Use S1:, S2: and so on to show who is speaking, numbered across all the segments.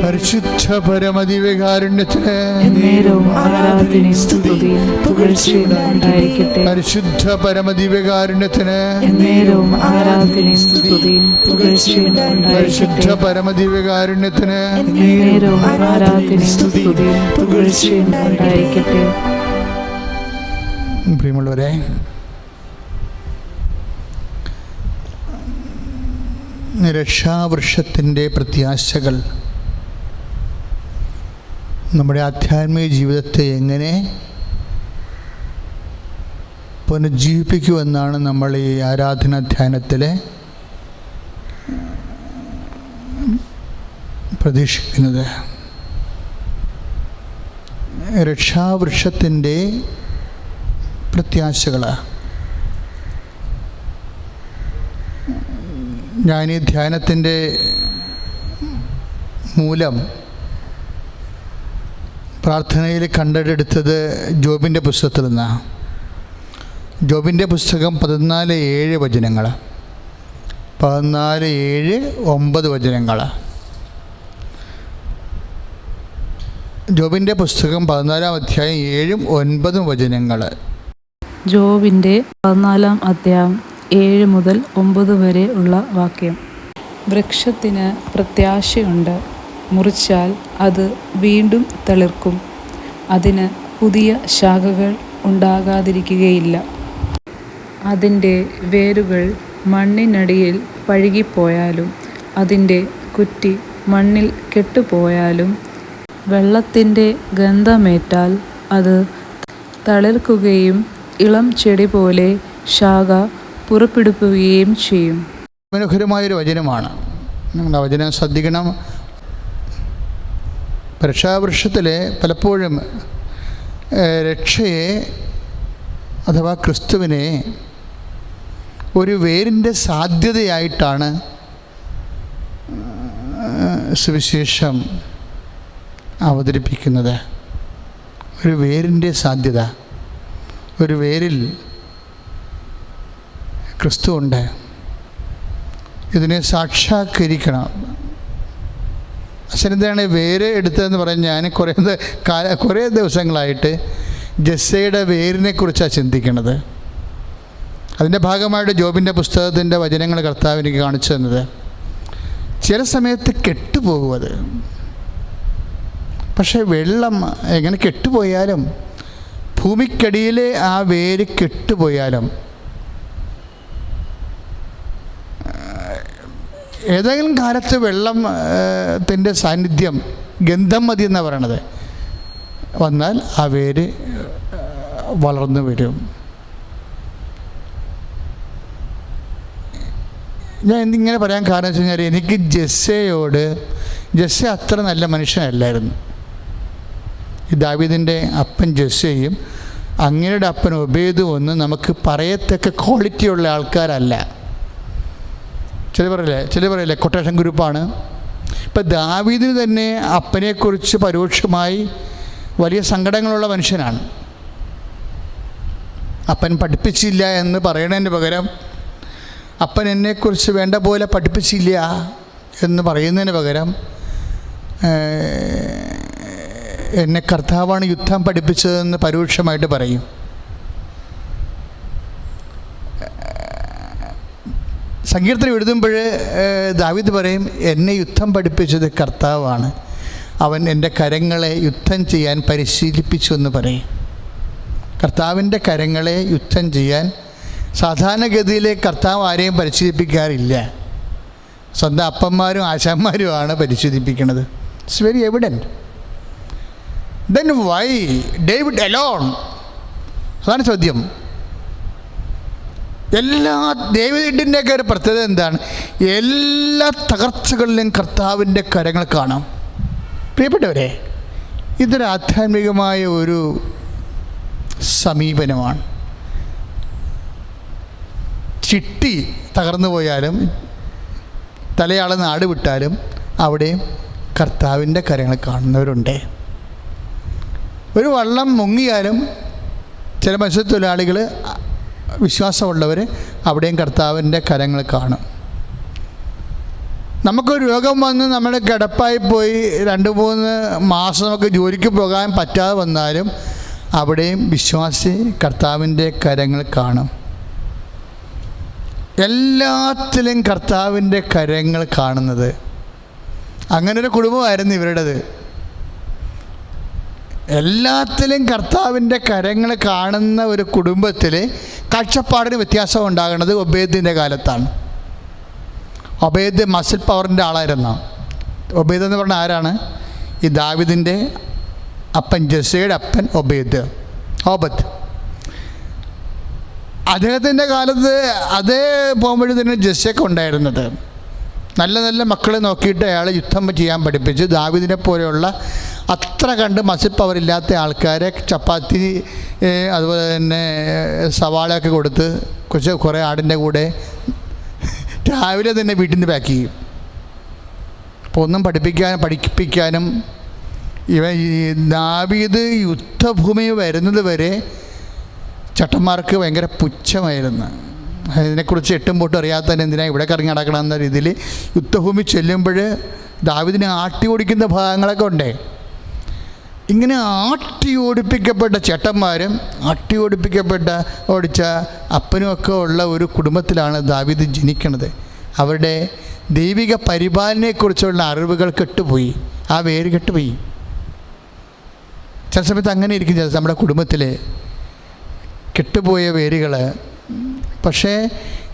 S1: പരിശുദ്ധ പരമദിവ്യകാരുണ്യത്തിന്
S2: എന്നേരവും ആരാധനയും സ്തുതിയും പുകഴ്ചയും ഉണ്ടായിരിക്കട്ടെ.
S1: പരിശുദ്ധ പരമദിവ്യകാരുണ്യത്തിന്
S2: എന്നേരവും ആരാധനയും സ്തുതിയും പുകഴ്ചയും
S1: പരിശുദ്ധ
S2: ഉണ്ടായിരിക്കട്ടെ.
S1: പരമദിവ്യകാരുണ്യത്തിന്
S2: എന്നേരവും ആരാധനയും സ്തുതിയും പുകഴ്ചയും ഉണ്ടായിരിക്കട്ടെ.
S1: പ്രിയമുള്ളവരെ, രക്ഷാവൃക്ഷത്തിൻ്റെ പ്രത്യാശകൾ നമ്മുടെ ആധ്യാത്മിക ജീവിതത്തെ എങ്ങനെ പുനർജീവിപ്പിക്കുമെന്നാണ് നമ്മൾ ഈ ആരാധനാ ധ്യാനത്തിൽ പ്രതീക്ഷിക്കുന്നത്. രക്ഷാവൃക്ഷത്തിൻ്റെ പ്രത്യാശകളാണ്. ഞാനീ ധ്യാനത്തിൻ്റെ മൂലം പ്രാർത്ഥനയിൽ കണ്ടെടുത്തത് ജോബിൻ്റെ പുസ്തകത്തിൽ നിന്നാണ്. ജോബിൻ്റെ പുസ്തകം 14:7 വചനങ്ങൾ, 14:7, 9 വചനങ്ങൾ. ജോബിൻ്റെ പുസ്തകം 14-ാം അധ്യായം 7, 9 വചനങ്ങൾ.
S2: ജോബിൻ്റെ 14-ാം അധ്യായം 7 മുതൽ 9 വരെ ഉള്ള വാക്യം. വൃക്ഷത്തിന് പ്രത്യാശയുണ്ട്, മുറിച്ചാൽ അത് വീണ്ടും തളിർക്കും, അതിന് പുതിയ ശാഖകൾ ഉണ്ടാകാതിരിക്കുകയില്ല. അതിൻ്റെ വേരുകൾ മണ്ണിനടിയിൽ പഴുകിപ്പോയാലും അതിൻ്റെ കുറ്റി മണ്ണിൽ കെട്ടുപോയാലും വെള്ളത്തിൻ്റെ ഗന്ധമേറ്റാൽ അത് തളിർക്കുകയും ഇളം ചെടി പോലെ ശാഖ പുറപ്പെടുവിക്കുകയും ചെയ്യും.
S1: മനോഹരമായൊരു വചനമാണ്. നിങ്ങൾ ആ വചനം ശ്രദ്ധിക്കണം. രക്ഷാവൃക്ഷത്തിൽ പലപ്പോഴും രക്ഷയെ അഥവാ ക്രിസ്തുവിനെ ഒരു വേരിൻ്റെ സാധ്യതയായിട്ടാണ് സുവിശേഷം അവതരിപ്പിക്കുന്നത്. ഒരു വേരിൻ്റെ സാധ്യത, ഒരു വേരിൽ ക്രിസ്തു ഉണ്ട്. ഇതിനെ സാക്ഷാത്കരിക്കണം. അച്ഛനെന്താണ് വേര് എടുത്തതെന്ന് പറഞ്ഞ് ഞാൻ കുറേ ദിവസങ്ങളായിട്ട് ജസ്സയുടെ വേരിനെക്കുറിച്ചാണ് ചിന്തിക്കുന്നത്. അതിൻ്റെ ഭാഗമായിട്ട് ജോബിൻ്റെ പുസ്തകത്തിൻ്റെ വചനങ്ങൾ കർത്താവ് എനിക്ക് കാണിച്ചു തന്നത്. ചില സമയത്ത് കെട്ടുപോകും അത്. പക്ഷേ വെള്ളം എങ്ങനെ കെട്ടുപോയാലും, ഭൂമിക്കടിയിലെ ആ വേര് കെട്ടുപോയാലും, ഏതെങ്കിലും കാലത്ത് വെള്ളത്തിൻ്റെ സാന്നിധ്യം, ഗന്ധം മതി എന്നാണ് പറയണത്, വന്നാൽ ആ വേര് വളർന്നു വരും. ഞാൻ എന്തിങ്ങനെ പറയാൻ കാരണം വെച്ച് കഴിഞ്ഞാൽ, എനിക്ക് ജസ്സെ അത്ര നല്ല മനുഷ്യനല്ലായിരുന്നു. ഈ ദാവീദിൻ്റെ അപ്പൻ ജസ്സയും അങ്ങയുടെ അപ്പൻ ഒബേദും ഒന്നും നമുക്ക് പറയത്തക്ക ക്വാളിറ്റിയുള്ള ആൾക്കാരല്ല. ചില പറയില്ലേ കൊട്ടേഷൻ ഗ്രൂപ്പാണ്. ഇപ്പം ദാവീദിന് തന്നെ അപ്പനെക്കുറിച്ച് പരോക്ഷമായി വലിയ സങ്കടങ്ങളുള്ള മനുഷ്യനാണ്. അപ്പൻ പഠിപ്പിച്ചില്ല എന്ന് പറയണതിന് പകരം അപ്പൻ എന്നെക്കുറിച്ച് വേണ്ട പോലെ പഠിപ്പിച്ചില്ല എന്ന് പറയുന്നതിന് പകരം എന്നെ കർത്താവാണ് യുദ്ധം പഠിപ്പിച്ചതെന്ന് പരോക്ഷമായിട്ട് പറയും. സങ്കീർത്തനം എഴുതുമ്പോൾ ദാവീദ് പറയും, എന്നെ യുദ്ധം പഠിപ്പിച്ചത് കർത്താവാണ്, അവൻ എൻ്റെ കരങ്ങളെ യുദ്ധം ചെയ്യാൻ പരിശീലിപ്പിച്ചു എന്ന് പറയും. കർത്താവിൻ്റെ കരങ്ങളെ യുദ്ധം ചെയ്യാൻ സാധാരണഗതിയിൽ കർത്താവ് ആരെയും പരിശീലിപ്പിക്കാറില്ല. സ്വന്തം അപ്പന്മാരും ആശാന്മാരുമാണ് പരിശീലിപ്പിക്കുന്നത്. It's very evident. Then why David alone? അതാണ് ചോദ്യം. എല്ലാ ഡേവിഡിൻ്റെയൊക്കെ ഒരു പ്രത്യേകത എന്താണ്? എല്ലാ തകർച്ചകളിലും കർത്താവിൻ്റെ കരങ്ങൾ കാണാം. പ്രിയപ്പെട്ടവരെ, ഇതൊരു ആധ്യാത്മികമായ ഒരു സമീപനമാണ്. ചിട്ടി തകർന്നു പോയാലും തലയാളെ നാട് വിട്ടാലും അവിടെയും കർത്താവിൻ്റെ കരങ്ങൾ കാണുന്നവരുണ്ട്. ഒരു വള്ളം മുങ്ങിയാലും ചില മത്സ്യത്തൊഴിലാളികൾ, വിശ്വാസമുള്ളവർ, അവിടെയും കർത്താവിൻ്റെ കരങ്ങൾ കാണും. നമുക്കൊരു രോഗം വന്ന് നമ്മൾ കിടപ്പായി പോയി 2-3 മാസം നമുക്ക് ജോലിക്ക് പോകാൻ പറ്റാതെ വന്നാലും അവിടെയും വിശ്വാസി കർത്താവിൻ്റെ കരങ്ങൾ കാണും. എല്ലാത്തിലും കർത്താവിൻ്റെ കരങ്ങൾ കാണുന്നത്. അങ്ങനൊരു കുടുംബമായിരുന്നു ഇവരുടേത്. എല്ലാത്തിലും കർത്താവിൻ്റെ കരങ്ങൾ കാണുന്ന ഒരു കുടുംബത്തിൽ കാഴ്ചപ്പാടിന് വ്യത്യാസം ഉണ്ടാകുന്നത് ഒബേദിൻ്റെ കാലത്താണ്. ഒബേദ് മസിൽ പവറിൻ്റെ ആളായിരുന്നു. ഒബേദ് എന്ന് പറഞ്ഞാൽ ആരാണ്? ഈ ദാവീദിൻ്റെ അപ്പൻ, ജെസ്സയുടെ അപ്പൻ ഓബദ്. അദ്ദേഹത്തിൻ്റെ കാലത്ത് അതേ പോകുമ്പോഴത്തേന് ജെസ്സയൊക്കെ ഉണ്ടായിരുന്നത്. നല്ല നല്ല മക്കളെ നോക്കിയിട്ട് അയാൾ യുദ്ധം ചെയ്യാൻ പഠിപ്പിച്ച് ദാവീദിനെ പോലെയുള്ള അത്ര കണ്ട് മസിൽ പവറില്ലാത്ത ആൾക്കാരെ ചപ്പാത്തി അതുപോലെ തന്നെ സവാളയൊക്കെ കൊടുത്ത് കുറേ ആടിൻ്റെ കൂടെ രാവിലെ തന്നെ വീട്ടിൽ നിന്ന് പാക്ക് ചെയ്യും. അപ്പോൾ ഒന്നും പഠിപ്പിക്കാനും ഈ ദാവീദ് യുദ്ധഭൂമി വരുന്നത് വരെ ചട്ടന്മാർക്ക് ഭയങ്കര പുച്ഛമായിരുന്നു. അതിനെക്കുറിച്ച് 8 പൊട്ടും അറിയാത്തതിന് എന്തിനാണ് ഇവിടെ കറങ്ങി നടക്കണമെന്ന രീതിയിൽ യുദ്ധഭൂമി ചെല്ലുമ്പോൾ ദാവീദിനെ ആട്ടി ഓടിക്കുന്ന ഭാഗങ്ങളൊക്കെ ഉണ്ട്. ഇങ്ങനെ ആട്ടി ഓടിപ്പിക്കപ്പെട്ട ചേട്ടന്മാരും ഓടിച്ച അപ്പനുമൊക്കെ ഉള്ള ഒരു കുടുംബത്തിലാണ് ദാവീദ് ജനിക്കുന്നത്. അവരുടെ ദൈവിക പരിപാലനയെക്കുറിച്ചുള്ള അറിവുകൾ കെട്ടുപോയി, ആ വേര് കെട്ടുപോയി. ചില സമയത്ത് അങ്ങനെ ഇരിക്കും ചില നമ്മുടെ കുടുംബത്തിൽ കെട്ടുപോയ വേരുകൾ. പക്ഷേ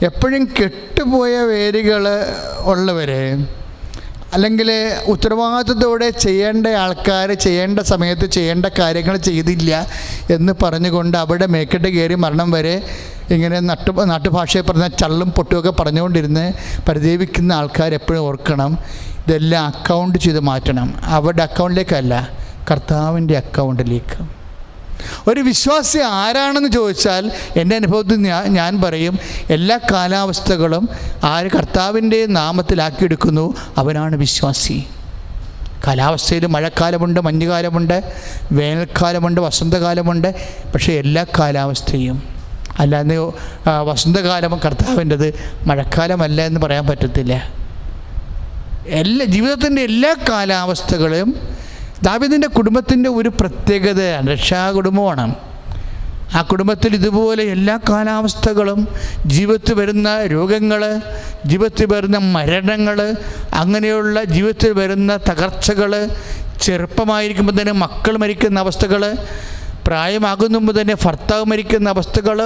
S1: എപ്പോഴും കെട്ടുപോയ വേരുകൾ ഉള്ളവർ, അല്ലെങ്കിൽ ഉത്തരവാദിത്വത്തോടെ ചെയ്യേണ്ട ആൾക്കാർ ചെയ്യേണ്ട സമയത്ത് ചെയ്യേണ്ട കാര്യങ്ങൾ ചെയ്തില്ല എന്ന് പറഞ്ഞുകൊണ്ട് അവിടെ മേക്കെട്ട് കയറി മരണം വരെ ഇങ്ങനെ നാട്ടുഭാഷയെ പറഞ്ഞ ചള്ളും പൊട്ടുമൊക്കെ പറഞ്ഞുകൊണ്ടിരുന്ന് പരിദേവിക്കുന്ന ആൾക്കാർ എപ്പോഴും ഓർക്കണം, ഇതെല്ലാം അക്കൗണ്ട് ചെയ്ത് മാറ്റണം. അവരുടെ അക്കൗണ്ടിലേക്കല്ല, കർത്താവിൻ്റെ അക്കൗണ്ടിലേക്ക്. ഒരു വിശ്വാസി ആരാണെന്ന് ചോദിച്ചാൽ എൻ്റെ അനുഭവത്തിൽ ഞാൻ പറയും, എല്ലാ കാലാവസ്ഥകളും ആര് കർത്താവിൻ്റെ നാമത്തിലാക്കിയെടുക്കുന്നു അവനാണ് വിശ്വാസി. കാലാവസ്ഥയിൽ മഴക്കാലമുണ്ട്, മഞ്ഞുകാലമുണ്ട്, വേനൽക്കാലമുണ്ട്, വസന്തകാലമുണ്ട്. പക്ഷേ എല്ലാ കാലാവസ്ഥയും അല്ലാതെ വസന്തകാലം കർത്താവിൻ്റെത്, മഴക്കാലമല്ല എന്ന് പറയാൻ പറ്റത്തില്ല. ജീവിതത്തിൻ്റെ എല്ലാ കാലാവസ്ഥകളും ദാവീദിൻ്റെ കുടുംബത്തിൻ്റെ ഒരു പ്രത്യേകത രക്ഷാകുടുംബമാണ്. ആ കുടുംബത്തിൽ ഇതുപോലെ എല്ലാ കാലാവസ്ഥകളും, ജീവിതത്തിൽ വരുന്ന രോഗങ്ങൾ, ജീവിതത്തിൽ വരുന്ന മരണങ്ങൾ, അങ്ങനെയുള്ള ജീവിതത്തിൽ വരുന്ന തകർച്ചകൾ, ചെറുപ്പമായിരിക്കുമ്പോൾ തന്നെ മക്കൾ മരിക്കുന്ന അവസ്ഥകൾ, പ്രായമാകുമ്പോൾ തന്നെ ഭർത്താവ് മരിക്കുന്ന അവസ്ഥകൾ,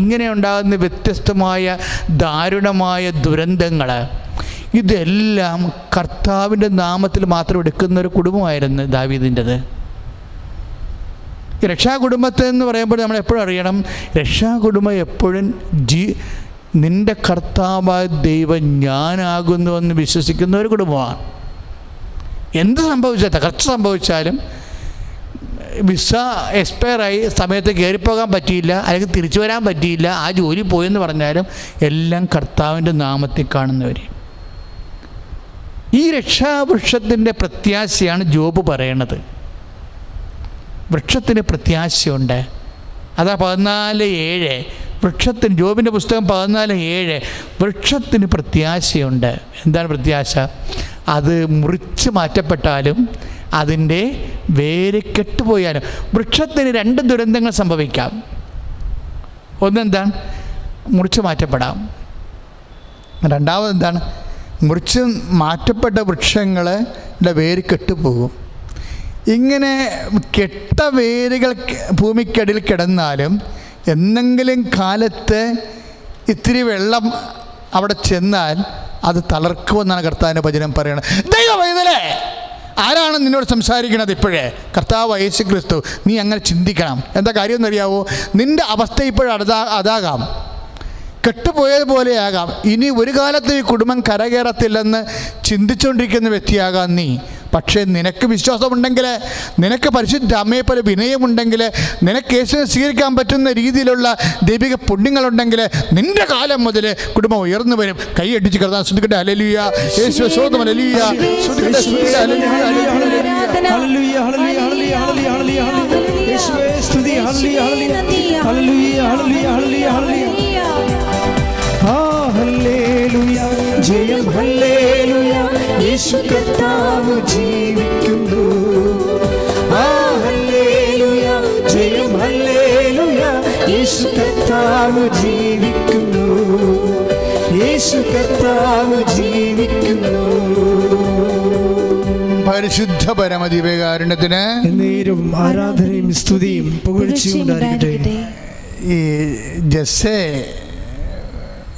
S1: ഇങ്ങനെ ഉണ്ടാകുന്ന വ്യത്യസ്തമായ ദാരുണമായ ദുരന്തങ്ങൾ, ഇതെല്ലാം കർത്താവിൻ്റെ നാമത്തിൽ മാത്രം എടുക്കുന്ന ഒരു കുടുംബമായിരുന്നു ദാവീദിൻ്റെത്. ഈ രക്ഷാകുടുംബത്തെ എന്ന് പറയുമ്പോൾ നമ്മൾ എപ്പോഴും അറിയണം, രക്ഷാകുടുംബം എപ്പോഴും നിൻ്റെ കർത്താവായ ദൈവം ഞാനാകുന്നുവെന്ന് വിശ്വസിക്കുന്ന ഒരു കുടുംബമാണ്. എന്ത് സംഭവിച്ചാൽ, തകർച്ച സംഭവിച്ചാലും, വിസ എക്സ്പയറായി സമയത്ത് കയറിപ്പോകാൻ പറ്റിയില്ല, അല്ലെങ്കിൽ തിരിച്ചു വരാൻ പറ്റിയില്ല, ആ ജോലി പോയെന്ന് പറഞ്ഞാലും എല്ലാം കർത്താവിൻ്റെ നാമത്തിൽ കാണുന്നവർ. ഈ രക്ഷാവൃക്ഷത്തിൻ്റെ പ്രത്യാശയാണ് ജോബ് പറയണത്. വൃക്ഷത്തിന് പ്രത്യാശയുണ്ട്. അതാ 14:7 വൃക്ഷത്തിന്, ജോബിൻ്റെ പുസ്തകം 14:7 വൃക്ഷത്തിന് പ്രത്യാശയുണ്ട്. എന്താണ് പ്രത്യാശ? അത് മുറിച്ച് മാറ്റപ്പെട്ടാലും അതിൻ്റെ വേര് കെട്ടുപോയാലും. വൃക്ഷത്തിന് 2 ദുരന്തങ്ങൾ സംഭവിക്കാം. ഒന്നെന്താണ്? മുറിച്ച് മാറ്റപ്പെടാം. രണ്ടാമതെന്താണ്? മുറിച്ച് മാറ്റപ്പെട്ട വൃക്ഷങ്ങളുടെ വേര് കെട്ടുപോകും. ഇങ്ങനെ കെട്ട വേരുകൾ ഭൂമിക്കടിയിൽ കിടന്നാലും എന്തെങ്കിലും കാലത്ത് ഇത്തിരി വെള്ളം അവിടെ ചെന്നാൽ അത് തളർക്കുമെന്നാണ് കർത്താവിൻ്റെ വചനം പറയുന്നത്. ദൈവമേ, ആരാണ് നിന്നോട് സംസാരിക്കുന്നത്? ഇപ്പോഴേ കർത്താവ് യേശു ക്രിസ്തു. നീ അങ്ങനെ ചിന്തിക്കണം. എന്താ കാര്യം എന്നറിയാവോ? നിൻ്റെ അവസ്ഥ ഇപ്പോഴതാകാം, കെട്ടുപോയതുപോലെയാകാം. ഇനി ഒരു കാലത്ത് ഈ കുടുംബം കരകയറത്തില്ലെന്ന് ചിന്തിച്ചുകൊണ്ടിരിക്കുന്ന വ്യക്തിയാകാം നീ. പക്ഷേ നിനക്ക് വിശ്വാസമുണ്ടെങ്കിൽ, നിനക്ക് പരിശുദ്ധ അമ്മയെപ്പോലെ വിനയമുണ്ടെങ്കിൽ, നിനക്ക് യേശുവിനെ സ്വീകരിക്കാൻ പറ്റുന്ന രീതിയിലുള്ള ദൈവിക പുണ്യങ്ങളുണ്ടെങ്കിൽ നിന്റെ കാലം മുതൽ കുടുംബം ഉയർന്നു വരും. കൈയടിച്ച് കർത്താൻ ശ്രദ്ധിക്കട്ടെ. ഹല്ലേലൂയ, യേശുവേ സ്തോത്രം. ഹല്ലേലൂയ, ശ്രദ്ധിക്കട്ടെ, ശ്രദ്ധിക്കട്ടെ. ഹല്ലേലൂയ, ഹല്ലേലൂയ, ഹല്ലേലൂയ, ഹല്ലേലൂയ, ഹല്ലേലൂയ, യേശുവേ സ്തുതി. ഹല്ലേലൂയ, ഹല്ലേലൂയ, ഹല്ലേലൂയ, ഹല്ലേലൂയ, ഹല്ലേലൂയ, ഹല്ലേലൂയ.
S3: ഹല്ലേലൂയ, ജയം ഹല്ലേലൂയ, യേശു കർത്താവ് ജീവിക്കുന്നു. ആ ഹല്ലേലൂയ, ജയം ഹല്ലേലൂയ, യേശു കർത്താവ് ജീവിക്കുന്നു. യേശു കർത്താവ് ജീവിക്കുന്നു.
S1: പരിശുദ്ധ പരമദിവ്യകാരുണ്യത്തിന്
S3: എന്നേരും ആരാധനയും സ്തുതിയും പുകഴ്ചയും ഉണ്ടായിരിക്കട്ടെ.
S1: ഈ ജസ്സേ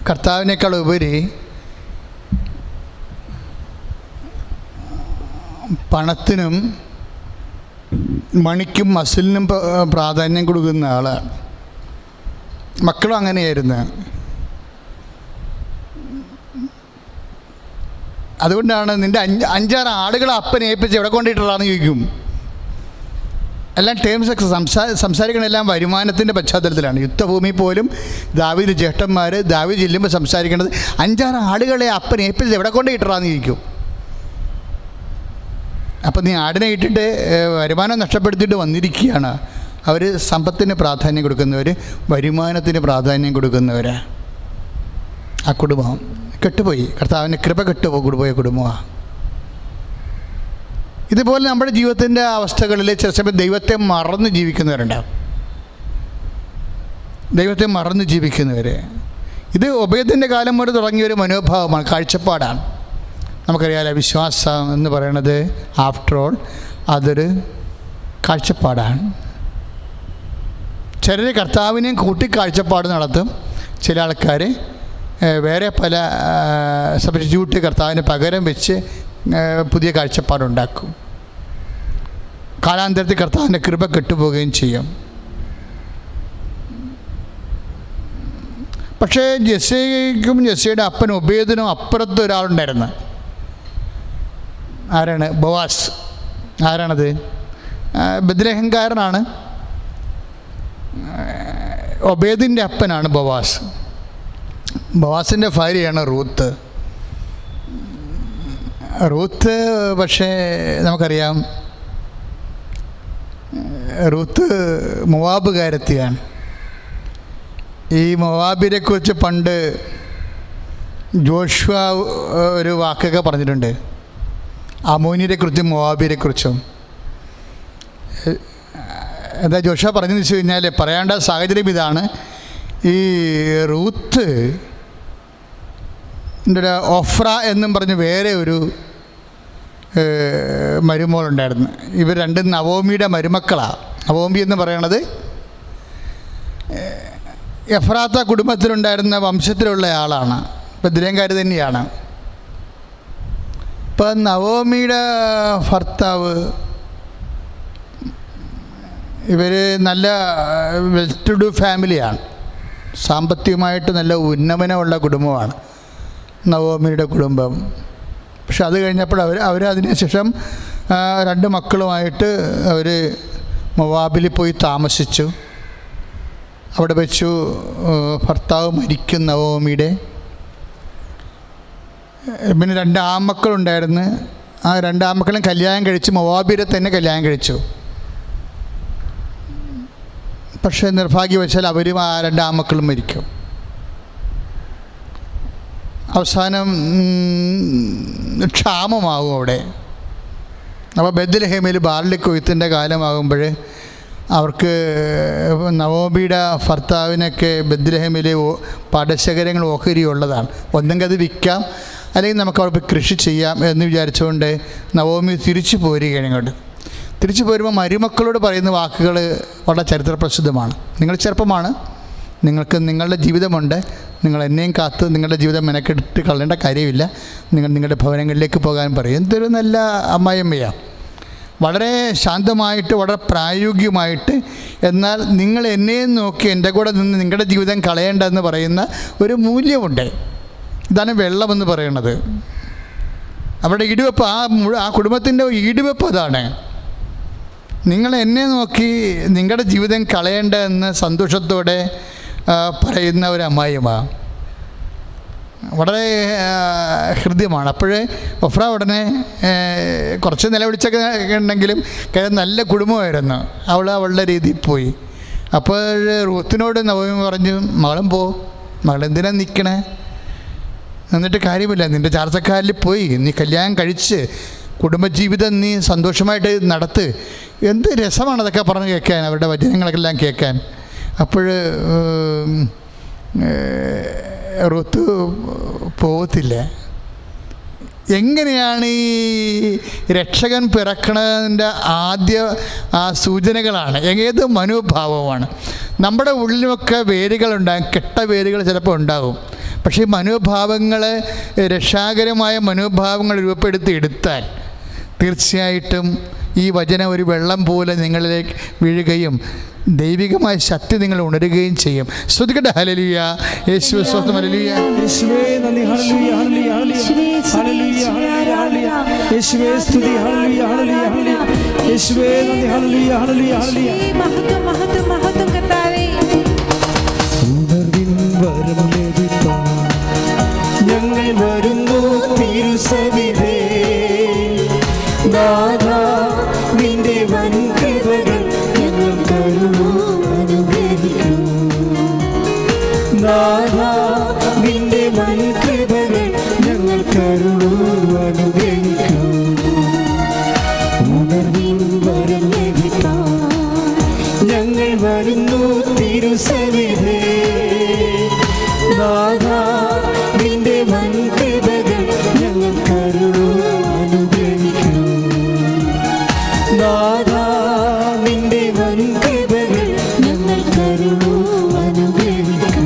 S1: കർത്താവിനേക്കാൾ ഉപരി പണത്തിനും മണിക്കും മസിലിനും പ്രാധാന്യം കൊടുക്കുന്ന ആളാണ്. മക്കളും അങ്ങനെയായിരുന്നു. അതുകൊണ്ടാണ് നിൻ്റെ 5-6 ആളുകളെ അപ്പനെ ഏൽപ്പിച്ച് എവിടെ കൊണ്ടിട്ടുള്ളതാണെന്ന് ചോദിക്കും. എല്ലാം ടേംസൊക്കെ സംസാരിക്കണമെല്ലാം വരുമാനത്തിൻ്റെ പശ്ചാത്തലത്തിലാണ്. യുദ്ധഭൂമി പോലും ദാവീദ് ജ്യേഷ്ഠന്മാർ ദാവീദ് ചെല്ലുമ്പോൾ സംസാരിക്കേണ്ടത് 5-6 ആളുകളെ അപ്പനെ ഏൽപ്പിച്ച് എവിടെ കൊണ്ടിട്ടുള്ളതാണെന്ന് ചോദിക്കും. അപ്പം നീ ആടിനെ ഇട്ടിട്ട് വരുമാനം നഷ്ടപ്പെടുത്തിയിട്ട് വന്നിരിക്കുകയാണ്. അവർ സമ്പത്തിന് പ്രാധാന്യം കൊടുക്കുന്നവർ, വരുമാനത്തിന് പ്രാധാന്യം കൊടുക്കുന്നവർ. ആ കുടുംബം കെട്ടുപോയി. കർത്താവിൻ്റെ കൃപ കെട്ടുപോയ കുടുംബമാണ്. ഇതുപോലെ നമ്മുടെ ജീവിതത്തിൻ്റെ അവസ്ഥകളിൽ ചില സമയം ദൈവത്തെ മറന്ന് ജീവിക്കുന്നവരുണ്ടാവും. ദൈവത്തെ മറന്ന് ജീവിക്കുന്നവർ. ഇത് ഒബേദിൻ്റെ കാലം മുതൽ തുടങ്ങിയ ഒരു മനോഭാവമാണ്, കാഴ്ചപ്പാടാണ്. നമുക്കറിയാലോ, വിശ്വാസം എന്ന് പറയുന്നത് ആഫ്റ്റർ ഓൾ അതൊരു കാഴ്ചപ്പാടാണ്. ചിലർ കർത്താവിനെയും കൂട്ടി കാഴ്ചപ്പാട് നടത്തും. ചില ആൾക്കാർ വേറെ പല സബ്സ്റ്റിറ്റ്യൂട്ട് കർത്താവിന് പകരം വെച്ച് പുതിയ കാഴ്ചപ്പാടുണ്ടാക്കും. കാലാന്തരത്തിൽ കർത്താവിൻ്റെ കൃപ കെട്ടുപോവുകയും ചെയ്യും. പക്ഷേ ജെസ്സയ്ക്കും ജെസ്സയുടെ അപ്പനും ഒബേദിനും അപ്പുറത്ത് ഒരാളുണ്ടായിരുന്നു. ആരാണ്? ബോവാസ്. ആരാണത്? ബെത്ലഹേംകാരനാണ്. ഒബേദിൻ്റെ അപ്പനാണ് ബോവാസ്. ബോവാസിൻ്റെ ഭാര്യയാണ് റൂത്ത്. റൂത്ത് പക്ഷേ നമുക്കറിയാം, റൂത്ത് മോവാബുകാരത്തിയാണ്. ഈ മോവാബിനെക്കുറിച്ച് പണ്ട് ജോഷുവ ഒരു വാക്കൊക്കെ പറഞ്ഞിട്ടുണ്ട്. അമോന്യരെക്കുറിച്ചും മോവാബിനെക്കുറിച്ചും. എന്താ ജോഷുവ പറഞ്ഞതെന്ന് വെച്ച് കഴിഞ്ഞാൽ, പറയേണ്ട സാഹചര്യം ഇതാണ്. ഈ റൂത്ത് ഒരു ഒഫ്ര എന്നും പറഞ്ഞ് വേറെ ഒരു മരുമോളുണ്ടായിരുന്നു. ഇവർ രണ്ടും നവോമിയുടെ മരുമക്കളാണ്. നവോമി എന്ന് പറയണത് എഫ്രാത്ത കുടുംബത്തിലുണ്ടായിരുന്ന വംശത്തിലുള്ള ആളാണ്. ബെത്ലഹേംകാരി തന്നെയാണ്. ഇപ്പം നവോമിയുടെ ഭർത്താവ്, ഇവർ നല്ല വെൽ ടു ഡു ഫാമിലിയാണ്. സാമ്പത്തികമായിട്ട് നല്ല ഉന്നമനമുള്ള കുടുംബമാണ് നവോമിയുടെ കുടുംബം. പക്ഷെ അത് കഴിഞ്ഞപ്പോൾ അവർ അതിനുശേഷം 2 മക്കളുമായിട്ട് അവർ മൊവാബിൽ പോയി താമസിച്ചു. അവിടെ വെച്ചു ഭർത്താവ് മരിക്കും നവോമിയുടെ. പിന്നെ 2 ആൺമക്കളുണ്ടായിരുന്നു. ആ 2 ആൺമക്കളും കല്യാണം കഴിച്ച് മൊവാബിനെ തന്നെ കല്യാണം കഴിച്ചു. പക്ഷേ നിർഭാഗ്യവശാൽ അവരും ആ 2 ആൺമക്കളും മരിക്കും. അവസാനം ക്ഷാമമാകും അവിടെ. അപ്പോൾ ബെത്ലഹേമിൽ ബാർലി കൊയ്ത്തിൻ്റെ കാലമാകുമ്പോൾ അവർക്ക് നവോമിയുടെ ഭർത്താവിനൊക്കെ ബെത്ലഹേമിൽ പാടശേഖരങ്ങൾ ഓഹരി ഉള്ളതാണ്. ഒന്നെങ്കിൽ അത് വിൽക്കാം, അല്ലെങ്കിൽ നമുക്ക് അവിടെ കൃഷി ചെയ്യാം എന്ന് വിചാരിച്ചുകൊണ്ട് നവോമി തിരിച്ചു പോരുകയാണ് ഇങ്ങോട്ട്. തിരിച്ചു പോരുമ്പോൾ മരുമക്കളോട് പറയുന്ന വാക്കുകൾ വളരെ ചരിത്രപ്രസിദ്ധമാണ്. നിങ്ങൾ ചെറുപ്പമാണ്, നിങ്ങൾക്ക് നിങ്ങളുടെ ജീവിതമുണ്ട്, നിങ്ങൾ എന്നെയും കാത്ത് നിങ്ങളുടെ ജീവിതം മെനക്കെടുത്ത് കളയേണ്ട കാര്യമില്ല, നിങ്ങൾ നിങ്ങളുടെ ഭവനങ്ങളിലേക്ക് പോകാൻ പറയും. എന്തൊരു നല്ല അമ്മായിയമ്മയാണ്. വളരെ ശാന്തമായിട്ട്, വളരെ പ്രായോഗികമായിട്ട്, എന്നാൽ നിങ്ങൾ എന്നെയും നോക്കി എൻ്റെ കൂടെ നിന്ന് നിങ്ങളുടെ ജീവിതം കളയേണ്ടെന്ന് പറയുന്ന ഒരു മൂല്യമുണ്ട്. ഇതാണ് വെള്ളമെന്ന് പറയുന്നത്. അവരുടെ ഈടുവെപ്പ്, ആ കുടുംബത്തിൻ്റെ ഈടുവെപ്പ് അതാണ്. നിങ്ങൾ എന്നെ നോക്കി നിങ്ങളുടെ ജീവിതം കളയേണ്ട എന്ന് സന്തോഷത്തോടെ പറയുന്ന ഒരു അമ്മായിയമ്മ. വളരെ ഹൃദ്യമാണ്. അപ്പോഴേ ഒഫ്ര ഉടനെ കുറച്ച് നിലവിളിച്ചൊക്കെ ഉണ്ടെങ്കിലും നല്ല കുടുംബമായിരുന്നു. അവളുടെ രീതിയിൽ പോയി. അപ്പോൾ റൂത്തിനോട് നവോമി പറഞ്ഞു, മകളും പോ, മകളെന്തിനാ നിൽക്കണേ, എന്നിട്ട് കാര്യമില്ല. നിൻ്റെ ചാർച്ചക്കാരിൽ പോയി നീ കല്യാണം കഴിച്ച് കുടുംബജീവിതം നീ സന്തോഷമായിട്ട് നടത്ത്. എന്ത് രസമാണ് അതൊക്കെ പറഞ്ഞ് കേൾക്കാൻ, അവരുടെ വചനങ്ങളെല്ലാം കേൾക്കാൻ. അപ്പോൾ റുത്ത് പോകത്തില്ല. എങ്ങനെയാണ് ഈ രക്ഷകൻ പിറക്കണതിൻ്റെ ആദ്യ സൂചനകളാണ്, ഏത് മനോഭാവമാണ്. നമ്മുടെ ഉള്ളിലൊക്കെ വേരുകളുണ്ടാകും, കെട്ട വേരുകൾ ചിലപ്പോൾ ഉണ്ടാകും. പക്ഷേ ഈ മനോഭാവങ്ങൾ, രക്ഷാകരമായ മനോഭാവങ്ങൾ രൂപപ്പെടുത്തി എടുത്താൽ തീർച്ചയായിട്ടും ഈ വചനം ഒരു വെള്ളം പോലെ നിങ്ങളിലേക്ക് വീഴുകയും ദൈവികമായ ശക്തി നിങ്ങൾ ഉണരുകയും ചെയ്യും. സ്തുതിക്കട്ടെ. ഹല്ലേലൂയ. യേശുവേ സ്തോത്രം. ഹല്ലേലൂയ.
S3: യേശുവേ നന്ദി. ഹല്ലേലൂയ ഹല്ലേലൂയ ഹല്ലേലൂയ ഹല്ലേലൂയ യേശുവേ സ്തുതി. ഹല്ലേലൂയ ഹല്ലേലൂയ ഹല്ലേലൂയ യേശുവേ നന്ദി. ഹല്ലേലൂയ ഹല്ലേലൂയ ഹല്ലേലൂയ
S4: മഹത്വം മഹത്വം മഹത്വം കർത്താവേ.
S3: ഉണർവിൻ വരം ലഭിപ്പാൻ ഞങ്ങൾ വരുന്നു തിരുസവിധേ. നാഥാ നിന്റെ വൻ കൃപകൾ ഞങ്ങൾ കരുണൂ അനുഗ്രഹിക്കൂ. നാഥാ നിന്റെ വൻ കൃപകൾ ഞങ്ങൾ കരുണൂ അനുഗ്രഹിക്കൂ. ഉണർവിൻ വരം ലഭിക്കാൻ ഞങ്ങൾ വരുന്നു തിരുസവിധേ. നാഥാ നിന്റെ വൻ കൃപകൾ ഞങ്ങൾ കരുണൂ അനുഗ്രഹിക്കൂ. നാഥാ നിന്റെ വൻ കൃപകൾ ഞങ്ങൾ കരുണൂ അനുഗ്രഹിക്കൂ.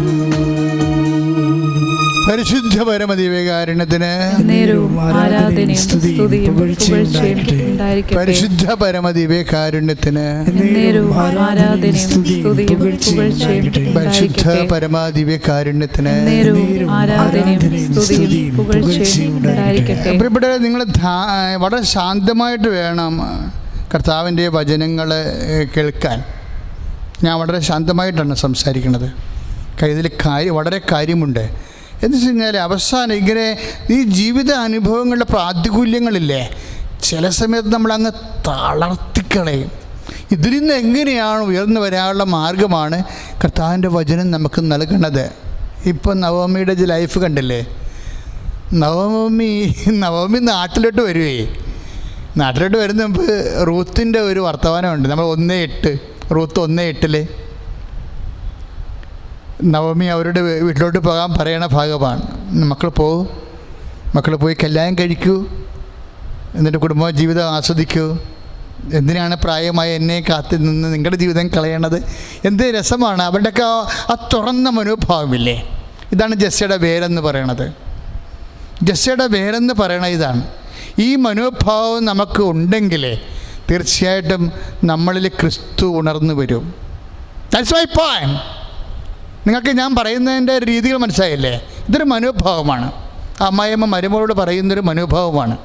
S1: പരിശുദ്ധ പരമദിവ്യകാരുണ്യത്തിന്
S2: നേരവും ആരാധനയും സ്തുതിയും പുകഴ്ചയും ഉണ്ടായിരിക്കട്ടെ.
S1: പരിശുദ്ധ പരമദിവ്യകാരുണ്യത്തിന്
S2: നേരവും ആരാധനയും സ്തുതിയും പുകഴ്ചയും
S1: പരിശുദ്ധ
S2: ഉണ്ടായിരിക്കട്ടെ.
S1: പരമദിവ്യകാരുണ്യത്തിന്
S2: നേരവും ആരാധനയും സ്തുതിയും പുകഴ്ചയും ഉണ്ടായിരിക്കട്ടെ.
S1: ഇവിടെ നിങ്ങൾ വളരെ ശാന്തമായിട്ട് വേണം കർത്താവിൻ്റെ വചനങ്ങൾ കേൾക്കാൻ. ഞാൻ വളരെ ശാന്തമായിട്ടാണ് സംസാരിക്കുന്നത്. ഇതിൽ വളരെ കാര്യമുണ്ട്. എന്ന് വെച്ച് കഴിഞ്ഞാൽ അവസാനം ഇങ്ങനെ ഈ ജീവിത അനുഭവങ്ങളുടെ പ്രാതികൂല്യങ്ങളില്ലേ, ചില സമയത്ത് നമ്മളങ്ങ് തളർത്തിക്കളയും. ഇതിൽ നിന്ന് എങ്ങനെയാണ് ഉയർന്നു വരാനുള്ള മാർഗമാണ് കർത്താവിൻ്റെ വചനം നമുക്ക് നൽകണത്. ഇപ്പം നവമിയുടെ ലൈഫ് കണ്ടില്ലേ. നവമി നാട്ടിലോട്ട് വരുവേ. നാട്ടിലോട്ട് വരുന്ന മുമ്പ് റൂത്തിൻ്റെ ഒരു വർത്തമാനമുണ്ട്. നമ്മൾ 1:8 റൂത്ത് 1:8 നവമി അവരുടെ വീട്ടിലോട്ട് പോകാൻ പറയണ ഭാഗമാണ്. മക്കൾ പോയി കല്യാണം കഴിക്കൂ, എന്നിട്ട് കുടുംബ ജീവിതം ആസ്വദിക്കൂ. എന്തിനാണ് പ്രായമായ എന്നെ കാത്തു നിന്ന് നിങ്ങളുടെ ജീവിതം കളയണത്? എന്ത് രസമാണ് അവരുടെയൊക്കെ ആ തുറന്ന മനോഭാവമില്ലേ. ഇതാണ് ജെസ്സയുടെ വേരെന്ന് പറയണത്. ജെസ്സയുടെ വേരെന്ന് പറയണ ഇതാണ്. ഈ മനോഭാവം നമുക്ക് ഉണ്ടെങ്കിൽ തീർച്ചയായിട്ടും നമ്മളിൽ ക്രിസ്തു ഉണർന്നു വരും. That's my point. നിങ്ങൾക്ക് ഞാൻ പറയുന്നതിൻ്റെ രീതികൾ മനസ്സിലായില്ലേ? ഇതൊരു മനോഭാവമാണ്. അമ്മായിയമ്മ മരുമകളോട് പറയുന്നൊരു മനോഭാവമാണ്.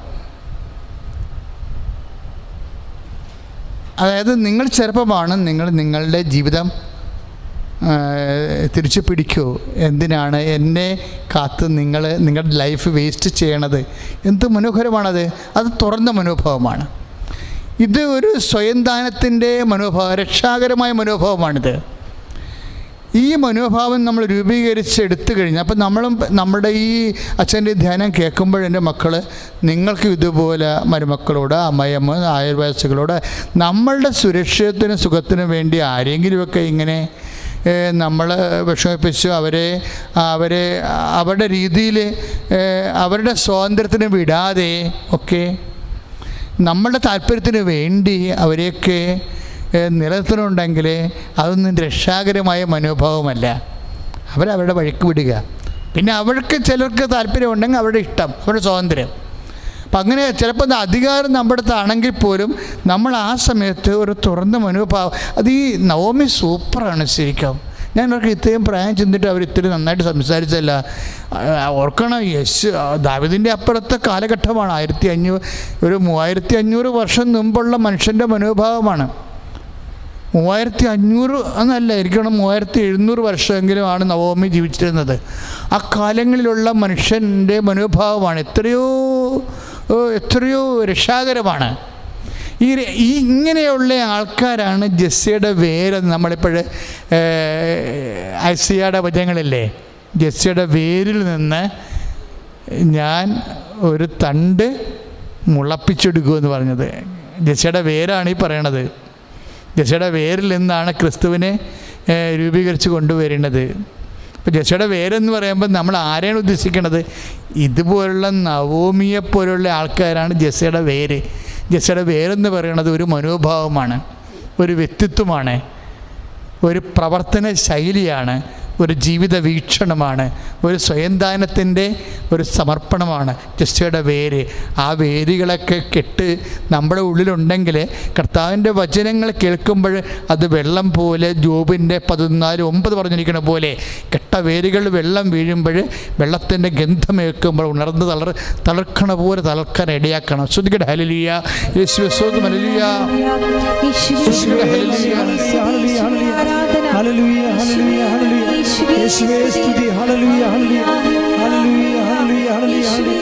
S1: അതായത് നിങ്ങൾ ചെറുപ്പമാണ്, നിങ്ങളുടെ ജീവിതം തിരിച്ചു പിടിക്കൂ. എന്തിനാണ് എന്നെ കാത്ത് നിങ്ങളുടെ ലൈഫ് വേസ്റ്റ് ചെയ്യണത്? എന്ത് മനോഹരമാണത്. അത് തുറന്ന മനോഭാവമാണ്. ഇത് ഒരു സ്വയം ദാനത്തിൻ്റെ മനോഭാവം, രക്ഷാകരമായ മനോഭാവമാണിത്. ഈ മനോഭാവം നമ്മൾ രൂപീകരിച്ചെടുത്തു കഴിഞ്ഞാൽ, അപ്പം നമ്മുടെ ഈ അച്ഛൻ്റെ ധ്യാനം കേൾക്കുമ്പോൾ എൻ്റെ മക്കൾ, നിങ്ങൾക്ക് ഇതുപോലെ മരുമക്കളോട്, അമ്മയമ്മ, അയൽവാസികളോട് നമ്മളുടെ സുരക്ഷിതത്തിനും സുഖത്തിനും വേണ്ടി ആരെങ്കിലുമൊക്കെ ഇങ്ങനെ നമ്മൾ വിഷമിപ്പിച്ചു അവരെ അവരുടെ രീതിയിൽ അവരുടെ സ്വാതന്ത്ര്യത്തിന് വിടാതെ ഒക്കെ നമ്മളുടെ താല്പര്യത്തിന് വേണ്ടി അവരെയൊക്കെ നിലനിർത്തണമെങ്കിൽ അതൊന്നും രക്ഷാകരമായ മനോഭാവമല്ല. അവരവരുടെ വഴിക്ക് വിടുക. പിന്നെ അവർക്ക് ചിലർക്ക് താല്പര്യമുണ്ടെങ്കിൽ അവരുടെ ഇഷ്ടം, അവരുടെ സ്വാതന്ത്ര്യം. അപ്പം അങ്ങനെ ചിലപ്പോൾ അത് അധികാരം നമ്മുടെ അടുത്താണെങ്കിൽ പോലും നമ്മൾ ആ സമയത്ത് ഒരു തുറന്ന മനോഭാവം. അത് ഈ നവമി സൂപ്പറാണ് ശരിക്കും. ഞാൻ അവർക്ക് ഇത്രയും പ്രായം ചെന്നിട്ട് അവർ ഇത്രയും നന്നായിട്ട് സംസാരിച്ചല്ല. ഓർക്കണം, ദാവീദിൻ്റെ അപ്പുറത്തെ കാലഘട്ടമാണ്. 3500 വർഷം മുമ്പുള്ള മനുഷ്യൻ്റെ മനോഭാവമാണ്. 3500 എന്നല്ല, ഇരിക്കണം 3700 വർഷമെങ്കിലും നവോമി ജീവിച്ചിരുന്നത്. ആ കാലങ്ങളിലുള്ള മനുഷ്യൻ്റെ മനോഭാവമാണ് എത്രയോ രക്ഷാകരമാണ്. ഇങ്ങനെയുള്ള ആൾക്കാരാണ് ജെസ്സിയുടെ വേരെന്ന് നമ്മളിപ്പോൾ ഐസിയയുടെ വചനങ്ങളില്ലേ, ജെസ്സിയുടെ വേരിൽ നിന്ന് ഞാൻ ഒരു തണ്ട് മുളപ്പിച്ചെടുക്കുമെന്ന് പറഞ്ഞത്. ജെസ്സയുടെ വേരാണ് ഈ പറയണത്. ജെസ്സയുടെ വേരിൽ നിന്നാണ് ക്രിസ്തുവിനെ രൂപീകരിച്ച് കൊണ്ടുവരേണ്ടത്. അപ്പോൾ ജെസ്സയുടെ വേരെന്ന് പറയുമ്പോൾ നമ്മൾ ആരെയാണ് ഉദ്ദേശിക്കുന്നത്? ഇതുപോലുള്ള നവോമിയെപ്പോലുള്ള ആൾക്കാരാണ് ജെസ്സയുടെ വേര്. ജെസ്സയുടെ വേരെന്ന് പറയുന്നത് ഒരു മനോഭാവമാണ്, ഒരു വ്യക്തിത്വമാണ്, ഒരു പ്രവർത്തന ശൈലിയാണ്, ഒരു ജീവിത വീക്ഷണമാണ്, ഒരു സ്വയംദാനത്തിൻ്റെ ഒരു സമർപ്പണമാണ് ജെസ്സയുടെ വേര്. ആ വേരുകളൊക്കെ കെട്ട് നമ്മുടെ ഉള്ളിലുണ്ടെങ്കിൽ കർത്താവിൻ്റെ വചനങ്ങൾ കേൾക്കുമ്പോൾ അത് വെള്ളം പോലെ, ജോബിൻ്റെ 14:9 പറഞ്ഞിരിക്കുന്ന പോലെ കെട്ട വേരുകൾ വെള്ളം വീഴുമ്പോൾ വെള്ളത്തിൻ്റെ ഗന്ധമേൽക്കുമ്പോൾ ഉണർന്ന് തളർക്കണ പോലെ തളർക്കാൻ ഇടയാക്കണം. ശ്രദ്ധിക്കട്ടെ. ഹല്ലേലൂയ. യേശുവേ സ്തോത്രം. ഹല്ലേലൂയ.
S3: ഹല്ലേലൂയ. യേശുവേ സ്തുതി. ഹല്ലേലൂയ. ഹല്ലേലൂയ. ഹല്ലേലൂയ. ഹല്ലേലൂയ.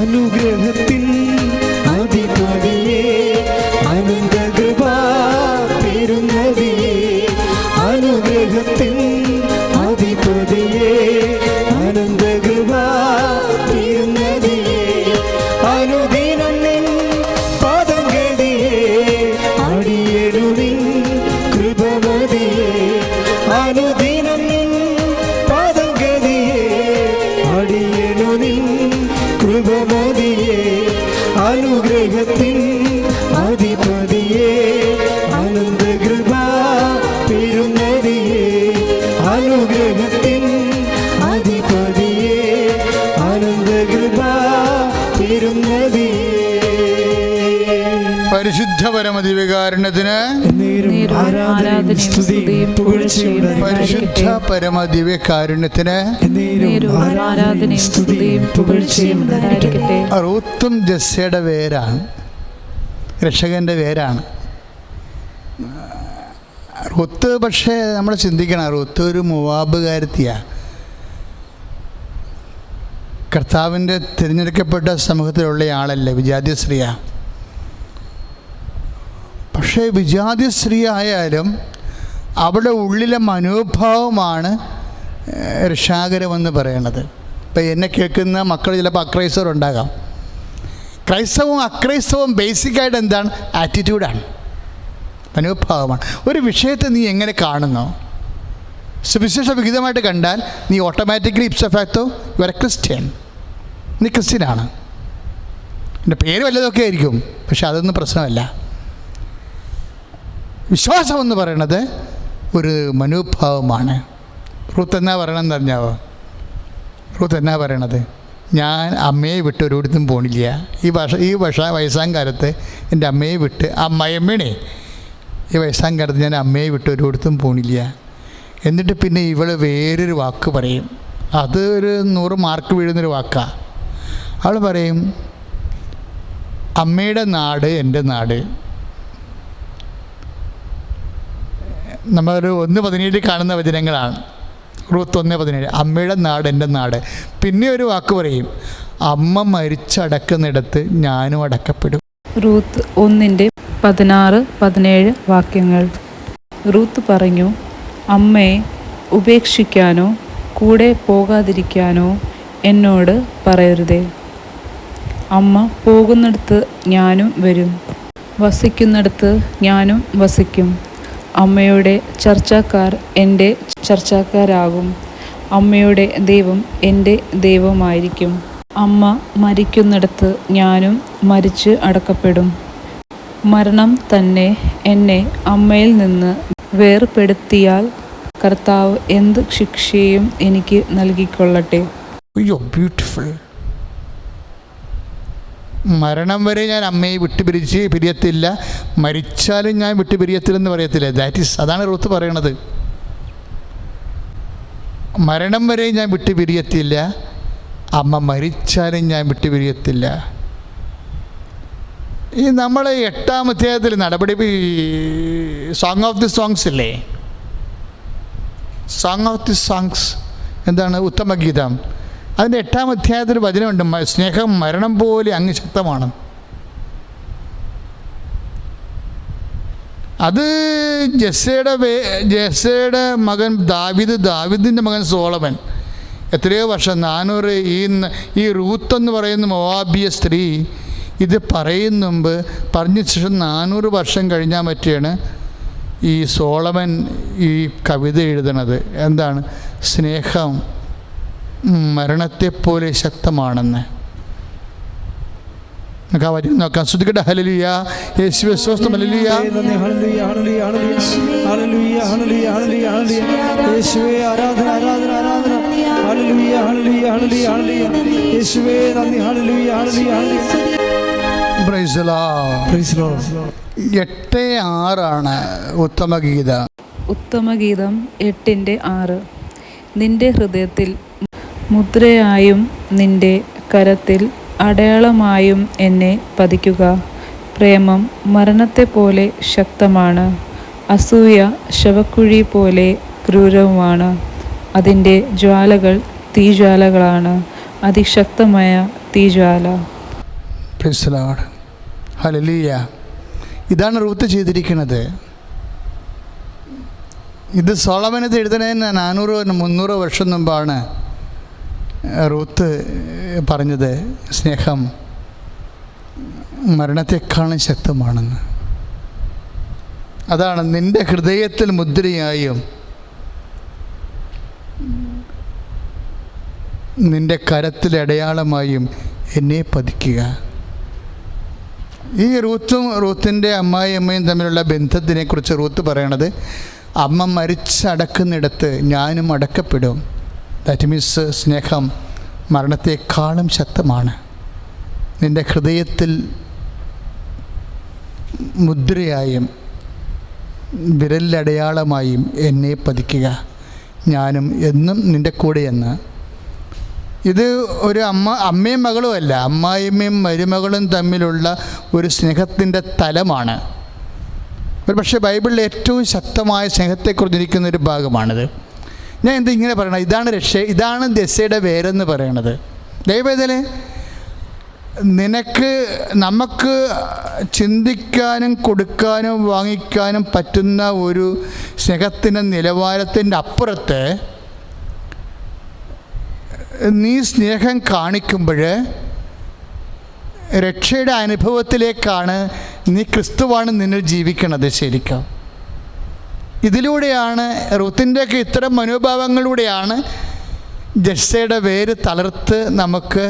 S3: അനുഗ്രഹത്തിൻ അധിപതിയേ, അനന്തകൃപാ പെരുന്നതിയേ, അനുഗ്രഹത്തിൻ അധിപതിയേ, അനന്തകൃപാ പെരുന്നതിയേ, അനുദിനം നിൻ പാദം ഗതിയേ, അടിയനു നിൻ കൃപമതിയേ, അനുദിനം നിൻ പാദം ഗതിയേ, അടിയനു നിൻ കൃപമതിയേ, അനുഗ്രഹത്തിൻ അധിപതിയേ, അനന്തകൃപാ പെരുന്നതിയേ, അനുഗ്രഹത്തിൻ അധിപതിയേ, അനന്തകൃപാ പെരുന്നതിയേ.
S1: പരിശുദ്ധ പരമദിവ്യകാരുണ്യത്തിന്, പരിശുദ്ധ പരമദിവ്യകാരുണ്യത്തിന് റൂത്തും ജെസ്സയുടെ വേരാണ്, രക്ഷകൻ്റെ വേരാണ് റൂത്ത്. പക്ഷേ നമ്മൾ ചിന്തിക്കണം, റൂത്ത് ഒരു മോവാബുകാരത്തിയാണ്. കർത്താവിൻ്റെ തിരഞ്ഞെടുക്കപ്പെട്ട സമൂഹത്തിലുള്ള ആളല്ലേ, വിജാതി സ്ത്രീയാണ്. പക്ഷേ വിജാതി സ്ത്രീ ആയാലും അവിടെ ഉള്ളിലെ മനോഭാവമാണ് രക്ഷാകരമെന്ന് പറയണത്. ഇപ്പം എന്നെ കേൾക്കുന്ന മക്കൾ ചിലപ്പോൾ അക്രൈസ്തവരുണ്ടാകാം. ക്രൈസ്തവവും അക്രൈസ്തവവും ബേസിക്കായിട്ട് എന്താണ്? ആറ്റിറ്റ്യൂഡാണ്, മനോഭാവമാണ്. ഒരു വിഷയത്തെ നീ എങ്ങനെ കാണുന്നു? സുവിശേഷ വിഹിതമായിട്ട് കണ്ടാൽ നീ automatically ഇപ്സോ facto you are A Christian. നീ ക്രിസ്ത്യനാണ്. എൻ്റെ പേര് വല്ലതൊക്കെ ആയിരിക്കും, പക്ഷെ അതൊന്നും പ്രശ്നമല്ല. വിശ്വാസം എന്ന് പറയുന്നത് ഒരു മനോഭാവമാണ്. റൂത്ത് എന്നാ പറയണമെന്ന് അറിഞ്ഞാവോ? റൂത്ത് എന്നാ പറയണത്? ഞാൻ അമ്മയെ വിട്ട് ഒരിടത്തും പോണില്ല. ഈ വയസ്സാങ്കാലത്ത് എൻ്റെ അമ്മയെ വിട്ട്, അമ്മയമ്മേണേ, ഈ വയസ്സാങ്കാലത്ത് ഞാൻ അമ്മയെ വിട്ട് ഒരിടത്തും പോണില്ല. എന്നിട്ട് പിന്നെ ഇവൾ വേറൊരു വാക്ക് പറയും, അത് ഒരു 100 മാർക്ക് വീഴുന്നൊരു വാക്കാണ്. അവൾ പറയും, അമ്മയുടെ നാട് എൻ്റെ നാട്. നമ്മളൊരു 1:17 കാണുന്ന വചനങ്ങളാണ്. റൂത്ത് 1:17, അമ്മയുടെ നാട് എൻ്റെ നാട്. പിന്നെ ഒരു വാക്ക് പറയും, അമ്മ മരിച്ചടക്കുന്നിടത്ത് ഞാനും അടക്കപ്പെടും.
S2: റൂത്ത് 1:16-17 വാക്യങ്ങൾ. റൂത്ത് പറഞ്ഞു, അമ്മയെ ഉപേക്ഷിക്കാനോ കൂടെ പോകാതിരിക്കാനോ എന്നോട് പറയരുതേ. അമ്മ പോകുന്നിടത്ത് ഞാനും വരും, വസിക്കുന്നിടത്ത് ഞാനും വസിക്കും. അമ്മയുടെ ചർച്ചക്കാർ എൻ്റെ ചർച്ചക്കാരാകും, അമ്മയുടെ ദൈവം എൻ്റെ ദൈവമായിരിക്കും. അമ്മ മരിക്കുന്നിടത്ത് ഞാനും മരിച്ച് അടക്കപ്പെടും. മരണം തന്നെ എന്നെ അമ്മയിൽ നിന്ന് വേർപെടുത്തിയാൽ കർത്താവ് എന്ത് ശിക്ഷയും എനിക്ക് നൽകിക്കൊള്ളട്ടെ.
S1: അയ്യോ, ബ്യൂട്ടിഫുൾ. മരണം വരെ ഞാൻ അമ്മയെ പിരിയത്തില്ല, മരിച്ചാലും ഞാൻ പിരിയത്തില്ലെന്ന് പറയത്തില്ല. അതാണ് റൂത്ത് പറയണത്. മരണം വരെ ഞാൻ പിരിയത്തില്ല, അമ്മ മരിച്ചാലും ഞാൻ പിരിയത്തില്ല. ഈ നമ്മൾ 8-ാം അധ്യായത്തിൽ നടപടി സോങ് ഓഫ് ദി സോങ്സ് ഇല്ലേ, സോങ് ഓഫ് ദി സോങ്സ് എന്താണ്? ഉത്തമഗീതം. അതിൻ്റെ 8-ാം അധ്യായത്തിൽ വചനമുണ്ട്, സ്നേഹം മരണം പോലെ അങ്ങ് ശക്തമാണ്. അത് ജെസ്സയുടെ മകൻ ദാവീദിൻ്റെ മകൻ സോളമൻ എത്രയോ വർഷം 400 ഈ റൂത്ത് എന്ന് പറയുന്ന മോവാബിയ സ്ത്രീ ഇത് പറയുന്ന മുമ്പ് പറഞ്ഞ ശേഷം 400 വർഷം കഴിഞ്ഞാൽ പറ്റിയാണ് ഈ സോളമൻ ഈ കവിത എഴുതണത്. എന്താണ്? സ്നേഹം മരണത്തെപ്പോലെ ശക്തമാണെന്ന്. നമുക്ക് ആ വചനം നോക്കാം. ശ്രുതികട്ടെ. ഹല്ലേലൂയ. യേശുവേ സ്തോത്രം. ഹല്ലേലൂയ.
S3: യേശുവേ ആരാധന ആരാധന ആരാധന. ഹല്ലേലൂയ ഹല്ലേലൂയ ഹല്ലേലൂയ ഹല്ലേലൂയ. യേശുവേ നന്ദി. ഹല്ലേലൂയ ഹല്ലേലൂയ hallelujah.
S1: Price the Lord.
S3: Price the Lord.
S1: 8:6 ഉത്തമഗീത.
S2: ഉത്തമഗീതം 8:6. നിന്റെ ഹൃദയത്തിൽ മുദ്രയായും നിന്റെ കരത്തിൽ അടയാളമായും എന്നെ പതിക്കുക. പ്രേമം മരണത്തെപ്പോലെ ശക്തമാണ്, അസൂയ ശവക്കുഴി പോലെ ക്രൂരവുമാണ്. അതിൻ്റെ ജ്വാലകൾ തീജ്വാലകളാണ്, അതിശക്തമായ തീജ്വാല.
S1: Praise the Lord. ഹല്ലേലൂയ. ഇതാണ് റൂത്ത് ചെയ്തിരിക്കുന്നത്. ഇത് സോളമനത് എഴുതുന്നതിന് 400-300 വർഷം മുമ്പാണ് റൂത്ത് പറഞ്ഞത് സ്നേഹം മരണത്തെക്കാളും ശക്തമാണെന്ന്. അതാണ് നിൻ്റെ ഹൃദയത്തിൽ മുദ്രയായും നിൻ്റെ കരത്തിൽ അടയാളമായും എന്നെ പതിക്കുക. ഈ റൂത്തിൻ്റെ അമ്മായിയമ്മയും തമ്മിലുള്ള ബന്ധത്തിനെക്കുറിച്ച് റൂത്ത് പറയണത്, അമ്മ മരിച്ചടക്കുന്നിടത്ത് ഞാനും അടക്കപ്പെടും. ദാറ്റ് മീൻസ് സ്നേഹം മരണത്തെക്കാളും ശക്തമാണ്. നിൻ്റെ ഹൃദയത്തിൽ മുദ്രയായും വിരലടയാളമായും എന്നെ പതിക്കുക, ഞാനും എന്നും നിൻ്റെ കൂടെയെന്ന്. ഇത് ഒരു അമ്മയും മകളും അല്ല, അമ്മായിയമ്മയും മരുമകളും തമ്മിലുള്ള ഒരു സ്നേഹത്തിൻ്റെ തലമാണ്. ഒരു പക്ഷേ ബൈബിളിൽ ഏറ്റവും ശക്തമായ സ്നേഹത്തെക്കുറിച്ചിരിക്കുന്ന ഒരു ഭാഗമാണിത്. ഞാൻ ഇങ്ങനെ പറയണം, ഇതാണ് ഇതാണ് ജെസ്സയുടെ വേരെന്ന് പറയണത്. ദൈവവേദന നമുക്ക് ചിന്തിക്കാനും കൊടുക്കാനും വാങ്ങിക്കാനും പറ്റുന്ന ഒരു സ്നേഹത്തിൻ്റെ നിലവാരത്തിൻ്റെ അപ്പുറത്ത് നീ സ്നേഹം കാണിക്കുമ്പോൾ രക്ഷയുടെ അനുഭവത്തിലേക്കാണ് നീ ക്രിസ്തുവാണ് നിന്നിൽ ജീവിക്കണത്. ശരിക്കും ഇതിലൂടെയാണ് റൂത്തിൻ്റെയൊക്കെ ഇത്തരം മനോഭാവങ്ങളിലൂടെയാണ് ജെസ്സയുടെ വേര് തളർത്ത് നമുക്ക്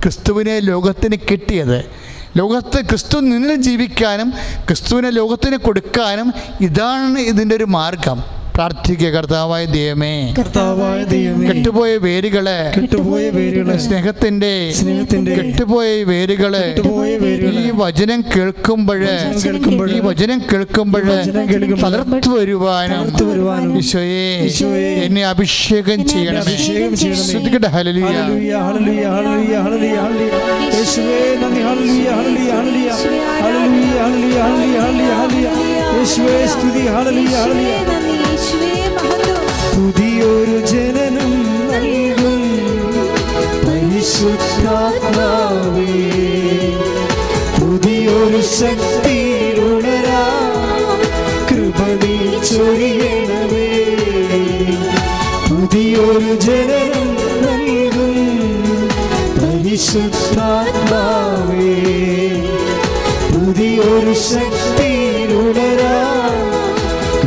S1: ക്രിസ്തുവിനെ ലോകത്തിന് കിട്ടിയത്. ലോകത്ത് ക്രിസ്തു നിന്നിൽ ജീവിക്കാനും ക്രിസ്തുവിനെ ലോകത്തിന് കൊടുക്കാനും ഇതാണ് ഇതിൻ്റെ ഒരു മാർഗം. പ്രാർത്ഥിക്കുക. കർത്താവായ ദൈവമേ, കെട്ടുപോയ വേരുകളെ സ്നേഹത്തിന്റെ കെട്ടുപോയ വേരുകളെ ഈ വചനം കേൾക്കുമ്പോൾ തളർത്തു വരുവാനും ഈശോയെ എന്നെ അഭിഷേകം ചെയ്യണമേ. ശ്രദ്ധിക്കട്ടെ. ഹല്ലേലൂയ.
S3: പുതിയൊരു ജനനം നൽകും പരിശുദ്ധാത്മാവേ, പുതിയൊരു ശക്തിയിലുണരാ കൃപ നീ ചൊരിയണമേ. പുതിയൊരു ജനനം നൽകും പരിശുദ്ധാത്മാവേ, പുതിയൊരു ശക്തിയിലുണരാ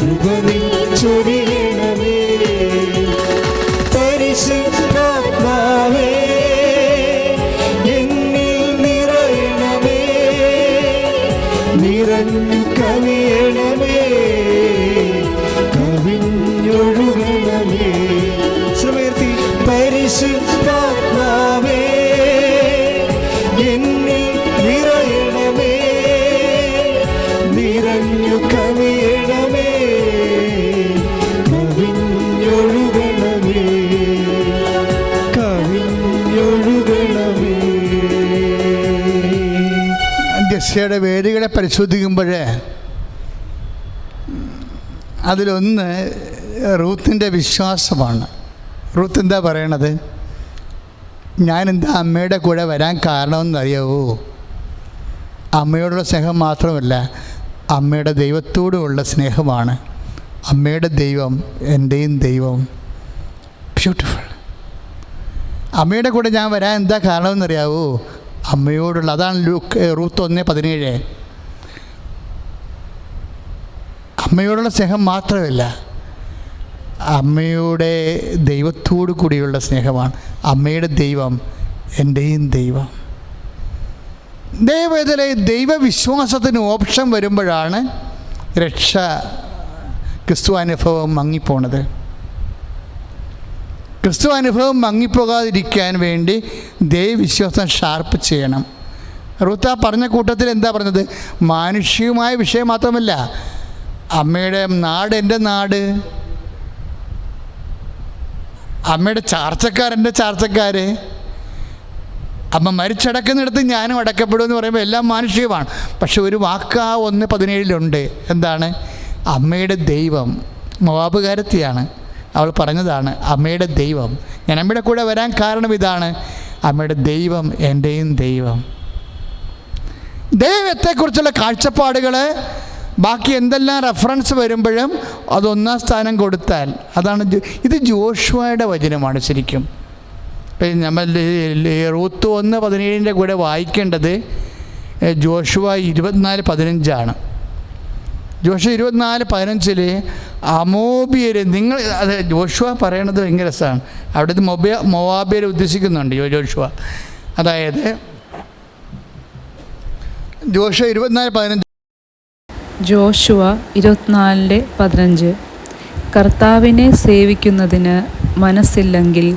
S3: കൃപ നീ ചൊരിയണമേ. പരിശുദ്ധാത്മാവേ എന്നിൽ നിറയണമേ, നിറഞ്ഞു കവിയണമേ, കവിഞ്ഞൊഴുകണമേ. ശ്രമേർത്തി. പരിശുദ്ധാത്മാവേ എന്നിൽ നിറയണമേ, നിറഞ്ഞു കവിയണമേ, കവിഞ്ഞൊഴുകണമേ, കവിഞ്ഞൊഴുകണമേ.
S1: ജെസ്സയുടെ വേരുകളെ പരിശോധിക്കുമ്പോൾ അതിലൊന്ന് റൂത്തിൻ്റെ വിശ്വാസമാണ്. റൂത്ത് എന്താ പറയണത്? ഞാനെന്താ അമ്മയുടെ കൂടെ വരാൻ കാരണമെന്നറിയാവോ? അമ്മയോടുള്ള സ്നേഹം മാത്രമല്ല, അമ്മയുടെ ദൈവത്തോടുമുള്ള സ്നേഹമാണ്. അമ്മയുടെ ദൈവം എൻ്റെയും ദൈവം. ബ്യൂട്ടിഫുൾ. അമ്മയുടെ കൂടെ ഞാൻ വരാൻ എന്താ കാരണമെന്നറിയാവോ? അമ്മയോടുള്ള, അതാണ് റൂത്ത് 1:17. അമ്മയോടുള്ള സ്നേഹം മാത്രമല്ല, അമ്മയുടെ ദൈവത്തോടു കൂടിയുള്ള സ്നേഹമാണ്. അമ്മയുടെ ദൈവം എൻ്റെയും ദൈവം. ദൈവത്തിലെ ദൈവവിശ്വാസത്തിന് ഓപ്ഷൻ വരുമ്പോഴാണ് രക്ഷ ക്രിസ്തു അനുഭവം മങ്ങിപ്പോണത്. ക്രിസ്തു അനുഭവം മങ്ങിപ്പോകാതിരിക്കാൻ വേണ്ടി ദൈവവിശ്വാസം ഷാർപ്പ് ചെയ്യണം. റൂത്ത് പറഞ്ഞ കൂട്ടത്തിൽ എന്താ പറഞ്ഞത്? മാനുഷികമായ വിഷയം മാത്രമല്ല, അമ്മയുടെ നാട് എൻ്റെ നാട്, അമ്മയുടെ ചാർച്ചക്കാരെൻ്റെ ചാർച്ചക്കാർ, അമ്മ മരിച്ചടക്കുന്നിടത്ത് ഞാനും അടക്കപ്പെടുമെന്ന് പറയുമ്പോൾ എല്ലാം മാനുഷികമാണ്. പക്ഷെ ഒരു വാക്ക് ആ 1:17 എന്താണ്? അമ്മയുടെ ദൈവം. മോവാബുകാരത്തിയാണ്, അവൾ പറഞ്ഞതാണ് അമ്മയുടെ ദൈവം. ഞാൻ അമ്മയുടെ കൂടെ വരാൻ കാരണം ഇതാണ്, അമ്മയുടെ ദൈവം എൻ്റെയും ദൈവം. ദൈവത്തെക്കുറിച്ചുള്ള കാഴ്ചപ്പാടുകൾ ബാക്കി എന്തെല്ലാം റെഫറൻസ് വരുമ്പോഴും അത് 1-ാം സ്ഥാനം കൊടുത്താൽ അതാണ്. ഇത് ജോഷുവയുടെ വചനമാണ് ശരിക്കും. നമ്മൾ റൂത്ത് 1:17 കൂടെ വായിക്കേണ്ടത് ജോഷുവ 24:15. ജോഷുവ 24:15 അമോബിയര് നിങ്ങൾ, അത് ജോഷുവ പറയണത് ഭയങ്കര രസമാണ്. അവിടുത്തെ മോവാബിയരെ ഉദ്ദേശിക്കുന്നുണ്ട് ജോഷുവ. അതായത് ജോഷുവ 24:15.
S2: ജോഷുവ 24:15. കർത്താവിനെ സേവിക്കുന്നതിന് മനസ്സില്ലെങ്കിൽ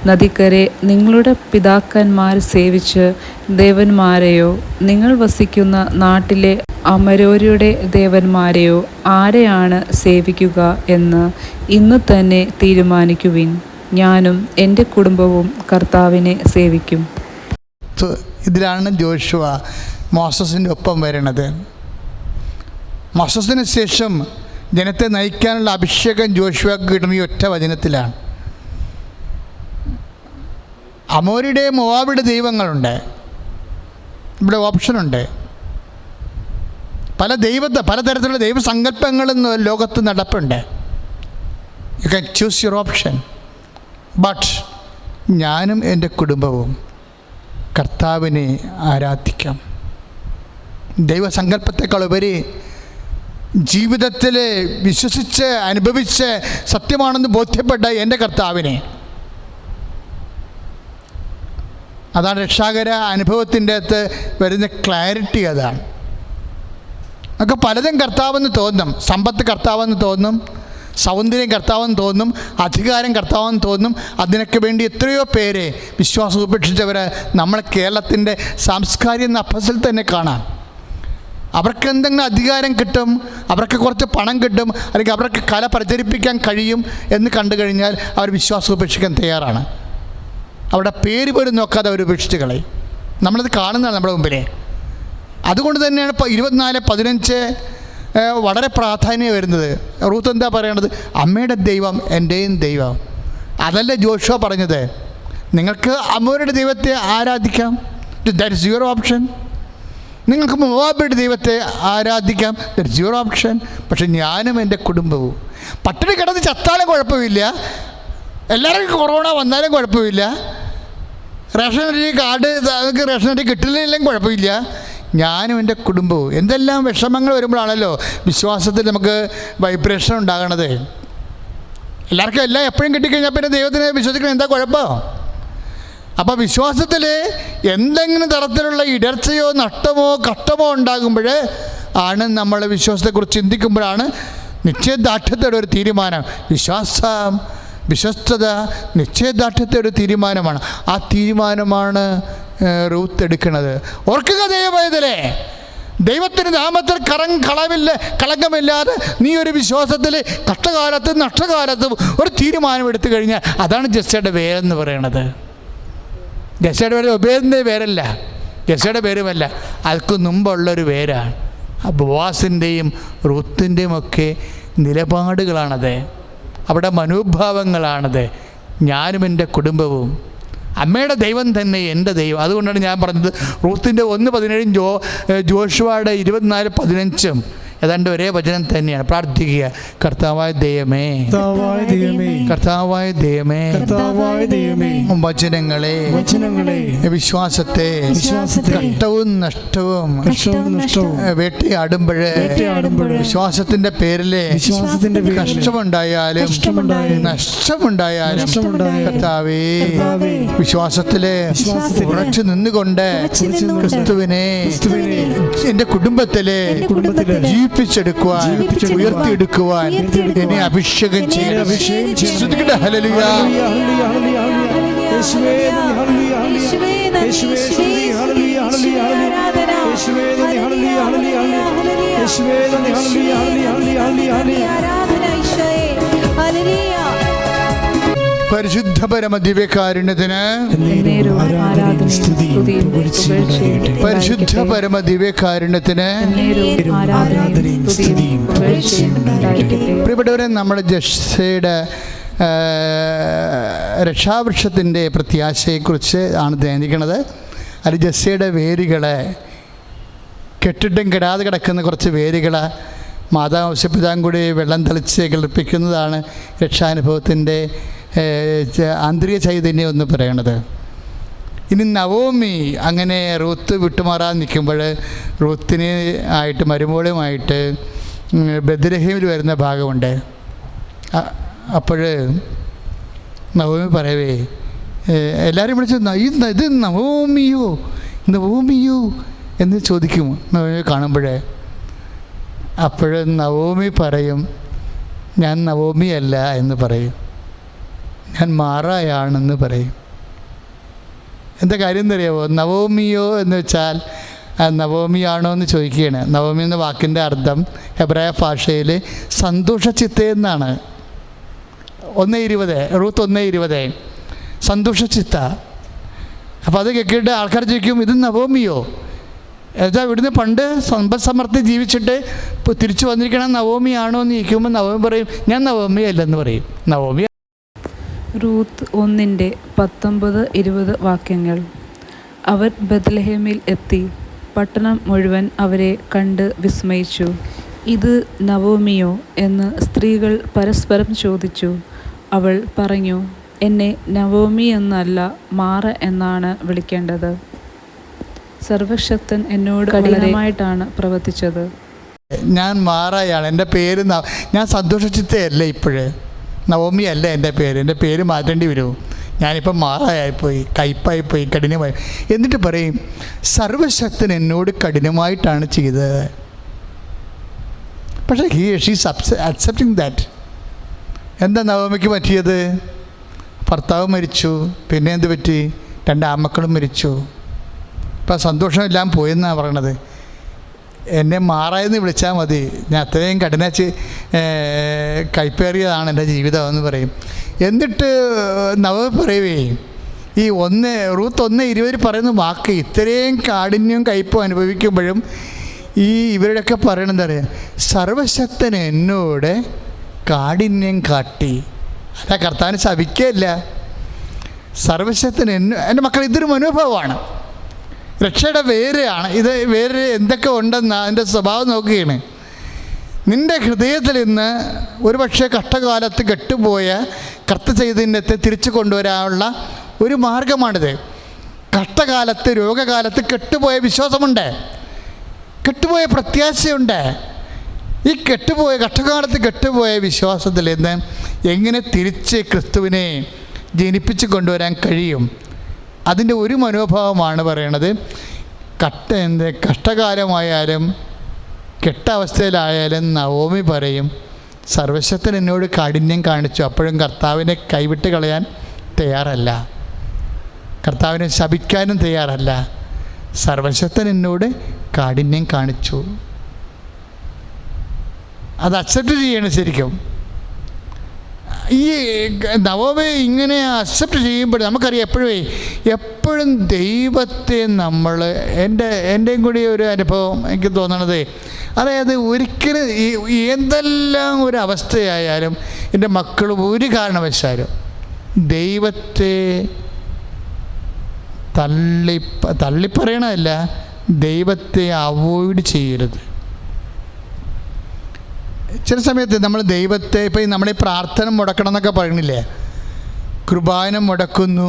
S2: നദിക്കരെ നിങ്ങളുടെ പിതാക്കന്മാർ സേവിച്ച് ദേവന്മാരെയോ നിങ്ങൾ വസിക്കുന്ന നാട്ടിലെ അമരോരുടെ ദേവന്മാരെയോ ആരെയാണ് സേവിക്കുക എന്ന് ഇന്ന് തന്നെ തീരുമാനിക്കുവിൻ. ഞാനും എൻ്റെ കുടുംബവും കർത്താവിനെ സേവിക്കും.
S1: ഇതിലാണ് ജോഷുവ മോസസിൻ്റെ ഒപ്പം വരണത്. മോസസിന് ശേഷം ജനത്തെ നയിക്കാനുള്ള അഭിഷേകം ജോഷുവക്ക് കിട്ടുന്ന ഈ ഒറ്റ വചനത്തിലാണ്. അമോരിയുടെ മോവാബിയുടെ ദൈവങ്ങളുണ്ട്, ഇവിടെ ഓപ്ഷനുണ്ട്. പലതരത്തിലുള്ള ദൈവസങ്കല്പങ്ങളും ലോകത്ത് നടപ്പുണ്ട്. You can choose your option. But ഞാനും എൻ്റെ കുടുംബവും കർത്താവിനെ ആരാധിക്കാം. ദൈവസങ്കല്പത്തെക്കാൾ ഉപരി ജീവിതത്തിൽ വിശ്വസിച്ച് അനുഭവിച്ച് സത്യമാണെന്ന് ബോധ്യപ്പെട്ട എൻ്റെ കർത്താവിനെ, അതാണ് രക്ഷാകര അനുഭവത്തിൻ്റെ അകത്ത് വരുന്ന ക്ലാരിറ്റി. അതാണ് നമുക്ക് പലതും കർത്താവെന്ന് തോന്നും. സമ്പത്ത് കർത്താവെന്ന് തോന്നും, സൗന്ദര്യം കർത്താവെന്ന് തോന്നും, അധികാരം കർത്താവെന്ന് തോന്നും. അതിനൊക്കെ വേണ്ടി എത്രയോ പേരെ വിശ്വാസം ഉപേക്ഷിച്ചവർ നമ്മൾ കേരളത്തിൻ്റെ സാംസ്കാരിക നഭസിൽ തന്നെ കാണാം. അവർക്ക് എന്തെങ്കിലും അധികാരം കിട്ടും, അവർക്ക് കുറച്ച് പണം കിട്ടും, അല്ലെങ്കിൽ അവർക്ക് കല പ്രചരിപ്പിക്കാൻ കഴിയും എന്ന് കണ്ടു കഴിഞ്ഞാൽ അവർ വിശ്വാസം ഉപേക്ഷിക്കാൻ തയ്യാറാണ്. അവരുടെ പേര് പോലും നോക്കാതെ അവർ ഉപേക്ഷിച്ച് കളയും. നമ്മളത് കാണുന്നതാണ് നമ്മുടെ മുമ്പിലെ. അതുകൊണ്ട് തന്നെയാണ് ഇപ്പോൾ 24:15 വളരെ പ്രാധാന്യം വരുന്നത്. റൂത്ത് എന്താ പറയണത്? അമ്മയുടെ ദൈവം എൻ്റെയും ദൈവം. അതല്ല ജോഷുവ പറഞ്ഞത്, നിങ്ങൾക്ക് അമ്മയുടെ ദൈവത്തെ ആരാധിക്കാം, ദാറ്റ് ഇസ് യുവർ ഓപ്ഷൻ. നിങ്ങൾക്ക് മോവാബിയുടെ ദൈവത്തെ ആരാധിക്കാം, ദാറ്റ് ഇസ് യുവർ ഓപ്ഷൻ. പക്ഷെ ഞാനും എൻ്റെ കുടുംബവും പട്ടിണി കിടന്ന് ചത്താലും കുഴപ്പമില്ല, എല്ലാവർക്കും കൊറോണ വന്നാലും കുഴപ്പമില്ല, റേഷനറി കാർഡ് നമുക്ക് റേഷനറി കിട്ടില്ലെങ്കിലും കുഴപ്പമില്ല, ഞാനും എൻ്റെ കുടുംബവും. എന്തെല്ലാം വിഷമങ്ങൾ വരുമ്പോഴാണല്ലോ വിശ്വാസത്തിൽ നമുക്ക് വൈബ്രേഷൻ ഉണ്ടാകണത്. എല്ലാവർക്കും എല്ലാം എപ്പോഴും കിട്ടിക്കഴിഞ്ഞാൽ പിന്നെ ദൈവത്തിനെ വിശ്വസിക്കണം എന്താ കുഴപ്പം? അപ്പോൾ വിശ്വാസത്തിൽ എന്തെങ്കിലും തരത്തിലുള്ള ഇടർച്ചയോ നഷ്ടമോ കഷ്ടമോ ഉണ്ടാകുമ്പോൾ ആണ് നമ്മൾ വിശ്വാസത്തെക്കുറിച്ച് ചിന്തിക്കുമ്പോഴാണ് നിശ്ചയദാർഢ്യത്തോടെ ഒരു തീരുമാനം. വിശ്വസ്തത നിശ്ചയദാർഢ്യത്തോടെ ഒരു തീരുമാനമാണ്. ആ തീരുമാനമാണ് റൂത്ത് എടുക്കുന്നത്. ഓർക്കുക ദൈവവേദലേ, ദൈവത്തിൻ്റെ നാമത്തിൽ കളങ്കമില്ലാതെ നീ ഒരു വിശ്വാസത്തിൽ കഷ്ടകാലത്തും നഷ്ടകാലത്തും ഒരു തീരുമാനം എടുത്തു കഴിഞ്ഞാൽ അതാണ് ജസ്സയുടെ പേരെന്ന് പറയണത്. ജസ്സയുടെ പേര് ഒബേദിൻ്റെ പേരല്ല, ജസ്സയുടെ പേരുമല്ല, അതിക്ക് മുമ്പുള്ളൊരു പേരാണ്. ബോവാസിൻ്റെയും റൂത്തിൻ്റെയും ഒക്കെ നിലപാടുകളാണത്, അവിടെ മനോഭാവങ്ങളാണത്. ഞാനും എൻ്റെ കുടുംബവും അമ്മയുടെ ദൈവം തന്നെ എൻ്റെ ദൈവം. അതുകൊണ്ടാണ് ഞാൻ പറഞ്ഞത് റൂത്തിൻ്റെ 1:17 ജോഷുവയുടെ 24:15 ഏതാണ്ട് ഒരേ വചനം തന്നെയാണ്. പ്രാർത്ഥിക്കുക. കർത്താവായ ദൈവമേ, കർത്താവായ ദൈവമേ, വചനങ്ങളെ വിശ്വാസത്തെ കഷ്ടവും നഷ്ടവും വേട്ടയാടുമ്പോഴേ വിശ്വാസത്തിന്റെ പേരിലെ കഷ്ടമുണ്ടായാലും നഷ്ടമുണ്ടായാലും കർത്താവേ വിശ്വാസത്തിലെ ഉറച്ചു നിന്നുകൊണ്ട് ക്രിസ്തുവിനെ എന്റെ കുടുംബത്തിലെ ജീവിപ്പിച്ചെടുക്കുവാൻ ഉയർത്തിയെടുക്കുവാൻ എന്നെ അഭിഷേകം ചെയ്യണം. ഹല്ലേലൂയ. പരിശുദ്ധ പരമ ദിവ്യകാരുണ്യത്തിന്, പരിശുദ്ധ പരമ ദിവ്യകാരുണ്യത്തിന്. പ്രിയപ്പെട്ടവരെ, നമ്മുടെ ജസ്സയുടെ രക്ഷാവൃക്ഷത്തിൻ്റെ പ്രത്യാശയെക്കുറിച്ച് ആണ് ധ്യാനിക്കുന്നത്. അത് ജസ്സയുടെ വേരുകളെ, കെട്ടിട്ടും കെടാതെ കിടക്കുന്ന കുറച്ച് വേരുകൾ മാതാപിതാവും കൂടി വെള്ളം തളിച്ച് കിളിപ്പിക്കുന്നതാണ് രക്ഷാനുഭവത്തിൻ്റെ ആന്തരിക ചൈതന്യം എന്ന് പറയണത്. ഇനി നവോമി അങ്ങനെ റൂത്ത് വിട്ടുമാറാൻ നിൽക്കുമ്പോൾ റൂത്തിന് ആയിട്ട് മരുമോളുമായിട്ട് ബെത്ലഹേമിൽ വരുന്ന ഭാഗമുണ്ട്. അപ്പോൾ നവോമി പറയവേ, എല്ലാവരും വിളിച്ച് ഇത് നവോമിയോ നവോമിയോ എന്ന് ചോദിക്കും നവോമി കാണുമ്പോഴേ. അപ്പോൾ നവോമി പറയും, ഞാൻ നവോമിയല്ല എന്ന് പറയും, ഞാൻ മാറായാണെന്ന് പറയും. എന്താ കാര്യം എന്നറിയാമോ? നവോമിയോ എന്ന് വെച്ചാൽ നവോമിയാണോ എന്ന് ചോദിക്കുകയാണ്. നവോമി എന്ന വാക്കിൻ്റെ അർത്ഥം ഹെബ്രായ ഭാഷയിൽ സന്തോഷചിത്ത എന്നാണ്. 1:20 റൂത്ത് 1:20 സന്തോഷചിത്ത. അപ്പോൾ അത് കേൾക്കിയിട്ട് ആൾക്കാർ ചോദിക്കും, ഇത് നവോമിയോ? എന്നുവെച്ചാൽ ഇവിടുന്ന് പണ്ട് സമ്പദ് സമൃദ്ധി ജീവിച്ചിട്ട് ഇപ്പോൾ തിരിച്ചു വന്നിരിക്കണം നവോമിയാണോ എന്ന് ചോദിക്കുമ്പോൾ നവോമി പറയും, ഞാൻ നവോമിയല്ലെന്ന് പറയും. നവോമി.
S2: റൂത്ത് 1:19-20 വാക്യങ്ങൾ. അവർ ബത്ലഹേമിൽ എത്തി. പട്ടണം മുഴുവൻ അവരെ കണ്ട് വിസ്മയിച്ചു. ഇത് നവോമിയോ എന്ന് സ്ത്രീകൾ പരസ്പരം ചോദിച്ചു. അവൾ പറഞ്ഞു, എന്നെ നവോമി എന്നല്ല മാറ എന്നാണ് വിളിക്കേണ്ടത്. സർവശക്തൻ എന്നോട് കഠിനമായിട്ടാണ് പ്രവർത്തിച്ചത്.
S1: ഞാൻ മാറയാണ്, എൻ്റെ പേര് ഞാൻ സന്തോഷിച്ചിട്ടേ ഇപ്പോഴേ നവോമി അല്ല എൻ്റെ പേര് മാറ്റേണ്ടി വരുമോ? ഞാനിപ്പോൾ മാറായിപ്പോയി, കയ്പായിപ്പോയി, കഠിനമായി. എന്നിട്ട് പറയും, സർവശക്തൻ എന്നോട് കഠിനമായിട്ടാണ് ചെയ്തത്. പക്ഷേ ഷീസ് അക്സെപ്റ്റിംഗ് ദാറ്റ്. എന്താ നവോമിക്ക് പറ്റിയത്? ഭർത്താവ് മരിച്ചു, പിന്നെ എന്ത് പറ്റി? 2 ആൺമക്കളും മരിച്ചു. ഇപ്പം സന്തോഷമെല്ലാം പോയെന്നാണ് പറയണത്. എന്നെ മാറായെന്ന് വിളിച്ചാൽ മതി, ഞാൻ അത്രയും കൈപ്പേറിയതാണ് എൻ്റെ ജീവിതം എന്ന് പറയും. എന്നിട്ട് നവോമി പറയുവേ, ഈ റൂത്ത് 1:20 പറയുന്ന വാക്ക് ഇത്രയും കാഠിന്യവും കയ്പും അനുഭവിക്കുമ്പോഴും ഇവരുടെയൊക്കെ പറയണെന്താ പറയുക, സർവശക്തൻ എന്നോട് കാഠിന്യം കാട്ടി. അല്ല, കർത്താവിന് ശപിക്കുകയല്ല. സർവശക്തൻ എൻ്റെ മക്കൾ, ഇതൊരു മനോഭാവമാണ്, രക്ഷയുടെ വേരാണ് ഇത്. വേര് എന്തൊക്കെ ഉണ്ടെന്ന് അതിൻ്റെ സ്വഭാവം നോക്കുകയാണ്. നിൻ്റെ ഹൃദയത്തിൽ നിന്ന് ഒരുപക്ഷെ കഷ്ടകാലത്ത് കെട്ടുപോയ കർത്തചൈതന്യത്തെ തിരിച്ചു കൊണ്ടുവരാനുള്ള ഒരു മാർഗമാണിത്. കഷ്ടകാലത്ത്, രോഗകാലത്ത് കെട്ടുപോയ വിശ്വാസമുണ്ട്, കെട്ടുപോയ പ്രത്യാശയുണ്ട്. ഈ കഷ്ടകാലത്ത് കെട്ടുപോയ വിശ്വാസത്തിൽ നിന്ന് എങ്ങനെ തിരിച്ച് ക്രിസ്തുവിനെ ജനിപ്പിച്ച് കൊണ്ടുവരാൻ കഴിയും? അതിൻ്റെ ഒരു മനോഭാവമാണ് പറയണത്. കഷ്ടകാലമായാലും കെട്ട അവസ്ഥയിലായാലും നവോമി പറയും, സർവശക്തൻ എന്നോട് കാഠിന്യം കാണിച്ചു. അപ്പോഴും കർത്താവിനെ കൈവിട്ട് കളയാൻ തയ്യാറല്ല, കർത്താവിനെ ശപിക്കാനും തയ്യാറല്ല. സർവശക്തൻ എന്നോട് കാഠിന്യം കാണിച്ചു, അത് അക്സെപ്റ്റ് ചെയ്യണം. ശരിക്കും ഈ നവോമി ഇങ്ങനെ അക്സെപ്റ്റ് ചെയ്യുമ്പോൾ നമുക്കറിയാം, എപ്പോഴും ദൈവത്തെ നമ്മൾ എൻ്റെയും കൂടി ഒരു അനുഭവം എനിക്ക് തോന്നണത്, അതായത് ഒരിക്കലും എന്തെല്ലാം ഒരു അവസ്ഥയായാലും എൻ്റെ മക്കൾ ഒരു കാരണവശാലും ദൈവത്തെ തള്ളിപ്പറയണമല്ല, ദൈവത്തെ അവോയ്ഡ് ചെയ്യരുത്. ചില സമയത്ത് നമ്മൾ ദൈവത്തെ ഇപ്പം നമ്മുടെ ഈ പ്രാർത്ഥന മുടക്കണം എന്നൊക്കെ പറയണില്ലേ, കുർബാന മുടക്കുന്നു,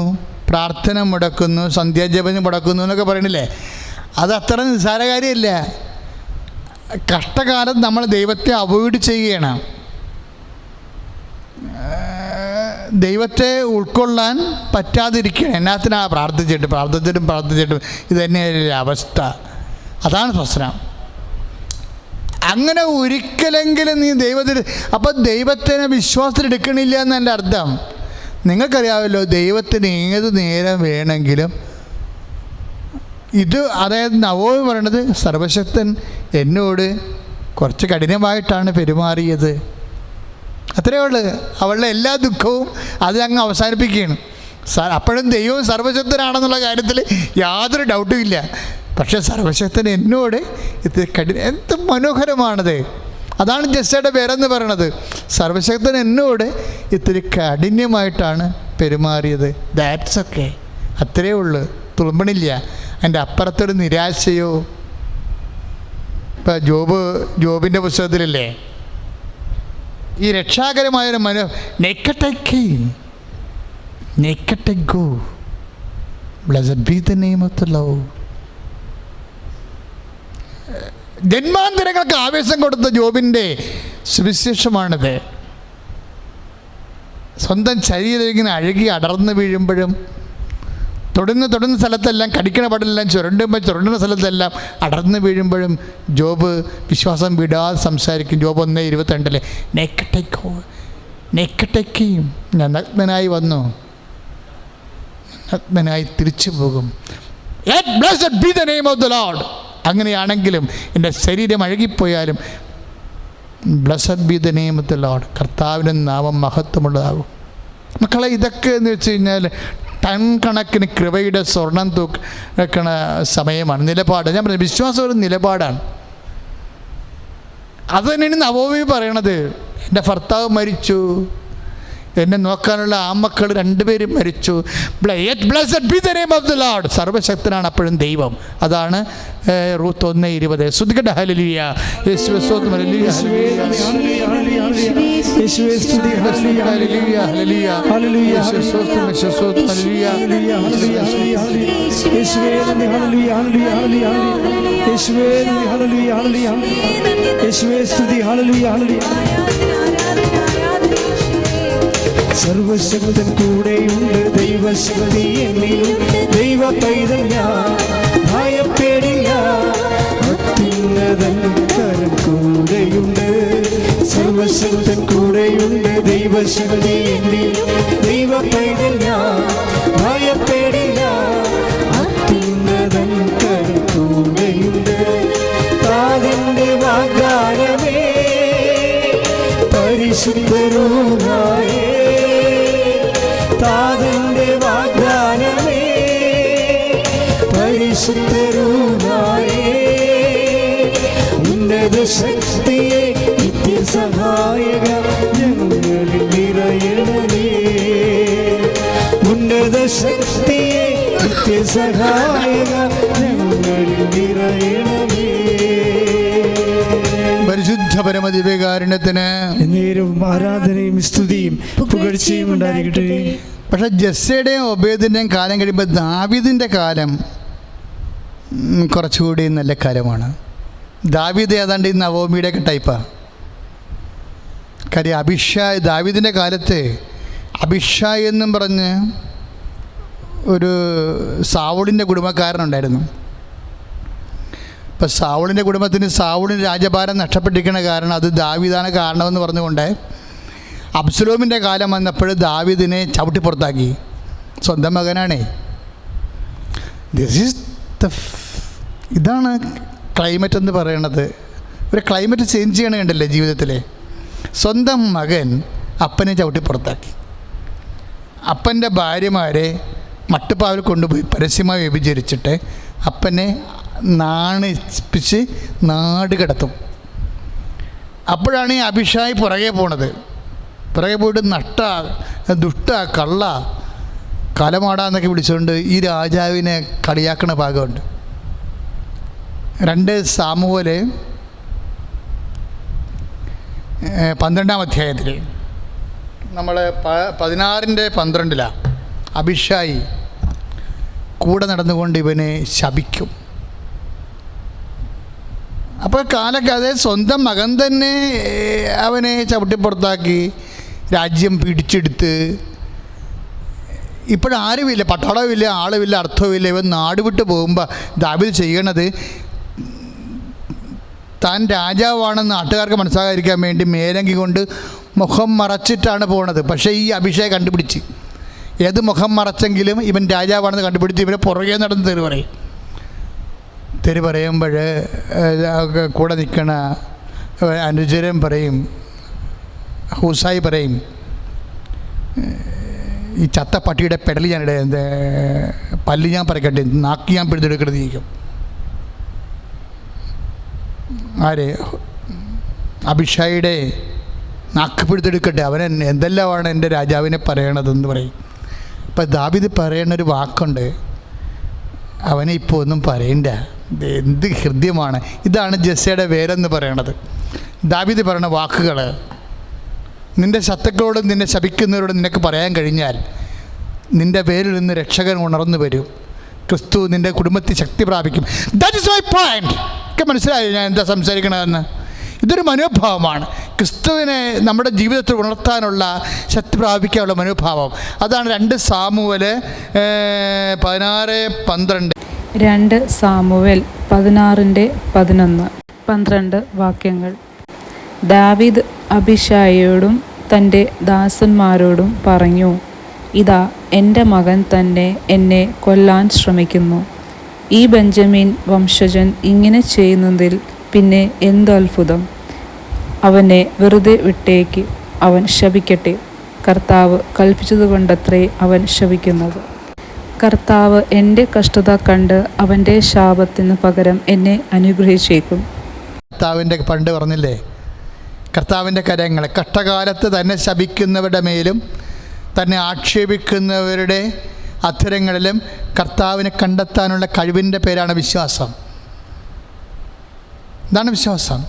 S1: പ്രാർത്ഥന മുടക്കുന്നു, സന്ധ്യാജപനം മുടക്കുന്നു എന്നൊക്കെ പറയണില്ലേ, അത് അത്ര നിസ്സാര കാര്യമില്ല. കഷ്ടകാലം നമ്മൾ ദൈവത്തെ അവോയ്ഡ് ചെയ്യുകയാണ്. ദൈവത്തെ ഉൾക്കൊള്ളാൻ പറ്റാതിരിക്കുകയാണ്. എന്നാത്തിനാണ് പ്രാർത്ഥിച്ചിട്ടും ഇത് തന്നെയൊരു അവസ്ഥ. അതാണ് പ്രശ്നം. അങ്ങനെ ഒരിക്കലെങ്കിലും നീ ദൈവത്തിന്, അപ്പം ദൈവത്തിനെ വിശ്വാസത്തിലെടുക്കണില്ല എന്നതിൻ്റെ അർത്ഥം നിങ്ങൾക്കറിയാമല്ലോ. ദൈവത്തിന് ഏത് നേരം വേണമെങ്കിലും അതായത് നവോമി പറയണത്, സർവശക്തൻ എന്നോട് കുറച്ച് കഠിനമായിട്ടാണ് പെരുമാറിയത്, അത്രയേ ഉള്ളൂ. അവളുടെ എല്ലാ ദുഃഖവും അത് അങ്ങ് അവസാനിപ്പിക്കുകയാണ്. അപ്പോഴും ദൈവം സർവശക്തനാണെന്നുള്ള കാര്യത്തിൽ യാതൊരു ഡൗട്ടും ഇല്ല. പക്ഷേ സർവശക്തൻ എന്നോട് ഇത് എന്ത് മനോഹരമാണത്. അതാണ് ജസ്സയുടെ പേരെന്ന് പറയണത്. സർവശക്തൻ എന്നോട് ഇത്തിരി കാഠിന്യമായിട്ടാണ് പെരുമാറിയത്. ദാറ്റ്സ് ഓക്കെ, അത്രയേ ഉള്ളൂ. തുളുമ്പണില്ല. അതിൻ്റെ അപ്പുറത്തൊരു നിരാശയോ. ഇപ്പം ജോബിൻ്റെ പുസ്തകത്തിലല്ലേ ഈ രക്ഷാകരമായൊരു നെക്കട്ടേക്കോ blessed be the name of the Lord. ജന്മാന്തരങ്ങൾക്ക് ആവേശം കൊടുത്ത ജോബിൻ്റെ സുവിശേഷമാണിത്. സ്വന്തം ശരീരം ഇങ്ങനെ അഴുകി അടർന്നു വീഴുമ്പോഴും, തൊടുന്ന സ്ഥലത്തെല്ലാം, കടിക്കണ പടെല്ലാം ചുരണ്ടുന്ന സ്ഥലത്തെല്ലാം അടർന്നു വീഴുമ്പോഴും ജോബ് വിശ്വാസം വിടാതെ സംസാരിക്കും. ജോബ് 1:22 നെക്കട്ടേക്കും, ഞാൻ നഗ്നനായി വന്നു, നഗ്നനായി തിരിച്ചു പോകും. Blessed be the name of the Lord. അങ്ങനെയാണെങ്കിലും എൻ്റെ ശരീരം അഴുകിപ്പോയാലും blessed be the name of the Lord, കർത്താവിൻ്റെ നാമം മഹത്വമുള്ളതാകും. മക്കളെ, ഇതൊക്കെ എന്ന് വെച്ച് കഴിഞ്ഞാൽ ടൺ കണക്കിന് കൃപയുടെ സ്വർണം തൂക്കണ സമയമാണ്. നിലപാട്, ഞാൻ പറഞ്ഞു, വിശ്വാസം ഒരു നിലപാടാണ്. അത് തന്നെയാണ് നവോമി പറയണത്. എൻ്റെ ഭർത്താവ് മരിച്ചു, എന്നെ നോക്കാനുള്ള ആമക്കൾ 2 പേരും മരിച്ചു. Blessed be the name of the Lord. സർവശക്തനാണ് അപ്പോഴും ദൈവം. അതാണ് റൂത്ത് 1:20. ശ്രുതികട്ടെ ഹല്ലേലൂയ. യേശുവേ സ്തോത്രം. ഹല്ലേലൂയ
S3: യേശുവേ സ്തുതി. ഹല്ലേലൂയ ഹല്ലേലൂയ ഹല്ലേലൂയ യേശുവേ സ്തോത്രം. യേശുവേ സ്തോത്രം. ഹല്ലേലൂയ ഹല്ലേലൂയ യേശുവേ നന്ദി. ഹല്ലേലൂയ ഹല്ലേലൂയ ഹല്ലേലൂയ യേശുവേ നന്ദി. ഹല്ലേലൂയ ഹല്ലേലൂയ യേശുവേ സ്തുതി. ഹല്ലേലൂയ ഹല്ലേലൂയ. സർവശക്തൻ കൂടെയുണ്ട്, ദൈവശക്തി എന്നിലുണ്ട്, ദൈവ പൈതൽ ഞാൻ ഭയപ്പെടില്ല, അത്യുന്നതൻ കരം കൂടെയുണ്ട്. സർവശക്തൻ കൂടെയുണ്ട്, ദൈവശക്തി എന്നിലുണ്ട്, ദൈവ പൈതൽ ഞാൻ ഭയപ്പെടില്ല, അത്യുന്നതൻ കരം കൂടെയുണ്ട്. താതിന്റെ വാഗ്ദാനമേ പരിശുദ്ധരൂഹായേ, താതന്റെ വാഗ്ദാനമേ പരിശുദ്ധരൂഹായേ, ഉന്നത ശക്തിയെ നിത്യസഹായക ഞങ്ങളിൽ നിറയണമേ, ഉന്നത ശക്തിയെ നിത്യസഹായക ഞങ്ങളിൽ നിറയണമേ.
S1: പരിശുദ്ധ പരമദിവ്യകാരുണ്യത്തിന്
S3: നേരവും ആരാധനയും സ്തുതിയും പുകഴ്ചയും ഉണ്ടായിരിക്കട്ടെ.
S1: പക്ഷെ ജസ്സയുടെയും ഒബേദിൻ്റെയും കാലം കഴിയുമ്പോൾ ദാവീദിൻ്റെ കാലം കുറച്ചുകൂടി നല്ല കാലമാണ്. ദാവീദ് ഏതാണ്ട് ഈ നവോമിയുടെയൊക്കെ ടൈപ്പാണ്. കാര്യം ദാവീദിൻ്റെ കാലത്ത് അബിഷായ് എന്നും പറഞ്ഞ് ഒരു സാവൂളിൻ്റെ കുടുംബക്കാരനുണ്ടായിരുന്നു. ഇപ്പം സാവൂളിൻ്റെ കുടുംബത്തിന് സാവൂളിന് രാജഭാരം നഷ്ടപ്പെട്ടിരിക്കുന്ന കാരണം അത് ദാവീദാണ് കാരണമെന്ന് പറഞ്ഞുകൊണ്ട് അബ്സലോമിൻ്റെ കാലം വന്നപ്പോൾ ദാവീദിനെ ചവിട്ടിപ്പുറത്താക്കി. സ്വന്തം മകനാണേ. ഇതാണ് ക്ലൈമറ്റ് എന്ന് പറയണത്. ഒരു ക്ലൈമറ്റ് ചേഞ്ച് ചെയ്യണ കണ്ടല്ലേ ജീവിതത്തിൽ. സ്വന്തം മകൻ അപ്പനെ ചവിട്ടിപ്പുറത്താക്കി. അപ്പൻ്റെ ഭാര്യമാരെ മട്ടുപ്പാവിൽ കൊണ്ടുപോയി പരസ്യമായി വ്യഭിചരിച്ചിട്ട് അപ്പനെ നാണിപ്പിച്ച് നാട് കടത്തും. അപ്പോഴാണ് ഈ അബിഷായി പുറകെ പോയിട്ട് ദുഷ്ട കള്ള കലമാടാന്നൊക്കെ വിളിച്ചുകൊണ്ട് ഈ രാജാവിനെ കളിയാക്കണ ഭാഗമുണ്ട്. 2 സാമുവേൽ 12-ാം അധ്യായത്തിൽ നമ്മൾ 16:12 അബിഷായി കൂടെ നടന്നുകൊണ്ട് ഇവനെ ശപിക്കും. അപ്പോൾ കാലക്കാതെ സ്വന്തം മകൻ തന്നെ അവനെ ചവിട്ടിപ്പുറത്താക്കി രാജ്യം പിടിച്ചെടുത്ത് ഇപ്പോഴാരുമില്ല, പട്ടാളമില്ല, ആളുമില്ല, അർത്ഥവുമില്ല. ഇവൻ നാട് വിട്ട് പോകുമ്പോൾ ദാവീദ് ചെയ്യണത് താൻ രാജാവാണെന്ന് നാട്ടുകാർക്ക് മനസ്സിലാകാതിരിക്കാൻ വേണ്ടി മേലങ്കി കൊണ്ട് മുഖം മറച്ചിട്ടാണ് പോണത്. പക്ഷേ ഈ അഭിഷേകം കണ്ടുപിടിച്ച് ഏത് മുഖം മറച്ചെങ്കിലും ഇവൻ രാജാവാണെന്ന് കണ്ടുപിടിച്ച് ഇവനെ പുറകെ നടന്ന് തെറി പറയും. തെറി പറയുമ്പോൾ കൂടെ നിൽക്കണ അനുചരൻ പറയും, ഹൂസായി പറയും, ഈ ചത്ത പട്ടിയുടെ പെടൽ ഞാനിടെ പല്ല് ഞാൻ പറിക്കട്ടെ, നാക്കി ഞാൻ പിടിച്ചെടുക്കരുതിരിക്കും. ആര്? അഭിഷായിയുടെ നാക്ക് പിടിച്ചെടുക്കട്ടെ, അവൻ എന്തെല്ലാമാണ് എൻ്റെ രാജാവിനെ പറയണതെന്ന് പറയും. അപ്പം ദാവീദ് പറയണൊരു വാക്കുണ്ട്, അവനെ ഇപ്പോൾ ഒന്നും പറയണ്ട, എന്ത് ഹൃദ്യമാണ്. ഇതാണ് ജെസ്സയുടെ വേരെന്ന് പറയണത്. ദാവീദ് പറയണ വാക്കുകൾ നിൻ്റെ ശത്രുക്കളോടും നിന്നെ ശപിക്കുന്നവരോടും നിനക്ക് പറയാൻ കഴിഞ്ഞാൽ നിൻ്റെ പേരിൽ നിന്ന് രക്ഷകൻ ഉണർന്നു വരും. ക്രിസ്തു നിൻ്റെ കുടുംബത്തിൽ ശക്തി പ്രാപിക്കും. That is my point. ഒക്കെ മനസ്സിലായോ ഞാൻ എന്താ സംസാരിക്കണതെന്ന്? ഇതൊരു മനോഭാവമാണ്, ക്രിസ്തുവിനെ നമ്മുടെ ജീവിതത്തിൽ ഉണർത്താനുള്ള ശക്തി പ്രാപിക്കാനുള്ള മനോഭാവം. അതാണ് 2 സാമുവേൽ 16:12.
S2: 2 സാമുവേൽ 16:11 12 വാക്യങ്ങൾ. ദാവീദ് അബിശായിയോടും തൻ്റെ ദാസന്മാരോടും പറഞ്ഞു, ഇതാ എൻ്റെ മകൻ തന്നെ എന്നെ കൊല്ലാൻ ശ്രമിക്കുന്നു. ഈ ബെഞ്ചമിൻ വംശജൻ ഇങ്ങനെ ചെയ്യുന്നതിൽ പിന്നെ എന്തത്ഭുതം? അവനെ വെറുതെ വിട്ടേക്ക്, അവൻ ശപിക്കട്ടെ. കർത്താവ് കൽപ്പിച്ചതുകൊണ്ടത്രേ അവൻ ശപിക്കുന്നത്. കർത്താവ് എൻ്റെ കഷ്ടത കണ്ട് അവൻ്റെ ശാപത്തിന് പകരം എന്നെ അനുഗ്രഹിച്ചേക്കും.
S1: കർത്താവിൻ്റെ പണ്ട് പറഞ്ഞില്ലേ, കർത്താവിൻ്റെ കരങ്ങൾ കഷ്ടകാലത്ത് തന്നെ ശപിക്കുന്നവരുടെ മേലും തന്നെ ആക്ഷേപിക്കുന്നവരുടെ അധരങ്ങളിലും കർത്താവിനെ കണ്ടെത്താനുള്ള കഴിവിൻ്റെ പേരാണ് വിശ്വാസം. ഇതാണ് വിശ്വാസം.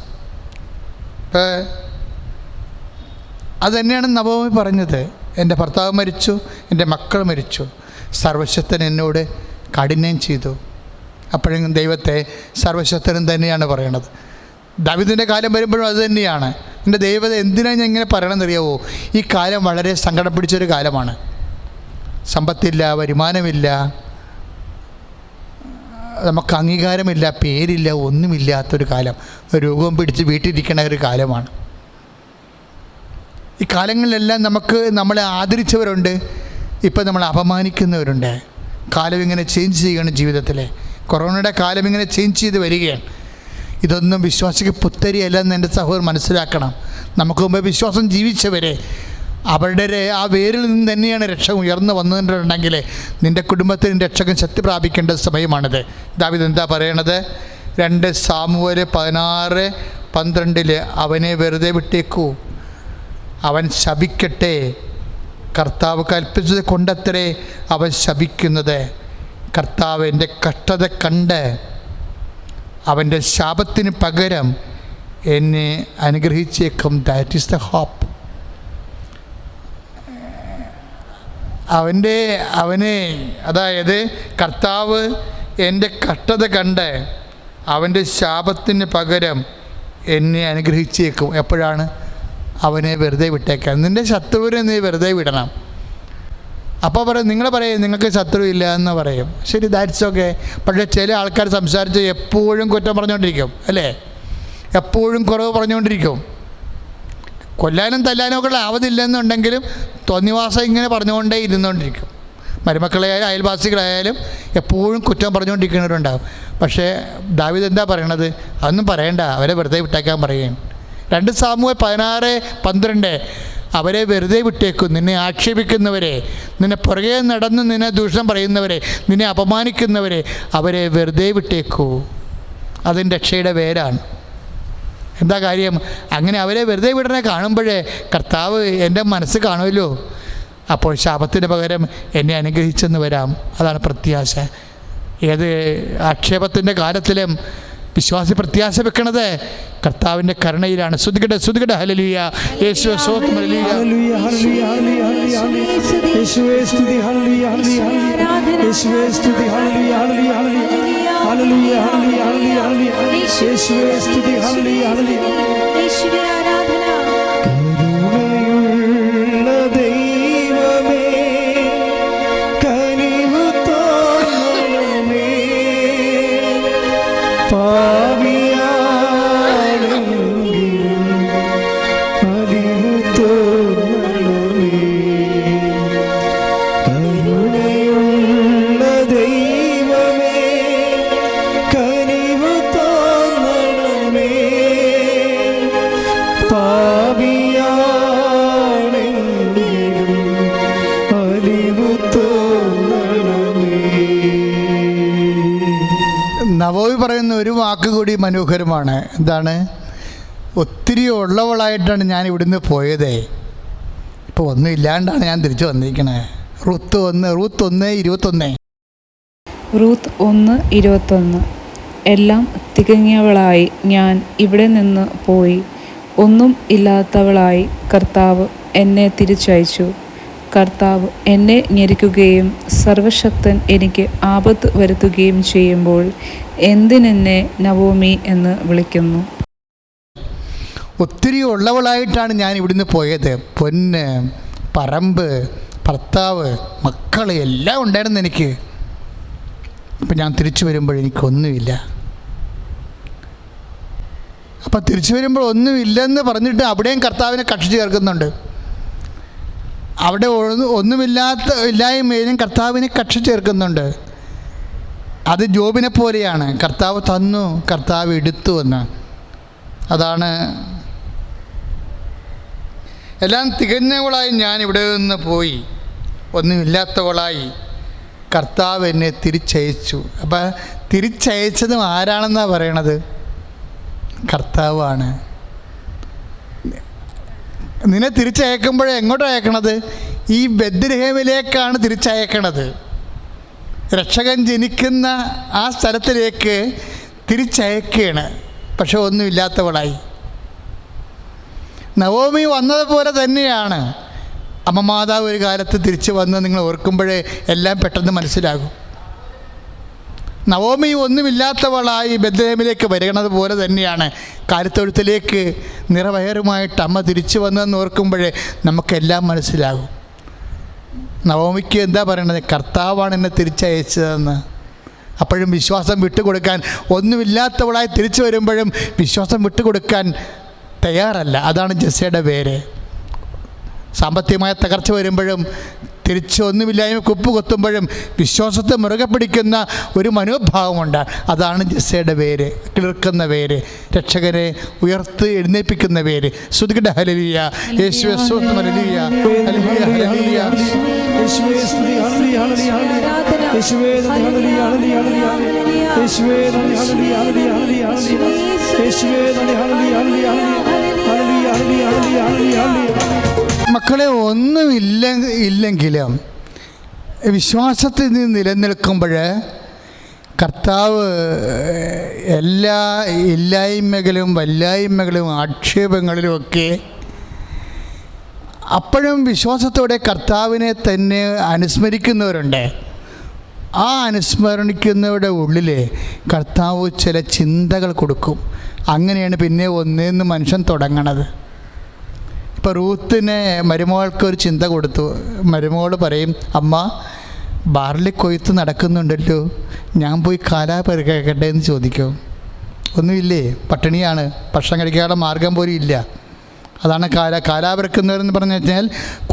S1: അതുതന്നെയാണ് നവമി പറഞ്ഞത്, എൻ്റെ ഭർത്താവ് മരിച്ചു, എൻ്റെ മക്കൾ മരിച്ചു, സർവശക്തൻ എന്നോട് കാഠിന്യം ചെയ്തു. അപ്പോഴും ദൈവത്തെ സർവശക്തനും തന്നെയാണ് പറയണത്. ദാവീദിൻ്റെ കാലം വരുമ്പോഴും അത് തന്നെയാണ്. എൻ്റെ ദൈവത്തെ എന്തിനാണ് ഞാൻ ഇങ്ങനെ പറയണമെന്നറിയാവോ? ഈ കാലം വളരെ സങ്കടം പിടിച്ചൊരു കാലമാണ്. സമ്പത്തില്ല, വരുമാനമില്ല, നമുക്ക് അംഗീകാരമില്ല, പേരില്ല, ഒന്നുമില്ലാത്തൊരു കാലം. രോഗം പിടിച്ച് വീട്ടിലിരിക്കണ ഒരു കാലമാണ്. ഈ കാലങ്ങളിലെല്ലാം നമ്മളെ ആദരിച്ചവരുണ്ട്, ഇപ്പം നമ്മളെ അപമാനിക്കുന്നവരുണ്ട്. കാലം ഇങ്ങനെ ചേഞ്ച് ചെയ്യണം. ജീവിതത്തിലെ കൊറോണയുടെ കാലം ഇങ്ങനെ ചേഞ്ച് ചെയ്ത് വരികയാണ്. ഇതൊന്നും വിശ്വാസിക്ക് പുത്തരിയല്ലെന്ന് എൻ്റെ സഹോദരൻ മനസ്സിലാക്കണം. നമുക്ക് മുമ്പ് വിശ്വാസം ജീവിച്ചവരെ അവരുടെ ആ വേരിൽ നിന്ന് തന്നെയാണ് രക്ഷ ഉയർന്നു വന്നിട്ടുണ്ടെങ്കിൽ നിൻ്റെ കുടുംബത്തിന് രക്ഷകൻ ശക്തി പ്രാപിക്കേണ്ട സമയമാണിത്. ദാവീദ് എന്താ പറയണത്? 2 സാമുവേൽ 16:12 അവനെ വെറുതെ വിട്ടേക്കൂ, അവൻ ശപിക്കട്ടെ. കർത്താവ് കൽപ്പിച്ചത് കൊണ്ടത്രേ അവൻ ശപിക്കുന്നത്. കർത്താവ് എൻ്റെ കഷ്ടത കണ്ട് അവൻ്റെ ശാപത്തിന് പകരം എന്നെ അനുഗ്രഹിച്ചേക്കും. That is the hope. അവനെ അതായത് കർത്താവ് എൻ്റെ കഷ്ടത കണ്ട് അവൻ്റെ ശാപത്തിന് പകരം എന്നെ അനുഗ്രഹിച്ചേക്കും. എപ്പോഴാണ്? അവനെ വെറുതെ വിട്ടേക്കാം. നിൻ്റെ ശത്രുവിനെ നീ വെറുതെ വിടണം. അപ്പോൾ പറയും, നിങ്ങൾ പറയും നിങ്ങൾക്ക് ശത്രു ഇല്ല എന്ന് പറയും. ശരി, ദാറ്റ്സ് ഓക്കെ. പക്ഷേ ചില ആൾക്കാർ സംസാരിച്ച് എപ്പോഴും കുറ്റം പറഞ്ഞുകൊണ്ടിരിക്കും, അല്ലേ? എപ്പോഴും കുറവ് പറഞ്ഞുകൊണ്ടിരിക്കും. കൊല്ലാനും തല്ലാനും ഒക്കെ ആവതില്ലെന്നുണ്ടെങ്കിലും തോന്നിവാസം ഇങ്ങനെ പറഞ്ഞുകൊണ്ടേ ഇരുന്നുകൊണ്ടിരിക്കും. മരുമക്കളായാലും അയൽവാസികളായാലും എപ്പോഴും കുറ്റം പറഞ്ഞുകൊണ്ടിരിക്കുന്നവരുണ്ടാകും. പക്ഷേ ദാവീദ് എന്താ പറയണത്? അതൊന്നും പറയണ്ട, അവരെ വെറുതെ വിട്ടേക്കാൻ പറയുകയും. 2 സാമുവേൽ 16:12 അവരെ വെറുതെ വിട്ടേക്കും. നിന്നെ ആക്ഷേപിക്കുന്നവരെ, നിന്നെ പുറകെ നടന്ന് നിന്നെ ദൂഷണം പറയുന്നവരെ, നിന്നെ അപമാനിക്കുന്നവരെ അവരെ വെറുതെ വിട്ടേക്കൂ. അതിൻ്റെ രക്ഷയുടെ പേരാണ്. എന്താ കാര്യം? അങ്ങനെ അവരെ വെറുതെ വിടണേ കാണുമ്പോഴേ കർത്താവ് എൻ്റെ മനസ്സ് കാണുമല്ലോ, അപ്പോൾ ശാപത്തിന് പകരം എന്നെ അനുഗ്രഹിച്ചെന്ന് വരാം. അതാണ് പ്രത്യാശ. ഏത് ആക്ഷേപത്തിൻ്റെ കാലത്തിലും വിശ്വാസി പ്രത്യാശ വെക്കണത് കർത്താവിൻ്റെ കരുണയിലാണ്. സ്തുതിക്കട്ടെ ഹല്ലേലൂയ. യേശുവേ സ്തോത്രം. ഹല്ലേലൂയ.
S3: ഹല്ലേലൂയ ഹല്ലേലൂയ ഹല്ലേലൂയ ഹല്ലേലൂയ. യേശുവേ സ്തുതി. ഹല്ലേലൂയ ഹല്ലേലൂയ ഹല്ലേലൂയ. യേശുവേ സ്തുതി. ഹല്ലേലൂയ ഹല്ലേലൂയ ഹല്ലേലൂയ. ഹല്ലേലൂയ ഹല്ലേലൂയ ഹല്ലേലൂയ ഹല്ലേലൂയ. യേശുവേ സ്തുതി. ഹല്ലേലൂയ ഹല്ലേലൂയ.
S4: യേശുവേ ആരാധന.
S3: കരുണയുള്ള ദൈവമേ, കനിവ് തോന്നണമേ, പാപിയാണെങ്കിലും അലിവ് തോന്നണമേ. കരുണയുള്ള ദൈവമേ, കനിവ് തോന്നണമേ, പാപിയാണെങ്കിലും അലിവ് തോന്നണമേ.
S1: നവോമി പറയുന്ന ഒരു വാക്ക് കൂടി മനോഹരമാണ്. എന്താണ്? ഒത്തിരി ഉള്ളവളായിട്ടാണ് ഞാൻ ഇവിടുന്ന് പോയത്, ഇപ്പോൾ ഒന്നും ഇല്ലാണ്ടാണ് ഞാൻ തിരിച്ചു വന്നിരിക്കണേ. റൂത്ത് 1:21.
S2: റൂത്ത് 1:21. എല്ലാം തികഞ്ഞവളായി ഞാൻ ഇവിടെ നിന്ന് പോയി, ഒന്നും ഇല്ലാത്തവളായി കർത്താവ് എന്നെ തിരിച്ചയച്ചു. കർത്താവ് എന്നെ ഞെരുക്കുകയും സർവശക്തൻ എനിക്ക് ആപത്ത് വരുത്തുകയും ചെയ്യുമ്പോൾ എന്തിനെന്നെ നവോമി എന്ന് വിളിക്കുന്നു?
S1: ഒത്തിരി ഉള്ളവളായിട്ടാണ് ഞാൻ ഇവിടുന്ന് പോയത്. പൊന്ന്, പറമ്പ്, ഭർത്താവ്, മക്കൾ എല്ലാം ഉണ്ടായിരുന്നു എനിക്ക്. അപ്പം ഞാൻ തിരിച്ചു വരുമ്പോൾ എനിക്കൊന്നുമില്ല. അപ്പം തിരിച്ചു വരുമ്പോൾ ഒന്നുമില്ലെന്ന് പറഞ്ഞിട്ട് അവിടെയും കർത്താവിനെ കക്ഷി ചേർക്കുന്നുണ്ട്. അവിടെ ഇല്ലായ്മയിലും കർത്താവിനെ കക്ഷി ചേർക്കുന്നുണ്ട്. അത് ജോബിനെ പോലെയാണ്. കർത്താവ് തന്നു, കർത്താവ് എടുത്തു എന്ന്. അതാണ് എല്ലാം തികഞ്ഞവളായി ഞാൻ ഇവിടെ നിന്ന് പോയി, ഒന്നുമില്ലാത്തവളായി കർത്താവ് എന്നെ തിരിച്ചയച്ചു. അപ്പം തിരിച്ചയച്ചതും ആരാണെന്നാണ് പറയണത്? കർത്താവാണ്. നിന്നെ തിരിച്ചയക്കുമ്പോഴേ എങ്ങോട്ടാണ് അയക്കണത്? ഈ ബെത്ലഹേമിലേക്കാണ് തിരിച്ചയക്കണത്. രക്ഷകൻ ജനിക്കുന്ന ആ സ്ഥലത്തിലേക്ക് തിരിച്ചയക്കുകയാണ്. പക്ഷെ ഒന്നുമില്ലാത്തവളായി. നവോമി വന്നതുപോലെ തന്നെയാണ് അമ്മ മാതാവ് ഒരു കാലത്ത് തിരിച്ചു വന്ന് നിങ്ങൾ ഓർക്കുമ്പോഴേ എല്ലാം പെട്ടെന്ന് മനസ്സിലാകും. നവോമി ഒന്നുമില്ലാത്തവളായി ബെത്ലഹേമിലേക്ക് വരകണത് പോലെ തന്നെയാണ് കാലിത്തൊഴുത്തിലേക്ക് നിറവയറുമായിട്ട് അമ്മ തിരിച്ചു വന്നതെന്ന് ഓർക്കുമ്പോഴേ നമുക്കെല്ലാം മനസ്സിലാകും. നവോമിക്ക് എന്താ പറയണത്? കർത്താവാണ് എന്നെ തിരിച്ചയച്ചതെന്ന്. അപ്പോഴും വിശ്വാസം വിട്ടുകൊടുക്കാൻ, ഒന്നുമില്ലാത്തവളായി തിരിച്ചു വരുമ്പോഴും വിശ്വാസം വിട്ടുകൊടുക്കാൻ തയ്യാറല്ല. അതാണ് ജെസ്സയുടെ പേര്. സാമ്പത്തികമായ തകർച്ച വരുമ്പോഴും തിരിച്ച് ഒന്നുമില്ലായ്മ കുപ്പ് കൊത്തുമ്പോഴും വിശ്വാസത്തെ മുറുകെ പിടിക്കുന്ന ഒരു മനോഭാവമുണ്ട്. അതാണ് ജെസ്സയുടെ പേര്, കിളിർക്കുന്ന പേര്, രക്ഷകനെ ഉയർത്തി എഴുന്നേൽപ്പിക്കുന്ന പേര്. സ്തുതിക്കട്ടെ ഹല്ലേലൂയ. യേശുവേ സ്തോത്രം. ഹല്ലേലൂയ ഹല്ലേലൂയ ഹല്ലേലൂയ.
S3: യേശുവേ സ്തുതി. ഹല്ലേലൂയ ഹല്ലേലൂയ ഹല്ലേലൂയ. യേശുവേ നന്ദി. ഹല്ലേലൂയ ഹല്ലേലൂയ ഹല്ലേലൂയ. യേശുവേ നന്ദി. ഹല്ലേലൂയ ഹല്ലേലൂയ ഹല്ലേലൂയ. യേശുവേ നന്ദി. ഹല്ലേലൂയ ഹല്ലേലൂയ ഹല്ലേലൂയ ഹല്ലേലൂയ ഹല്ലേലൂയ ഹല്ലേലൂയ.
S1: മക്കളെ, ഒന്നുമില്ലെങ്കിലും വിശ്വാസത്തിൽ നിന്ന് നിലനിൽക്കുമ്പോൾ കർത്താവ് എല്ലാ ഇല്ലായ്മകളും വല്ലായ്മകളും ആക്ഷേപങ്ങളിലുമൊക്കെ അപ്പോഴും വിശ്വാസത്തോടെ കർത്താവിനെ തന്നെ അനുസ്മരിക്കുന്നവരുണ്ട്. ആ അനുസ്മരണിക്കുന്നവരുടെ ഉള്ളിൽ കർത്താവ് ചില ചിന്തകൾ കൊടുക്കും. അങ്ങനെയാണ് പിന്നെ ഒന്നേന്ന് മനുഷ്യൻ തുടങ്ങണത്. ഇപ്പോൾ റൂത്തിന് മരുമകൾക്ക് ഒരു ചിന്ത കൊടുത്തു. മരുമകൾ പറയും, അമ്മ ബാർലി കൊയ്ത്ത് നടക്കുന്നുണ്ടല്ലോ, ഞാൻ പോയി കാലാ പെറുക്കട്ടെ എന്ന് ചോദിക്കും. ഒന്നുമില്ലേ, പട്ടിണിയാണ്, ഭക്ഷണം കഴിക്കാനുള്ള മാർഗം പോലും ഇല്ല. അതാണ് കാലാ പെറുക്കുന്നവരെന്ന് പറഞ്ഞു വെച്ചാൽ,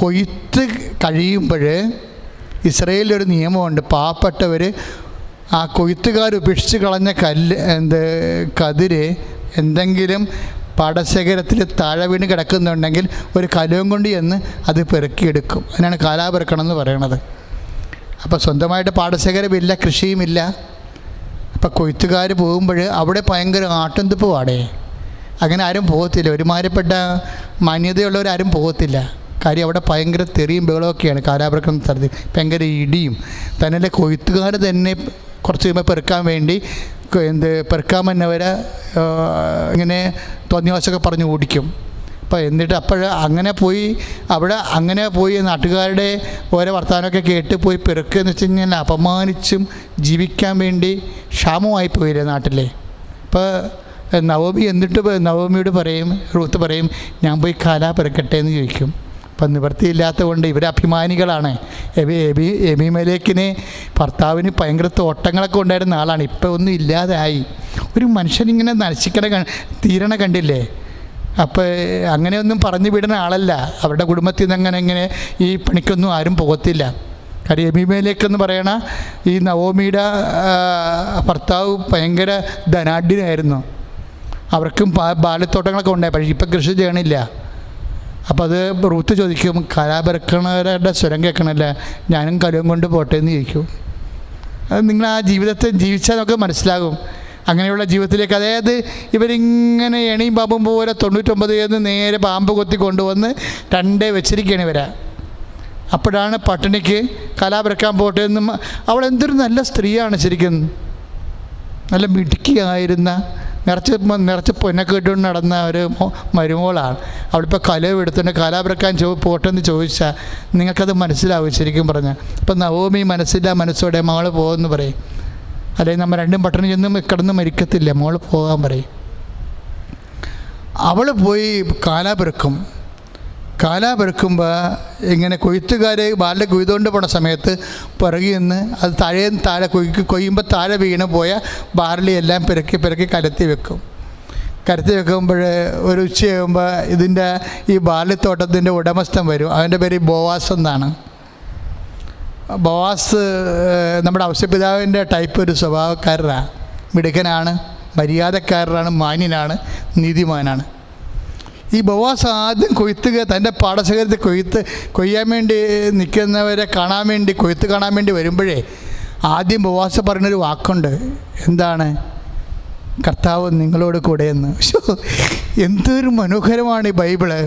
S1: കൊയ്ത്ത് കഴിയുമ്പോൾ ഇസ്രയേലിലൊരു നിയമമുണ്ട്. പാവപ്പെട്ടവർ ആ കൊയ്ത്തുകാർ ഉപേക്ഷിച്ച് കളഞ്ഞ കതിര് എന്തെങ്കിലും പാടശേഖരത്തിൽ താഴെ വീണ് കിടക്കുന്നുണ്ടെങ്കിൽ ഒരു കലവും കൊണ്ട് ചെന്ന് അത് പെറുക്കിയെടുക്കും. അതിനാണ് കാലാ പെറുക്കണം എന്ന് പറയണത്. അപ്പോൾ സ്വന്തമായിട്ട് പാടശേഖരമില്ല, കൃഷിയുമില്ല. അപ്പോൾ കൊയ്ത്തുകാർ പോകുമ്പോൾ അവിടെ ഭയങ്കര ആട്ടുംതുപ്പ് പാടേ. അങ്ങനെ ആരും പോകത്തില്ല. ഒരുമാതിരിപ്പെട്ട മാന്യതയുള്ളവരാരും പോകത്തില്ല. കാര്യം അവിടെ ഭയങ്കര തെറിയും ബഹളമൊക്കെയാണ് കാലാപെറുക്കുന്ന സ്ഥലത്ത്. ഭയങ്കര ഇടിയും തന്നെ. കൊയ്ത്തുകാർ തന്നെ കുറച്ച് കഴിയുമ്പോൾ പെറുക്കാൻ വേണ്ടി പെറുക്കാൻ വന്നവരെ ഇങ്ങനെ തോന്നിയവാസമൊക്കെ പറഞ്ഞ് ഓടിക്കും. അപ്പോൾ എന്നിട്ട് അങ്ങനെ പോയി നാട്ടുകാരുടെ ഓരോ വർത്തമാനമൊക്കെ കേട്ട് പോയി പെറുക്കുക എന്ന് വെച്ച് കഴിഞ്ഞാൽ അപമാനിച്ചും ജീവിക്കാൻ വേണ്ടി ക്ഷാമമായി പോയില്ലേ നാട്ടിലെ. അപ്പോൾ നവോമിയോട് പറയും, റൂത്ത് പറയും, ഞാൻ പോയി കാലാ പെറുക്കട്ടെ എന്ന് ചോദിക്കും. അപ്പം നിവൃത്തിയില്ലാത്ത കൊണ്ട് ഇവർ അഭിമാനികളാണ്. എബീമേലെക്കിന് ഭർത്താവിന് ഭയങ്കര തോട്ടങ്ങളൊക്കെ ഉണ്ടായിരുന്ന ആളാണ്. ഇപ്പം ഒന്നും ഇല്ലാതായി. ഒരു മനുഷ്യനിങ്ങനെ തീരണ കണ്ടില്ലേ. അപ്പോൾ അങ്ങനെയൊന്നും പറഞ്ഞു വിടുന്ന ആളല്ല. അവരുടെ കുടുംബത്തിൽ നിന്ന് ഇങ്ങനെ ഈ പണിക്കൊന്നും ആരും പോകത്തില്ല. കാര്യം എബീമേലെക്കെന്ന് പറയണ ഈ നവോമിയുടെ ഭർത്താവ് ഭയങ്കര ധനാഢ്യനായിരുന്നു. അവർക്കും ബാല്യത്തോട്ടങ്ങളൊക്കെ ഉണ്ടായി, പക്ഷേ ഇപ്പം കൃഷി ചെയ്യണില്ല. അപ്പോൾ അത് റൂത്ത് ചോദിക്കും, കലാപെറുക്കണവരുടെ സ്വരം കേൾക്കണമല്ല, ഞാനും കലവും കൊണ്ട് പോട്ടെ എന്ന് ചോദിക്കും. അത് നിങ്ങൾ ആ ജീവിതത്തെ ജീവിച്ചാൽ നമുക്ക് മനസ്സിലാകും. അങ്ങനെയുള്ള ജീവിതത്തിലേക്ക്, അതായത് ഇവരിങ്ങനെ എണിയും പാമ്പും പോലെ 99 നേരെ പാമ്പ് കൊത്തി കൊണ്ടുവന്ന് 2 വെച്ചിരിക്കുകയാണ് ഇവരെ. അപ്പോഴാണ് പട്ടിണിക്ക് കലാപെറുക്കാൻ പോട്ടെ എന്നും. അവൾ എന്തൊരു നല്ല സ്ത്രീയാണ് ശരിക്കും, നല്ല മിടുക്കിയായിരുന്ന നിറച്ച് പൊന്നൊക്കെ ഇട്ടുകൊണ്ട് നടന്ന ഒരു മരുമോളാണ്. അവളിപ്പോൾ കലവ് എടുത്തുകൊണ്ട് കലാപെറുക്കാൻ പോട്ടെന്ന് ചോദിച്ചാൽ നിങ്ങൾക്കത് മനസ്സിലാവും ശരിക്കും പറഞ്ഞാൽ. അപ്പം നവോമി മനസ്സോടെ മകൾ പോകുമെന്ന് പറയും. അല്ലെങ്കിൽ നമ്മൾ 2 പട്ടണി ചെന്നും കിടന്ന് മരിക്കത്തില്ല, മോൾ പോകാൻ പറയും. അവൾ പോയി കാലാപെറുക്കുമ്പോൾ ഇങ്ങനെ കൊയ്ത്തുകാർ ബാലിൻ്റെ കൊയ്തുകൊണ്ട് പോണ സമയത്ത് പിറകിൽ നിന്ന് അത് താഴെ കൊയ്യുമ്പോൾ താഴെ വീണ് പോയ ബാർലി എല്ലാം പെറുക്കി കരത്തി വെക്കുമ്പോൾ ഒരു ഉച്ചയാകുമ്പോൾ ഈ ബാർലിത്തോട്ടത്തിൻ്റെ ഉടമസ്ഥൻ വരും. അവൻ്റെ പേര് ബോവാസ് എന്നാണ്. ബോവാസ് നമ്മുടെ ഔസപിതാവിൻ്റെ ടൈപ്പ് ഒരു സ്വഭാവക്കാരനാണ്. മിടുക്കനാണ്, മര്യാദക്കാരനാണ്, മാന്യനാണ്, നീതിമാനാണ്. ഈ ബോവാസ് ആദ്യം തൻ്റെ പാടശേഖരത്തിൽ കൊയ്യാൻ വേണ്ടി നിൽക്കുന്നവരെ കൊയ്ത്ത് കാണാൻ വേണ്ടി വരുമ്പോഴേ ആദ്യം ബോവാസ് പറഞ്ഞൊരു വാക്കുണ്ട്. എന്താണ്? കർത്താവ് നിങ്ങളോട് കൂടെയെന്ന്. എന്തൊരു മനോഹരമാണ് ഈ ബൈബിള്.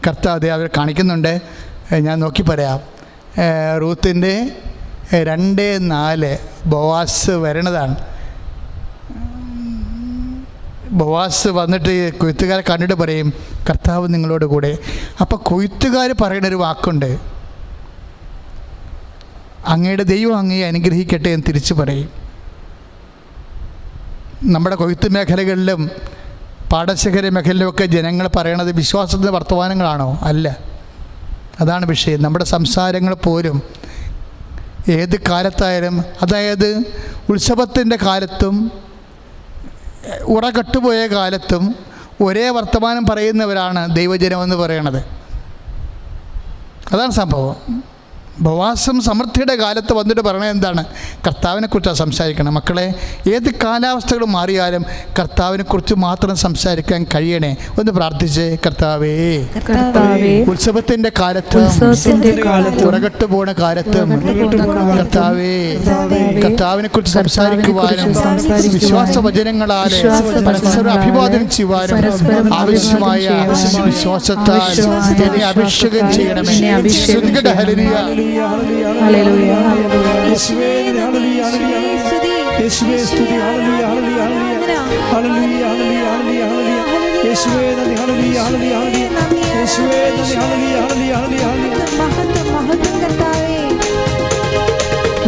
S1: കർത്താവ് അവർ കാണിക്കുന്നുണ്ട്. ഞാൻ നോക്കി പറയാം. റൂത്തിൻ്റെ 2:4 ബോവാസ് വരണതാണ്. ബോവാസ് വന്നിട്ട് കൊയ്ത്തുകാരെ കണ്ടിട്ട് പറയും, കർത്താവ് നിങ്ങളോട് കൂടെ. അപ്പോൾ കൊയ്ത്തുകാർ പറയുന്നൊരു വാക്കുണ്ട്, അങ്ങയുടെ ദൈവം അങ്ങയെ അനുഗ്രഹിക്കട്ടെ എന്ന് തിരിച്ചു പറയും. നമ്മുടെ കൊയ്ത്ത് മേഖലകളിലും പാടശേഖര മേഖലയിലുമൊക്കെ ജനങ്ങൾ പറയണത് വിശ്വാസത്തിൻ്റെ വർത്തമാനങ്ങളാണോ? അല്ല. അതാണ് വിഷയം. നമ്മുടെ സംസാരങ്ങൾ പോലും ഏത് കാലത്തായാലും, അതായത് ഉത്സവത്തിൻ്റെ കാലത്തും ഉറകെട്ടുപോയ കാലത്തും ഒരേ വർത്തമാനം പറയുന്നവരാണ് ദൈവജനമെന്ന് പറയണത്. അതാണ് സംഭവം. ബോവാസും സമൃദ്ധിയുടെ കാലത്ത് വന്നിട്ട് പറയണത് എന്താണ്? കർത്താവിനെക്കുറിച്ചാണ് സംസാരിക്കണം. മക്കളെ, ഏത് കാലാവസ്ഥകളും മാറിയാലും കർത്താവിനെക്കുറിച്ച് മാത്രം സംസാരിക്കാൻ കഴിയണേ. ഒന്ന് പ്രാർത്ഥിച്ച്, കർത്താവേ, ഉത്സവത്തിൻ്റെ കാലത്തും ഉറകെട്ടു പോണ കാലത്തും കർത്താവിനെക്കുറിച്ച് സംസാരിക്കുവാനും വിശ്വാസവചനങ്ങളാൽ പരസ്പരം അഭിവാദനം ചെയ്യുവാനും ആവശ്യമായ വിശ്വാസത്താൽ എന്നെ അഭിഷേകം ചെയ്യണമേ.
S2: ഹല്ലേലൂയ,
S3: യേശുവേ ഹല്ലേലൂയ, യേശുവേ സ്തുതി, ഹല്ലേലൂയ, ഹല്ലേലൂയ, ഹല്ലേലൂയ, ഹല്ലേലൂയ, യേശുവേ നന്ദി, ഹല്ലേലൂയ, ഹല്ലേലൂയ, യേശുവേ നന്ദി, ഹല്ലേലൂയ, ഹല്ലേലൂയ,
S4: മഹത്വം കർത്താവേ.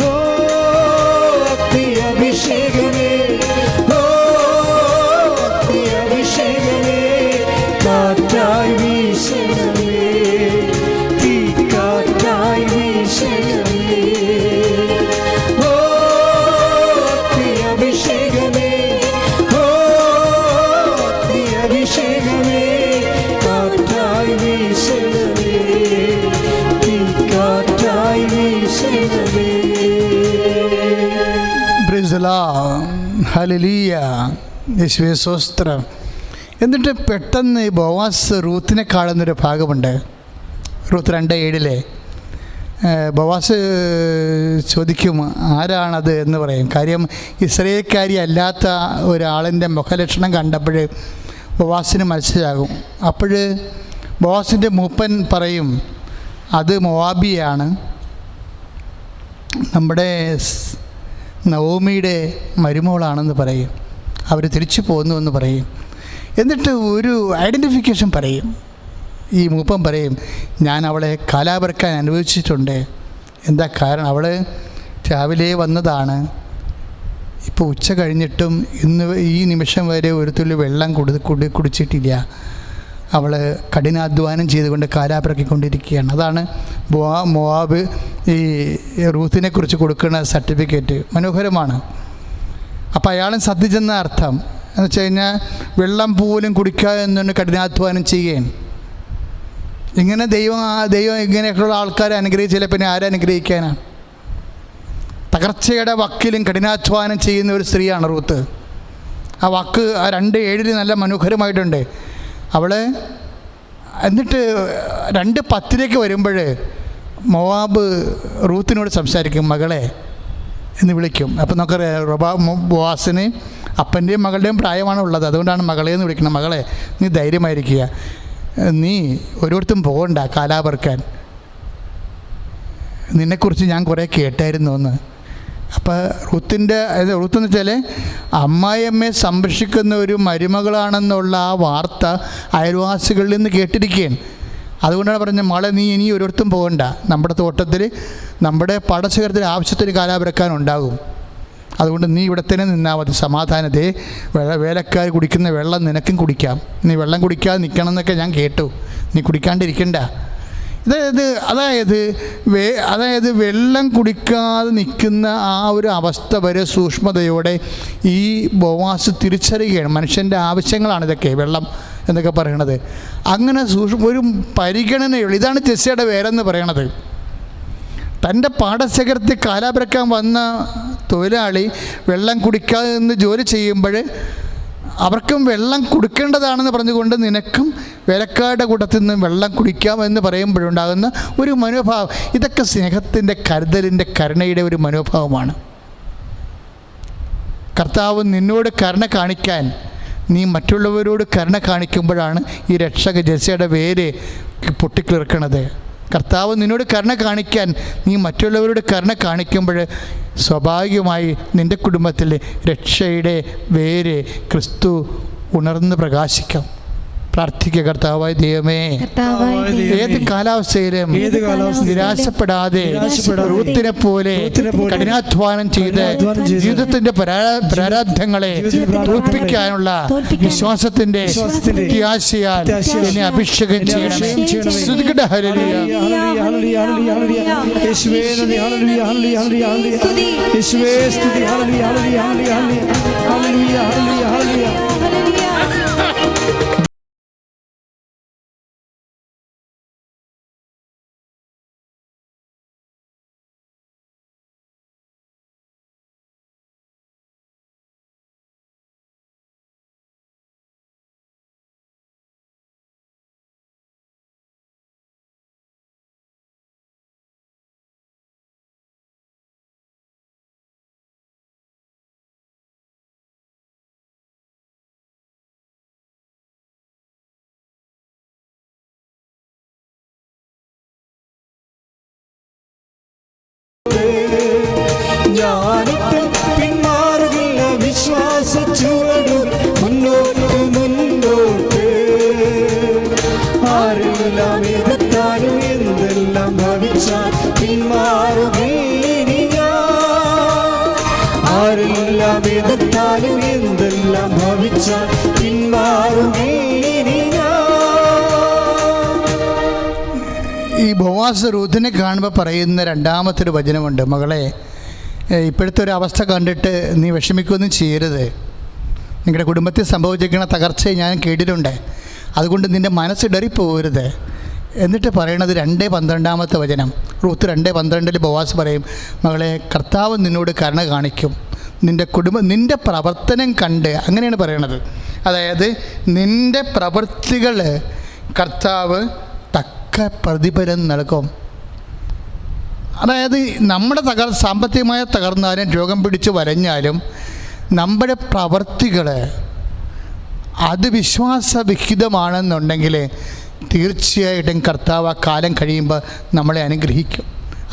S3: ഓ അഭിഷേകമേ, ഓ അഭിഷേകമേ, കാറ്റായി വീശണമേ,
S1: ഹല്ലേലൂയ, യേശുവേ സ്തോത്രം. എന്നിട്ട് പെട്ടെന്ന് ബോവാസ് റൂത്തിനെ കാണുന്നൊരു ഭാഗമുണ്ട്. റൂത്ത് 2:7 ബോവാസ് ചോദിക്കും, ആരാണത് എന്ന് പറയും. കാര്യം ഇസ്രായേൽക്കാരി അല്ലാത്ത ഒരാളിൻ്റെ മുഖലക്ഷണം കണ്ടപ്പോൾ ബോവാസിന് മനസ്സിലാകും. അപ്പോൾ ബോവാസിൻ്റെ മൂപ്പൻ പറയും, അത് മോവാബിയാണ്, നവോമിയുടെ മരുമോളാണെന്ന് പറയും. അവർ തിരിച്ചു പോന്നുവെന്ന് പറയും. എന്നിട്ട് ഒരു ഐഡൻറ്റിഫിക്കേഷൻ പറയും. ഈ മൂപ്പൻ പറയും, ഞാൻ അവളെ കാലാപറക്കാൻ അനുഭവിച്ചിട്ടുണ്ട്. എന്താ കാരണം? അവൾ രാവിലെ വന്നതാണ്, ഇപ്പോൾ ഉച്ച കഴിഞ്ഞിട്ടും ഇന്ന് ഈ നിമിഷം വരെ ഒരു തുള്ളി വെള്ളം കുടിച്ചിട്ടില്ല. അവൾ കഠിനാധ്വാനം ചെയ്തുകൊണ്ട് കാലാപറക്കിക്കൊണ്ടിരിക്കുകയാണ്. അതാണ് മോവാബ് ഈ റൂത്തിനെ കുറിച്ച് കൊടുക്കുന്ന സർട്ടിഫിക്കറ്റ്. മനോഹരമാണ്. അപ്പോൾ അയാളും ശ്രദ്ധിച്ചെന്ന അർത്ഥം എന്ന് വെച്ച് കഴിഞ്ഞാൽ വെള്ളം പോലും കുടിക്കാതെ എന്നുകൊണ്ട് കഠിനാധ്വാനം ചെയ്യുകയാണ്. ഇങ്ങനെ ദൈവം ഇങ്ങനെയൊക്കെയുള്ള ആൾക്കാരെ അനുഗ്രഹിച്ചില്ല, പിന്നെ ആരനുഗ്രഹിക്കാനാണ്? തകർച്ചയുടെ വക്കിലും കഠിനാധ്വാനം ചെയ്യുന്ന ഒരു സ്ത്രീയാണ് റൂത്ത്. ആ വാക്ക് ആ 2:7 നല്ല മനോഹരമായിട്ടുണ്ട്. അവൾ എന്നിട്ട് 2:10 വരുമ്പോൾ മോവാബ് റൂത്തിനോട് സംസാരിക്കും, മകളെ എന്ന് വിളിക്കും. അപ്പം നമുക്ക് ബോവാസിന് അപ്പൻ്റെയും മകളുടെയും പ്രായമാണ് ഉള്ളത്. അതുകൊണ്ടാണ് മകളെ എന്ന് വിളിക്കുന്നത്. മകളെ, നീ ധൈര്യമായിരിക്കുക, നീ ഒരിടത്തും പോകണ്ട കാലാപറക്കാൻ, നിന്നെക്കുറിച്ച് ഞാൻ കുറേ കേട്ടായിരുന്നു എന്ന്. അപ്പോൾ റൂത്തെന്ന് വെച്ചാൽ അമ്മായിയമ്മയെ സംരക്ഷിക്കുന്ന ഒരു മരുമകളാണെന്നുള്ള ആ വാർത്ത അയൽവാസികളിൽ നിന്ന് കേട്ടിരിക്കുകയാണ്. അതുകൊണ്ടാണ് പറഞ്ഞത്, മകളെ നീ ഇനി ഒരിടത്തും പോകണ്ട, നമ്മുടെ തോട്ടത്തിൽ നമ്മുടെ പാടശേഖരത്തിൽ ആവശ്യത്തിന് കാലാപറക്കാനുണ്ടാകും, അതുകൊണ്ട് നീ ഇവിടെ തന്നെ നിന്നാൽ മതി, സമാധാനത്തെ വേലക്കാർ കുടിക്കുന്ന വെള്ളം നിനക്കും കുടിക്കാം, നീ വെള്ളം കുടിക്കാതെ നിൽക്കണം എന്നൊക്കെ ഞാൻ കേട്ടു, നീ കുടിക്കാണ്ടിരിക്കണ്ട. അതായത് വെള്ളം കുടിക്കാതെ നിൽക്കുന്ന ആ ഒരു അവസ്ഥ വരെ സൂക്ഷ്മതയോടെ ഈ ബോവാസ് തിരിച്ചറിയുകയാണ്. മനുഷ്യൻ്റെ ആവശ്യങ്ങളാണ് ഇതൊക്കെ, വെള്ളം എന്നൊക്കെ പറയണത്. അങ്ങനെ ഒരു പരിഗണനയുള്ള, ഇതാണ് ജെസ്സയുടെ വേരെന്ന് പറയണത്. തൻ്റെ പാടശേഖരത്തിൽ കാലാപറക്കാൻ വന്ന തൊഴിലാളി വെള്ളം കുടിക്കാതെ നിന്ന് ജോലി ചെയ്യുമ്പോൾ അവർക്കും വെള്ളം കൊടുക്കേണ്ടതാണെന്ന് പറഞ്ഞുകൊണ്ട് നിനക്കും വേലക്കാരുടെ കൂട്ടത്തിൽ നിന്ന് വെള്ളം കുടിക്കാമെന്ന് പറയുമ്പോഴുണ്ടാകുന്ന ഒരു മനോഭാവം, ഇതൊക്കെ സ്നേഹത്തിൻ്റെ, കരുതലിൻ്റെ, കരുണയുടെ ഒരു മനോഭാവമാണ്. കർത്താവ് നിന്നോട് കരുണ കാണിക്കാൻ നീ മറ്റുള്ളവരോട് കരുണ കാണിക്കുമ്പോഴാണ് ഈ രക്ഷക ജെസ്സയുടെ വേര് പൊട്ടിക്കിളിർക്കണത്. കർത്താവ് നിന്നോട് കരുണ കാണിക്കാൻ നീ മറ്റുള്ളവരോട് കരുണ കാണിക്കുമ്പോൾ സ്വാഭാവികമായി നിൻ്റെ കുടുംബത്തിൽ രക്ഷയുടെ വേര് ക്രിസ്തു ഉണർന്ന് പ്രകാശിക്കും. പ്രാർത്ഥിക്കുക, കർത്താവായ ദൈവമേ, ഏത് കാലാവസ്ഥയിലും നിരാശപ്പെടാതെ റൂത്തിനെ പോലെ കഠിനാധ്വാനം ചെയ്ത് ജീവിതത്തിന്റെ പ്രാരാബ്ധങ്ങളെ തോൽപ്പിക്കാനുള്ള വിശ്വാസത്തിന്റെ പ്രത്യാശയാൽ എന്നെ അഭിഷേകം ചെയ്യണമേ. സ്തുതിക്കട്ടെ, ഹല്ലേലൂയ.
S3: യേശുവേ നന്ദി, ഹല്ലേലൂയ, ഹല്ലേലൂയ, ഹല്ലേലൂയ. യേശുവേ സ്തുതി, ഹല്ലേലൂയ, ഹല്ലേലൂയ, ഹല്ലേലൂയ, ഹല്ലേലൂയ, ഹല്ലേലൂയ, ഹല്ലേലൂയ. ഞാനിട്ട് പിന്മാറുകില്ല, വിശ്വാസ ചുവടുകൾ മുന്നോട്ട് മുന്നോട്ട്. ആരെല്ലാം എതിർത്താലും എന്തെല്ലാം ഭവിച്ചാൽ പിന്മാറുകില്ല ഞാൻ. ആരെല്ലാം എതിർത്താലും എന്തെല്ലാം ഭവിച്ചാൽ പിന്മാറുകില്ല ഞാൻ.
S1: ഈ ബോവാസ് റൂത്തിനെ കാണുമ്പോൾ പറയുന്ന രണ്ടാമത്തെ ഒരു വചനമുണ്ട്, മകളെ, ഇപ്പോഴത്തെ ഒരു അവസ്ഥ കണ്ടിട്ട് നീ വിഷമിക്കുകയൊന്നും ചെയ്യരുത്. നിങ്ങളുടെ കുടുംബത്തിൽ സംഭവിച്ചിരിക്കുന്ന തകർച്ചയെ ഞാൻ കേട്ടിട്ടുണ്ട്, അതുകൊണ്ട് നിൻ്റെ മനസ്സിടറിപ്പോകരുത്. എന്നിട്ട് പറയണത് 2:12 വചനം, റൂത്ത് 2:12 ബോവാസ് പറയും, മകളെ, കർത്താവ് നിന്നോട് കരുണ കാണിക്കും, നിൻ്റെ പ്രവർത്തനം കണ്ട്. അങ്ങനെയാണ് പറയണത്. അതായത് നിൻ്റെ പ്രവൃത്തികൾ കർത്താവ് തക്ക പ്രതിഫലം നൽകും. അതായത് നമ്മുടെ സാമ്പത്തികമായി തകർന്നാലും രോഗം പിടിച്ച് വരഞ്ഞാലും നമ്മുടെ പ്രവർത്തികൾ അത് വിശ്വാസവിഹിതമാണെന്നുണ്ടെങ്കിൽ തീർച്ചയായിട്ടും കർത്താവ് ആ കാലം കഴിയുമ്പോൾ നമ്മളെ അനുഗ്രഹിക്കും.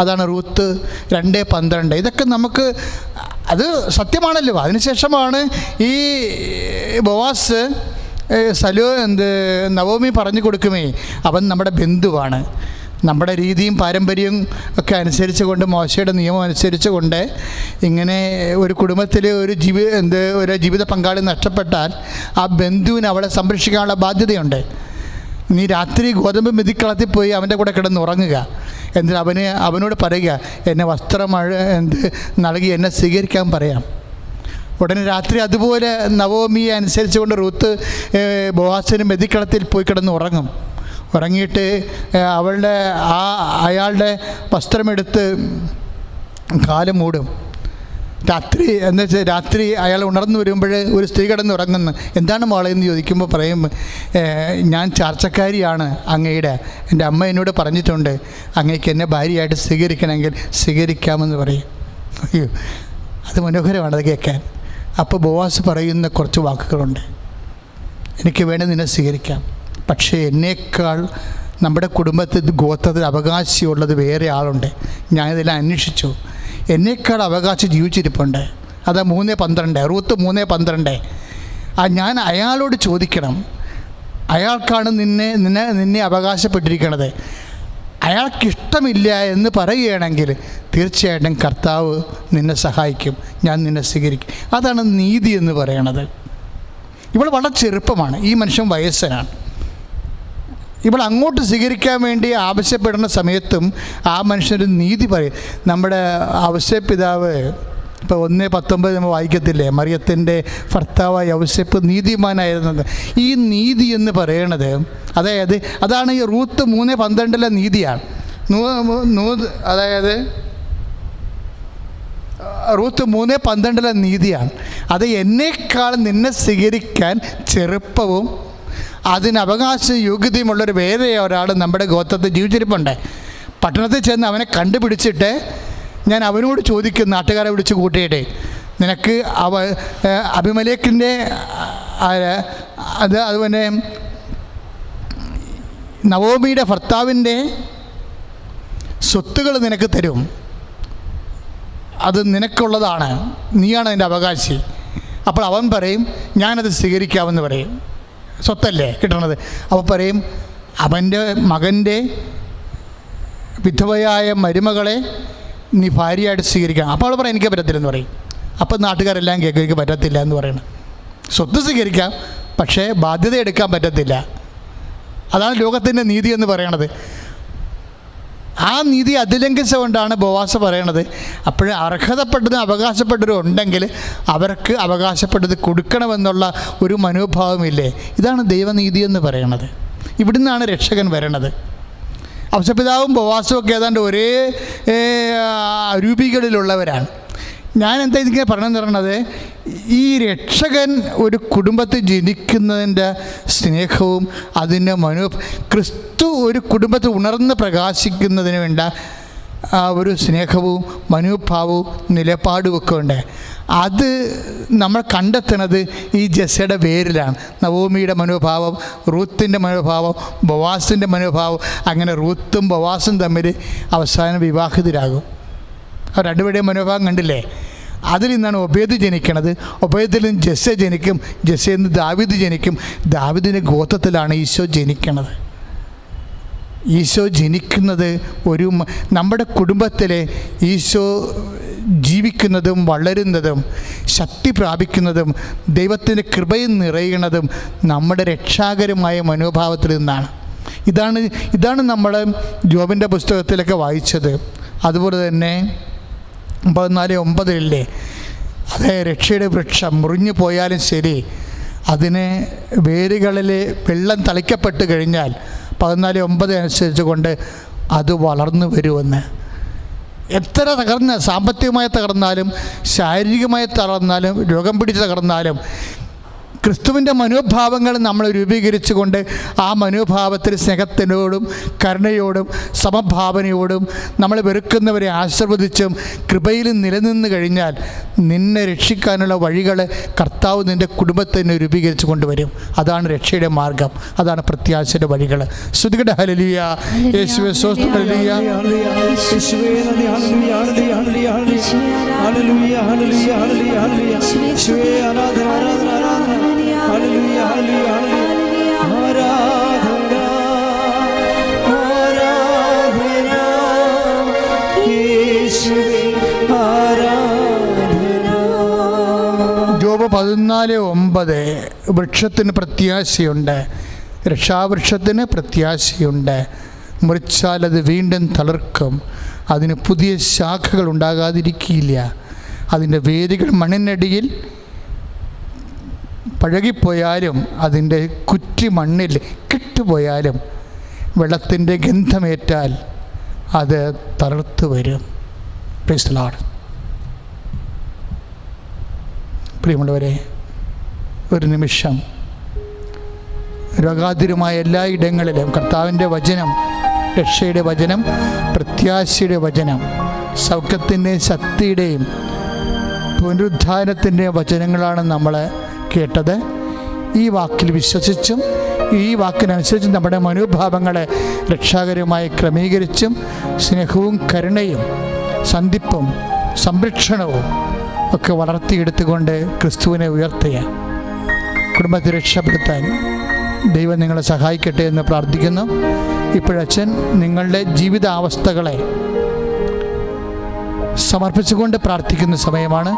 S1: അതാണ് റൂത്ത് 2:12. ഇതൊക്കെ നമുക്ക് അത് സത്യമാണല്ലോ. അതിനുശേഷമാണ് ഈ ബോവാസ് നവോമി പറഞ്ഞു കൊടുക്കുമേ, അവൻ നമ്മുടെ ബന്ധുവാണ്. നമ്മുടെ രീതിയും പാരമ്പര്യവും ഒക്കെ അനുസരിച്ച് കൊണ്ട്, മോശയുടെ നിയമം അനുസരിച്ച് കൊണ്ട് ഇങ്ങനെ ഒരു കുടുംബത്തിൽ ഒരു ജീവിത പങ്കാളി നഷ്ടപ്പെട്ടാൽ ആ ബന്ധുവിന് അവളെ സംരക്ഷിക്കാനുള്ള ബാധ്യതയുണ്ട്. നീ രാത്രി ഗോതമ്പ് മെതിക്കളത്തിൽ പോയി അവൻ്റെ കൂടെ കിടന്നുറങ്ങുക. എന്നിട്ട് അവനോട് പറയുക, എന്നെ വസ്ത്രം നൽകി എന്നെ സ്വീകരിക്കാൻ പറയാം. ഉടനെ രാത്രി അതുപോലെ നവോമിയെ അനുസരിച്ച് കൊണ്ട് റൂത്ത് ബോവാസിന് മെതിക്കളത്തിൽ പോയി കിടന്നുറങ്ങും. ഉറങ്ങിയിട്ട് അയാളുടെ വസ്ത്രമെടുത്ത് കാല് മൂടും. രാത്രി അയാൾ ഉണർന്നു വരുമ്പോൾ ഒരു സ്ത്രീ കിടന്നുറങ്ങുന്നു. എന്താണ് മോളെ എന്ന് ചോദിക്കുമ്പോൾ പറയും, ഞാൻ ചാർച്ചക്കാരിയാണ് അങ്ങയുടെ, എൻ്റെ അമ്മ എന്നോട് പറഞ്ഞിട്ടുണ്ട് അങ്ങേക്ക് എന്നെ ഭാര്യയായിട്ട് സ്വീകരിക്കണമെങ്കിൽ സ്വീകരിക്കാമെന്ന് പറയും. അയ്യോ, അത് മനോഹരമാണ് അത് കേൾക്കാൻ. അപ്പോൾ ബോവാസ് പറയുന്ന കുറച്ച് വാക്കുകളുണ്ട്. എനിക്ക് വേണ്ടി നിന്നെ സ്വീകരിക്കാം, പക്ഷേ എന്നേക്കാൾ നമ്മുടെ കുടുംബത്തിൽ ഗോത്രത്തിൽ അവകാശിയുള്ളത് വേറെ ആളുണ്ട്. ഞാനിതെല്ലാം അന്വേഷിച്ചു. എന്നേക്കാൾ അവകാശം ജീവിച്ചിരിപ്പുണ്ട്. അതാ 3:12, റൂത്ത് 3:12. ഞാൻ അയാളോട് ചോദിക്കണം. അയാൾക്കാണ് നിന്നെ അവകാശപ്പെട്ടിരിക്കുന്നത്. അയാൾക്കിഷ്ടമില്ല എന്ന് പറയുകയാണെങ്കിൽ തീർച്ചയായിട്ടും കർത്താവ് നിന്നെ സഹായിക്കും, ഞാൻ നിന്നെ സ്വീകരിക്കും. അതാണ് നീതി എന്ന് പറയണത്. ഇവൾ വളരെ ചെറുപ്പമാണ്, ഈ മനുഷ്യൻ വയസ്സനാണ്. ഇവൾ അങ്ങോട്ട് സ്വീകരിക്കാൻ വേണ്ടി ആവശ്യപ്പെടുന്ന സമയത്തും ആ മനുഷ്യനൊരു നീതി പറയും. നമ്മുടെ ഔസേപ്പിതാവ് ഇപ്പോൾ 1:19 നമ്മൾ വായിക്കത്തില്ലേ, മറിയത്തിൻ്റെ ഭർത്താവായ ഔസേപ്പ് നീതിമാനായിരുന്നത്. ഈ നീതി എന്ന് പറയണത് അതാണ് ഈ റൂത്ത് 3:12 നീതിയാണ്. അതായത് റൂത്ത് 3:12 നീതിയാണ്. അത് എന്നേക്കാൾ നിന്നെ സ്വീകരിക്കാൻ ചെറുപ്പവും അതിന് അവകാശ യോഗ്യതയുമുള്ളൊരു വേറെ ഒരാൾ നമ്മുടെ ഗോത്രത്തിൽ ജീവിച്ചിരിപ്പുണ്ട്. പട്ടണത്തിൽ ചെന്ന് അവനെ കണ്ടുപിടിച്ചിട്ട് ഞാൻ അവനോട് ചോദിക്കും, നാട്ടുകാരെ വിളിച്ച് കൂട്ടിയിട്ട്, നിനക്ക് അബിമലേക്കിൻ്റെ അതുപോലെ നവോമിയുടെ ഭർത്താവിൻ്റെ സ്വത്തുകൾ നിനക്ക് തരും, അത് നിനക്കുള്ളതാണ്, നീയാണ് അതിൻ്റെ അവകാശി. അപ്പോൾ അവൻ പറയും, ഞാനത് സ്വീകരിക്കാമെന്ന് പറയും. സ്വത്തല്ലേ കിട്ടണത്. അപ്പോൾ പറയും, അവൻ്റെ മകൻ്റെ വിധവയായ മരുമകളെ നീ ഭാര്യയായിട്ട് സ്വീകരിക്കണം. അപ്പോൾ അവൾ പറയും, എനിക്ക് പറ്റത്തില്ലെന്ന് പറയും. അപ്പോൾ നാട്ടുകാരെല്ലാം കേൾക്കും, എനിക്ക് പറ്റത്തില്ല എന്ന് പറയണം. സ്വത്ത് സ്വീകരിക്കാം, പക്ഷേ ബാധ്യത എടുക്കാൻ പറ്റത്തില്ല. അതാണ് ലോകത്തിൻ്റെ നീതി എന്ന് പറയണത്. ആ നീതി അതിലംഘിച്ചുകൊണ്ടാണ് ബോവാസ് പറയണത്. അപ്പോൾ അർഹതപ്പെട്ടതും അവകാശപ്പെട്ടവരും ഉണ്ടെങ്കിൽ അവർക്ക് അവകാശപ്പെട്ടത് കൊടുക്കണമെന്നുള്ള ഒരു മനോഭാവമില്ലേ. ഇതാണ് ദൈവനീതി എന്ന് പറയണത്. ഇവിടുന്നാണ് രക്ഷകൻ വരണത്. ഔസേപ്പിതാവും ബോവാസും ഒക്കെ ഏതാണ്ട് ഒരേ രൂപികളിലുള്ളവരാണ്. ഞാൻ എന്താ ഇതിങ്ങനെ പറഞ്ഞു തരണത്, ഈ രക്ഷകൻ ഒരു കുടുംബത്തിൽ ജനിക്കുന്നതിൻ്റെ സ്നേഹവും അതിൻ്റെ ക്രിസ്തു ഒരു കുടുംബത്തിൽ ഉണർന്ന് പ്രകാശിക്കുന്നതിന് വേണ്ട ഒരു സ്നേഹവും മനോഭാവവും നിലപാടുമൊക്കെ ഉണ്ട്. അത് നമ്മൾ കണ്ടെത്തുന്നത് ഈ ജെസ്സയുടെ പേരിലാണ്. നവോമിയുടെ മനോഭാവം, റൂത്തിൻ്റെ മനോഭാവം, ബോവാസിൻ്റെ മനോഭാവം. അങ്ങനെ റൂത്തും ബോവാസും തമ്മിൽ അവസാനം വിവാഹിതരാകും. അവർ രണ്ടുപേരുടെയും മനോഭാവം കണ്ടില്ലേ. അതിൽ നിന്നാണ് ഒബേദ് ജനിക്കണത്. ഒബേദിൽ നിന്ന് ജെസ്സ ജനിക്കും. ജെസ്സയിൽ നിന്ന് ദാവീദ് ജനിക്കും. ദാവീദിൻ്റെ ഗോത്രത്തിലാണ് ഈശോ ജനിക്കണത്. ഈശോ ജനിക്കുന്നത് നമ്മുടെ കുടുംബത്തിലെ ഈശോ ജീവിക്കുന്നതും വളരുന്നതും ശക്തി പ്രാപിക്കുന്നതും ദൈവത്തിൻ്റെ കൃപയിൽ നിറയുന്നതും നമ്മുടെ രക്ഷാകരമായ മനോഭാവത്തിൽ നിന്നാണ്. ഇതാണ് നമ്മൾ ജോബിൻ്റെ പുസ്തകത്തിലൊക്കെ വായിച്ചത്. അതുപോലെ തന്നെ 14:9 അതേ രക്ഷയുടെ വൃക്ഷം മുറിഞ്ഞു പോയാലും ശരി, അതിന് വേരുകളിൽ വെള്ളം തളിക്കപ്പെട്ട് കഴിഞ്ഞാൽ 14:9 അനുസരിച്ച് കൊണ്ട് അത് വളർന്നു വരുമെന്ന്. എത്ര സാമ്പത്തികമായി തകർന്നാലും ശാരീരികമായി തകർന്നാലും രോഗം പിടിച്ച് തകർന്നാലും ക്രിസ്തുവിൻ്റെ മനോഭാവങ്ങൾ നമ്മൾ രൂപീകരിച്ചുകൊണ്ട് ആ മനോഭാവത്തിൽ സ്നേഹത്തിനോടും കരുണയോടും സമഭാവനയോടും നമ്മൾ വെറുക്കുന്നവരെ ആശീർവദിച്ചും കൃപയിൽ നിലനിന്ന് കഴിഞ്ഞാൽ നിന്നെ രക്ഷിക്കാനുള്ള വഴികൾ കർത്താവ് നിൻ്റെ കുടുംബത്തിന് രൂപീകരിച്ചു കൊണ്ടുവരും. അതാണ് രക്ഷയുടെ മാർഗം, അതാണ് പ്രത്യാശയുടെ വഴികൾ. ശ്രുതികട ഹല്ലേലൂയ, യേശുവേ സ്തോത്രം, ഹല്ലേലൂയ.
S3: യേശുവേ നന്ദി, ഹല്ലേലൂയ, ഹല്ലേലൂയ, ഹല്ലേലൂയ, ഹല്ലേലൂയ, ഹല്ലേലൂയ, ഹല്ലേലൂയ. യേശുവേ ആരാധന, ആരാധന, ആരാധന. ഹല്ലേലൂയ, ഹല്ലേലൂയ, ഹല്ലേലൂയ. ആരാധന, ആരാധന. യേശുവേ ആരാധന.
S1: യോബ് 14:9 വൃക്ഷത്തിന് പ്രത്യാശയുണ്ട്, രക്ഷാവൃക്ഷത്തിന് പ്രത്യാശയുണ്ട്. മുറിച്ചാൽ അത് വീണ്ടും തളിർക്കും, അതിന് പുതിയ ശാഖകൾ ഉണ്ടാകാതിരിക്കില്ല. അതിൻ്റെ വേരുകൾ മണ്ണിനടിയിൽ പഴകിപ്പോയാലും അതിൻ്റെ കുറ്റി മണ്ണിൽ കെട്ടുപോയാലും വെള്ളത്തിൻ്റെ ഗന്ധമേറ്റാൽ അത് തളർത്തു വരും. Price the Lord. പ്രിയമുള്ളവരെ, ഒരു നിമിഷം രോഗാതുരമായ എല്ലാ ഇടങ്ങളിലും കർത്താവിൻ്റെ വചനം, രക്ഷയുടെ വചനം, പ്രത്യാശയുടെ വചനം, സൗഖ്യത്തിൻ്റെയും ശക്തിയുടെയും പുനരുദ്ധാനത്തിൻ്റെ വചനങ്ങളാണ് നമ്മൾ കേട്ടത്. ഈ വാക്കിൽ വിശ്വസിച്ചും ഈ വാക്കിനനുസരിച്ച് നമ്മുടെ മനോഭാവങ്ങളെ രക്ഷാകരമായി ക്രമീകരിച്ചും സ്നേഹവും കരുണയും സന്ധിപ്പും സംരക്ഷണവും ഒക്കെ വളർത്തിയെടുത്തുകൊണ്ട് ക്രിസ്തുവിനെ ഉയർത്തുക. കുടുംബത്തെ രക്ഷപ്പെടുത്താൻ ദൈവം നിങ്ങളെ സഹായിക്കട്ടെ എന്ന് പ്രാർത്ഥിക്കുന്നു. ഇപ്പോഴച്ഛൻ നിങ്ങളുടെ ജീവിതാവസ്ഥകളെ സമർപ്പിച്ചുകൊണ്ട് പ്രാർത്ഥിക്കുന്ന സമയമാണ്.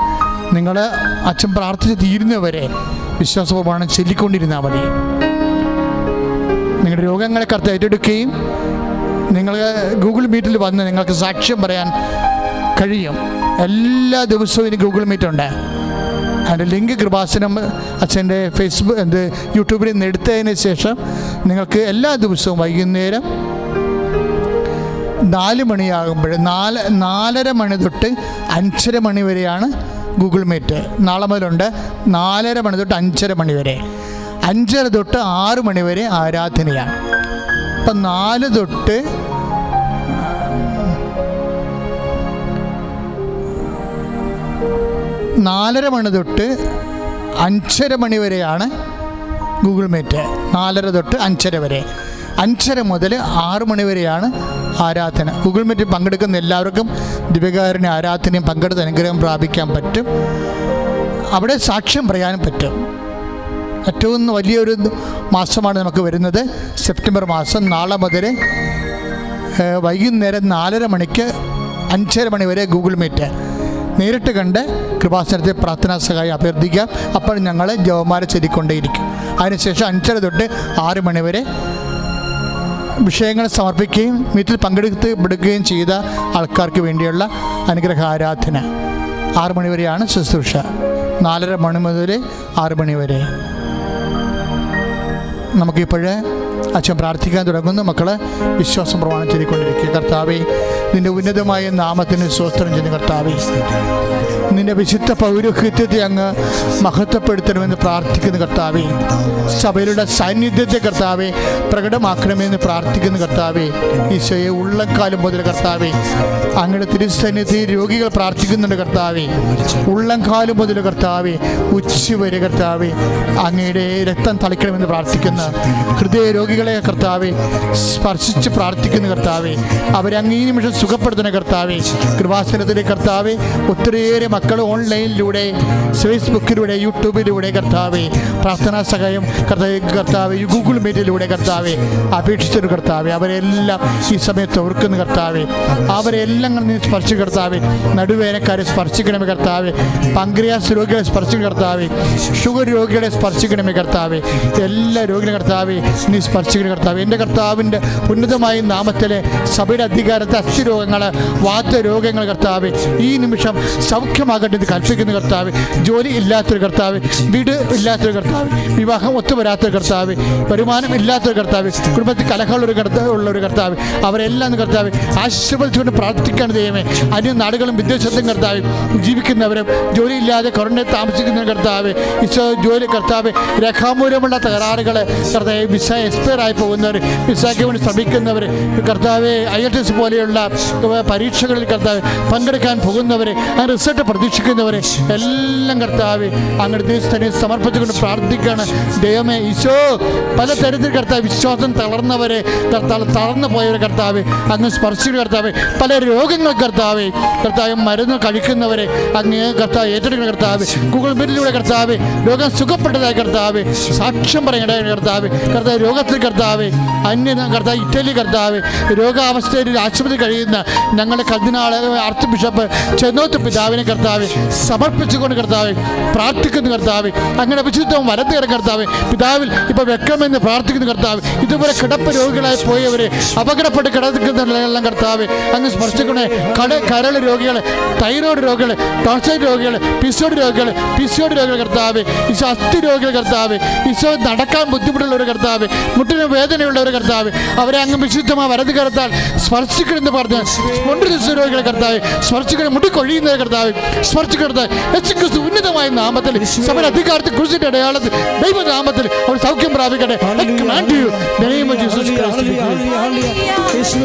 S1: നിങ്ങൾ അച്ഛൻ പ്രാർത്ഥിച്ച് തീരുന്നവരെ വിശ്വാസപ്രമാണം ചൊല്ലിക്കൊണ്ടിരുന്നാൽ മതി. നിങ്ങളുടെ രോഗങ്ങളെ കർത്താവ് ഏറ്റെടുക്കുകയും നിങ്ങൾ ഗൂഗിൾ മീറ്റിൽ വന്ന് നിങ്ങൾക്ക് സാക്ഷ്യം പറയാൻ കഴിയും. എല്ലാ ദിവസവും ഇനി ഗൂഗിൾ മീറ്റ് ഉണ്ട്. അതിൻ്റെ ലിങ്ക് കൃപാസനം അച്ഛൻ്റെ ഫേസ്ബുക്ക് യൂട്യൂബിൽ നിന്ന് എടുത്തതിന് ശേഷം നിങ്ങൾക്ക് എല്ലാ ദിവസവും വൈകുന്നേരം 4 മണിയാകുമ്പോൾ 4:30 മണി തൊട്ട് 5:30 മണി വരെയാണ് ഗൂഗിൾ മീറ്റ്. നാളെ മുതലുണ്ട് 4:30 മണി തൊട്ട് 5:30 മണി വരെ. 5:30 തൊട്ട് 6 മണി വരെ ആരാധനയാണ്. അപ്പം 4 തൊട്ട് 4:30 മണി തൊട്ട് 5:30 മണി വരെയാണ് ഗൂഗിൾ മീറ്റ്. 4:30 തൊട്ട് 5:30 വരെ. 5:30 മുതൽ 6 മണി വരെയാണ് ആരാധന. ഗൂഗിൾ മീറ്റിൽ പങ്കെടുക്കുന്ന എല്ലാവർക്കും ദിവ്യകാരുണ്യ ആരാധനയും പങ്കെടുത്ത് അനുഗ്രഹം പ്രാപിക്കാൻ പറ്റും. അവിടെ സാക്ഷ്യം പറയാനും പറ്റും. ഏറ്റവും വലിയൊരു മാസമാണ് നമുക്ക് വരുന്നത് സെപ്റ്റംബർ മാസം. നാളെ മുതൽ വൈകുന്നേരം 4:30 മണിക്ക് 5:30 മണി വരെ ഗൂഗിൾ മീറ്റ് നേരിട്ട് കണ്ട് കൃപാസനത്തെ പ്രാർത്ഥനാ സഹായം അഭ്യർത്ഥിക്കാം. അപ്പോൾ ഞങ്ങൾ ജപമാല ചൊല്ലിക്കൊണ്ടേയിരിക്കും. അതിനുശേഷം 5:30 തൊട്ട് 6 മണി വരെ വിഷയങ്ങൾ സമർപ്പിക്കുകയും മീറ്റിൽ പങ്കെടുക്കുകയും ചെയ്ത ആൾക്കാർക്ക് വേണ്ടിയുള്ള അനുഗ്രഹ ആരാധന. 6 മണി വരെയാണ് ശുശ്രൂഷ. 4:30 മണി മുതൽ 6 മണി വരെ. നമുക്കിപ്പോഴേ അച്ഛൻ പ്രാർത്ഥിക്കാൻ തുടങ്ങുന്നു. മക്കളെ വിശ്വാസം പ്രമാണം ചൊല്ലിക്കൊണ്ടിരിക്കുക. കർത്താവേ, നിൻ്റെ ഉന്നതമായ നാമത്തിന് സ്തോത്രം ചെയ്യുന്നു. കർത്താവേ, നിൻ്റെ വിശുദ്ധ പൗരോഹിത്യത്തെ അങ്ങ് മഹത്വപ്പെടുത്തണമെന്ന് പ്രാർത്ഥിക്കുന്നു. കർത്താവേ, സഭയിലുള്ള സാന്നിധ്യത്തെ കർത്താവേ പ്രകടമാക്കണമെന്ന് പ്രാർത്ഥിക്കുന്നു. കർത്താവേ, ഈശോയെ ഉള്ളംകാലം മുതൽ കർത്താവേ അങ്ങയുടെ തിരുസന്നിധി രോഗികൾ പ്രാർത്ഥിക്കുന്നുണ്ട്. കർത്താവേ, ഉള്ളംകാലം മുതൽ കർത്താവേ ഉച്ചവരെ കർത്താവേ അങ്ങയുടെ രക്തം തളിക്കണമെന്ന് പ്രാർത്ഥിക്കുന്ന ഹൃദയ രോഗികളെ കർത്താവേ സ്പർശിച്ച് പ്രാർത്ഥിക്കുന്നു. കർത്താവേ, അവരെ അങ്ങേ നിമിഷം സുഖപ്പെടുത്തുന്ന കർത്താവേ. കൃപാസനത്തിലെ കർത്താവേ ഒത്തിരിയേറെ മക്കൾ ഓൺലൈനിലൂടെ ഫേസ്ബുക്കിലൂടെ യൂട്യൂബിലൂടെ കർത്താവേ പ്രാർത്ഥനാ സഹായം കർത്താവേ ഗൂഗിൾ മീറ്റിലൂടെ കർത്താവേ അപേക്ഷിച്ചൊരു കർത്താവേ അവരെല്ലാം ഈ സമയത്ത് ഓർക്കുന്നു. കർത്താവേ, അവരെല്ലാം നീ സ്പർശിക്കും. കർത്താവേ, നടുവേനക്കാരെ സ്പർശിക്കണമേ. കർത്താവേ, പങ്ക്രിയാസ് രോഗികളെ സ്പർശിക്കണം. കർത്താവേ, ഷുഗർ രോഗികളെ സ്പർശിക്കണമേ. കർത്താവേ, എല്ലാ രോഗികളെ കർത്താവേ നീ സ്പർശിക്കുന്ന കർത്താവ്. എൻ്റെ കർത്താവിൻ്റെ ഉന്നതമായ നാമത്തിലെ സഭയുടെ അധികാരത്തെ അസ്ഥിരോഗങ്ങൾ, വാതരോഗങ്ങൾ കർത്താവ് ഈ നിമിഷം സൗഖ്യമാകട്ടെ എന്ന് കൽപ്പിക്കുന്ന കർത്താവ്. ജോലി ഇല്ലാത്തൊരു കർത്താവ്, വീട് ഇല്ലാത്തൊരു കർത്താവ്, വിവാഹം ഒത്തുവരാത്തൊരു കർത്താവ്, വരുമാനം ഇല്ലാത്തൊരു കർത്താവ്, കുടുംബത്തിൽ കലഹമുള്ളൊരു കർത്താവ്, അവരെല്ലാം കർത്താവ് ആശീർവദിച്ചുകൊണ്ട് പ്രാർത്ഥിക്കാൻ ദൈവമേ. അന്യ നാടുകളും വിദേശത്തും കർത്താവ് ജീവിക്കുന്നവരും ജോലിയില്ലാതെ കൊറോണ താമസിക്കുന്ന കർത്താവ്, ജോലി കർത്താവ്, രേഖാമൂലമുള്ള തകരാറുകൾ കർത്താവ്, വിസ എക്സ്പയർ ആയി പോകുന്നവർ, വിസയ്ക്ക് വേണ്ടി ശ്രമിക്കുന്നവർ കർത്താവ്, IELTS പോലെയുള്ള പരീക്ഷകളിൽ കർത്താവ് പങ്കെടുക്കാൻ പോകുന്നവർ, ആ റിസൾട്ട് പ്രതീക്ഷിക്കുന്നവർ എല്ലാം കർത്താവ് അങ്ങോട്ട് തന്നെ സമർപ്പിച്ചുകൊണ്ട് പ്രാർത്ഥിക്കുകയാണ് ദൈവമേ. ഈശോ പല തരത്തിൽ കർത്താവ് വിശ്വാസം തളർന്നവരെ തളർന്നു പോയവരെ കർത്താവ് അങ്ങ് സ്പർശിക്കുന്ന കർത്താവ്, പല രോഗങ്ങൾ കർത്താവ് മരുന്ന് കഴിക്കുന്നവരെ അങ്ങ് കർത്താവ് ഏറ്റെടുക്കുന്ന കർത്താവ്, ഗൂഗിൾ മീറ്റിലൂടെ കർത്താവ് രോഗം സുഖപ്പെട്ടതായ കർത്താവ് സാക്ഷ്യം പറയേണ്ട കർത്താവ്, രോഗത്തിൽ കർത്താവ് കർത്താവ് ഇറ്റലി കർത്താവ് രോഗാവസ്ഥയിൽ ആശുപത്രി കഴിയുന്ന ഞങ്ങളുടെ കർദിനാള് ആർച്ച് ബിഷപ്പ് ചെന്നോത്ത് പിതാവിനെ കർത്താവ് സമർപ്പിച്ചുകൊണ്ട് കർത്താവ് പ്രാർത്ഥിക്കുന്ന കർത്താവ്, അങ്ങനെ വിശുദ്ധം വലത്തേറെ കർത്താവ് പിതാവിൽ ഇപ്പോൾ വെക്കമെന്ന് പ്രാർത്ഥിക്കുന്ന കർത്താവ്, ഇതുപോലെ കിടപ്പ് രോഗികളായി പോയവരെ അപകടപ്പെട്ട് കിടക്കുന്നവരെല്ലാം കർത്താവ് അങ്ങ് സ്പർശിക്കണേ. കരൾ രോഗികൾ, തൈറോയ്ഡ് രോഗികൾ, ടോൺസൈറ്റ് രോഗികൾ, പിസോഡ് രോഗികൾ കർത്താവ്, ഈശോ അസ്ഥി രോഗികൾ കർത്താവ്, ഈശോ നടക്കാൻ ബുദ്ധിമുട്ടുള്ളവർ കർത്താവ്, മുട്ടിന് വേദനയുള്ളവർ കർത്താവ്, അവരെ അങ്ങ് വിശുദ്ധമായ വലത് കർത്താൽ സ്പർശിക്കണമെന്ന് പറഞ്ഞ് സ്പോണ്ടിലോസിസ് രോഗികളെ കർത്താവ് സ്പർശിക്കണം, മുടി കൊഴിയുന്നത് കർത്താവ് സ്പർശിക്കരുത്. യേശുക്രിസ്തു ഉന്നതമായ നാമത്തിൽ സഭയുടെ അധികാരത്തിൽ ക്രൂശിന്റെ അടയാളത്തിൽ ദൈവനാമത്തിൽ അവർ സൗഖ്യം പ്രാപിക്കട്ടെ. I command you, in the name of Jesus Christ.